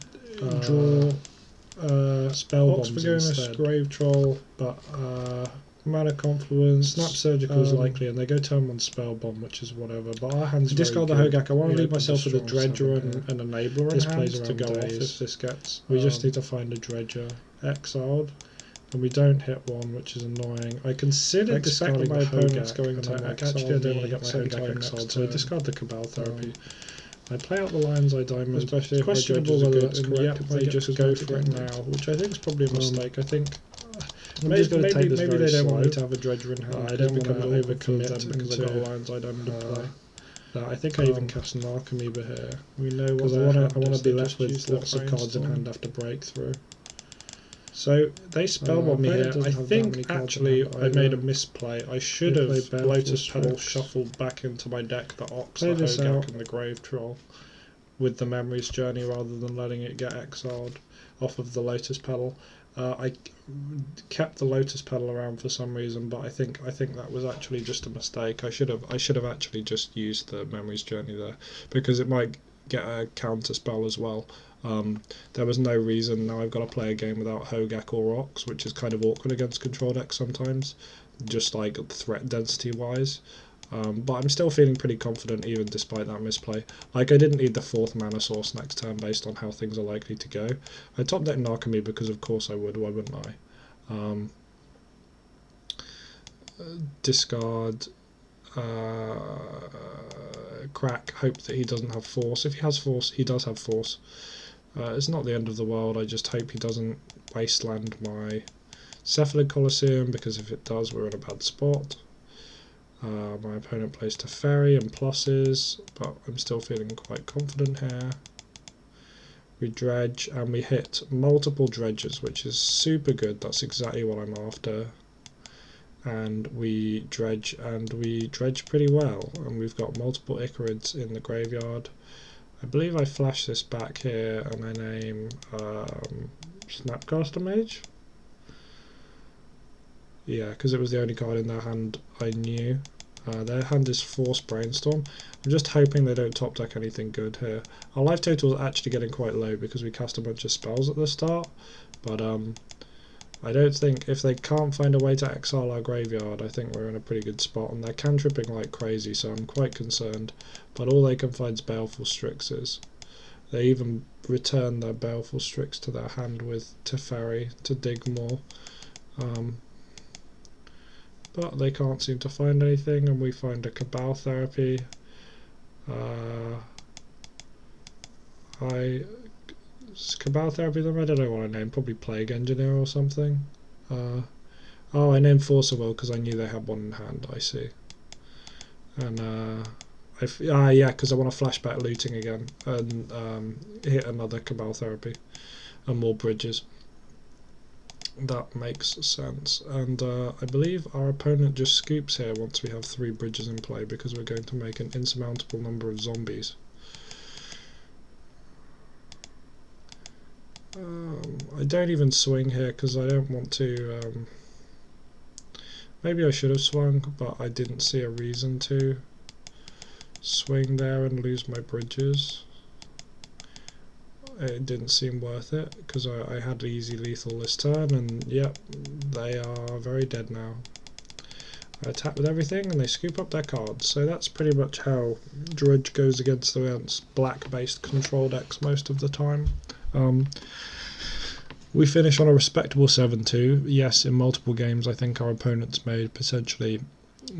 draw Spell Bombs instead. Grave Troll, but Mana Confluence, Snap Surgical is likely, and they go turn 1 Spell Bomb, which is whatever. But our hand's discard the Hogak. I want to leave myself with a Dredger and an Enabler in hand to go off if this gets. We just need to find a Dredger. Exiled, and we don't hit 1, which is annoying. I considered discarding my opponent's going to exile. Actually, I don't want to get my Hogak exiled, so I discard the Cabal Therapy. I play out the Lion's Eye Diamond. Especially if questionable whether that's correct. If they just go for it now, which I think is probably a mistake. I think maybe they don't want me to have a Dredger in hand. I don't want to overcommit because I got a Lion's Eye Diamond to play. I think I even cast Narcomoeba here. We know because I want to be left with lots of cards in hand after breakthrough. So they spellbomb me here. I think actually I made a misplay. I should have Lotus Petal shuffled back into my deck the Ox, the Hogak and the Grave Troll with the Memories Journey rather than letting it get exiled off of the Lotus Petal. I kept the Lotus Petal around for some reason, but I think that was actually just a mistake. I should have actually just used the Memories Journey there because it might get a counter spell as well. There was no reason. Now I've got to play a game without Hogak or Ox, which is kind of awkward against control decks sometimes, just like threat density wise. But I'm still feeling pretty confident even despite that misplay. Like, I didn't need the 4th mana source next turn based on how things are likely to go. I top deck Narcomoeba because of course I would, why wouldn't I? Discard, crack, hope that he doesn't have force. If he has force, he does have force. It's not the end of the world, I just hope he doesn't wasteland my Cephalid Colosseum, because if it does, we're in a bad spot. My opponent plays Teferi and pluses, but I'm still feeling quite confident here. We dredge, and we hit multiple dredges, which is super good. That's exactly what I'm after. And we dredge pretty well, and we've got multiple Icarids in the graveyard. I believe I flash this back here and I name Snapcaster Mage. Yeah, because it was the only card in their hand I knew. Their hand is Force Brainstorm. I'm just hoping they don't top deck anything good here. Our life total is actually getting quite low because we cast a bunch of spells at the start, but I don't think, if they can't find a way to exile our graveyard, I think we're in a pretty good spot, and they're cantripping like crazy, so I'm quite concerned. But all they can find is Baleful Strixes. They even return their Baleful Strix to their hand with Teferi to dig more. But they can't seem to find anything, and we find a Cabal Therapy. Cabal Therapy them? I don't know what I named, probably Plague Engineer or something. Oh, I named Force of Will because I knew they had one in hand, I see. And yeah, because I want to flashback looting again and hit another Cabal Therapy and more bridges. That makes sense. And I believe our opponent just scoops here once we have 3 bridges in play because we're going to make an insurmountable number of zombies. I don't even swing here because I don't want to. Maybe I should have swung, but I didn't see a reason to swing there and lose my bridges. It didn't seem worth it because I had easy lethal this turn, and yep, they are very dead now. I attack with everything and they scoop up their cards, so that's pretty much how Dredge goes against black based control decks most of the time. We finish on a respectable 7-2. Yes, in multiple games I think our opponents made potentially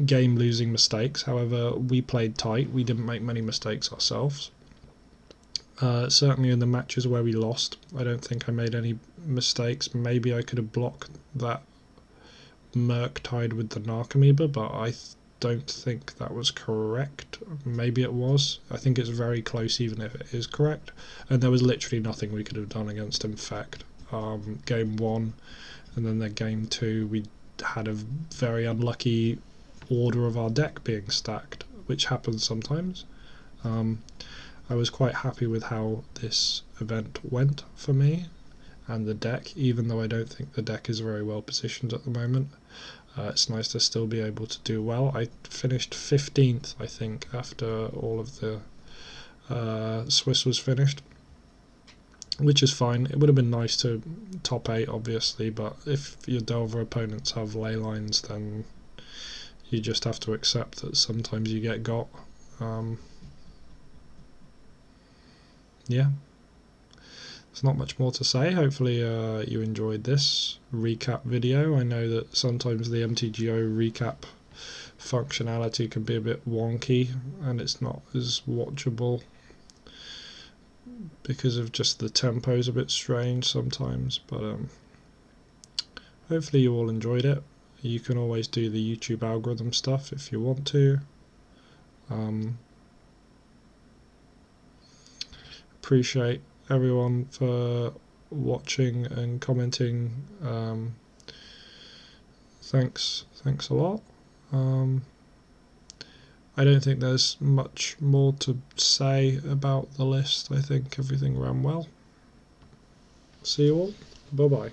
game losing mistakes, however we played tight, we didn't make many mistakes ourselves. Certainly in the matches where we lost, I don't think I made any mistakes. Maybe I could have blocked that Murktide with the Narcomoeba, but I don't think that was correct. Maybe it was. I think it's very close even if it is correct. And there was literally nothing we could have done against Infect. Game 1 and then game 2 we had a very unlucky order of our deck being stacked, which happens sometimes. I was quite happy with how this event went for me and the deck, even though I don't think the deck is very well positioned at the moment. It's nice to still be able to do well. I finished 15th, I think, after all of the Swiss was finished, which is fine. It would have been nice to top 8, obviously, but if your Delver opponents have ley lines, then you just have to accept that sometimes you get got. Yeah, there's not much more to say. Hopefully you enjoyed this recap video. I know that sometimes the MTGO recap functionality can be a bit wonky and it's not as watchable because of just the tempo's a bit strange sometimes, but hopefully you all enjoyed it. You can always do the YouTube algorithm stuff if you want to. Appreciate everyone for watching and commenting. Thanks a lot. I don't think there's much more to say about the list. I think everything ran well. See you all. Bye bye.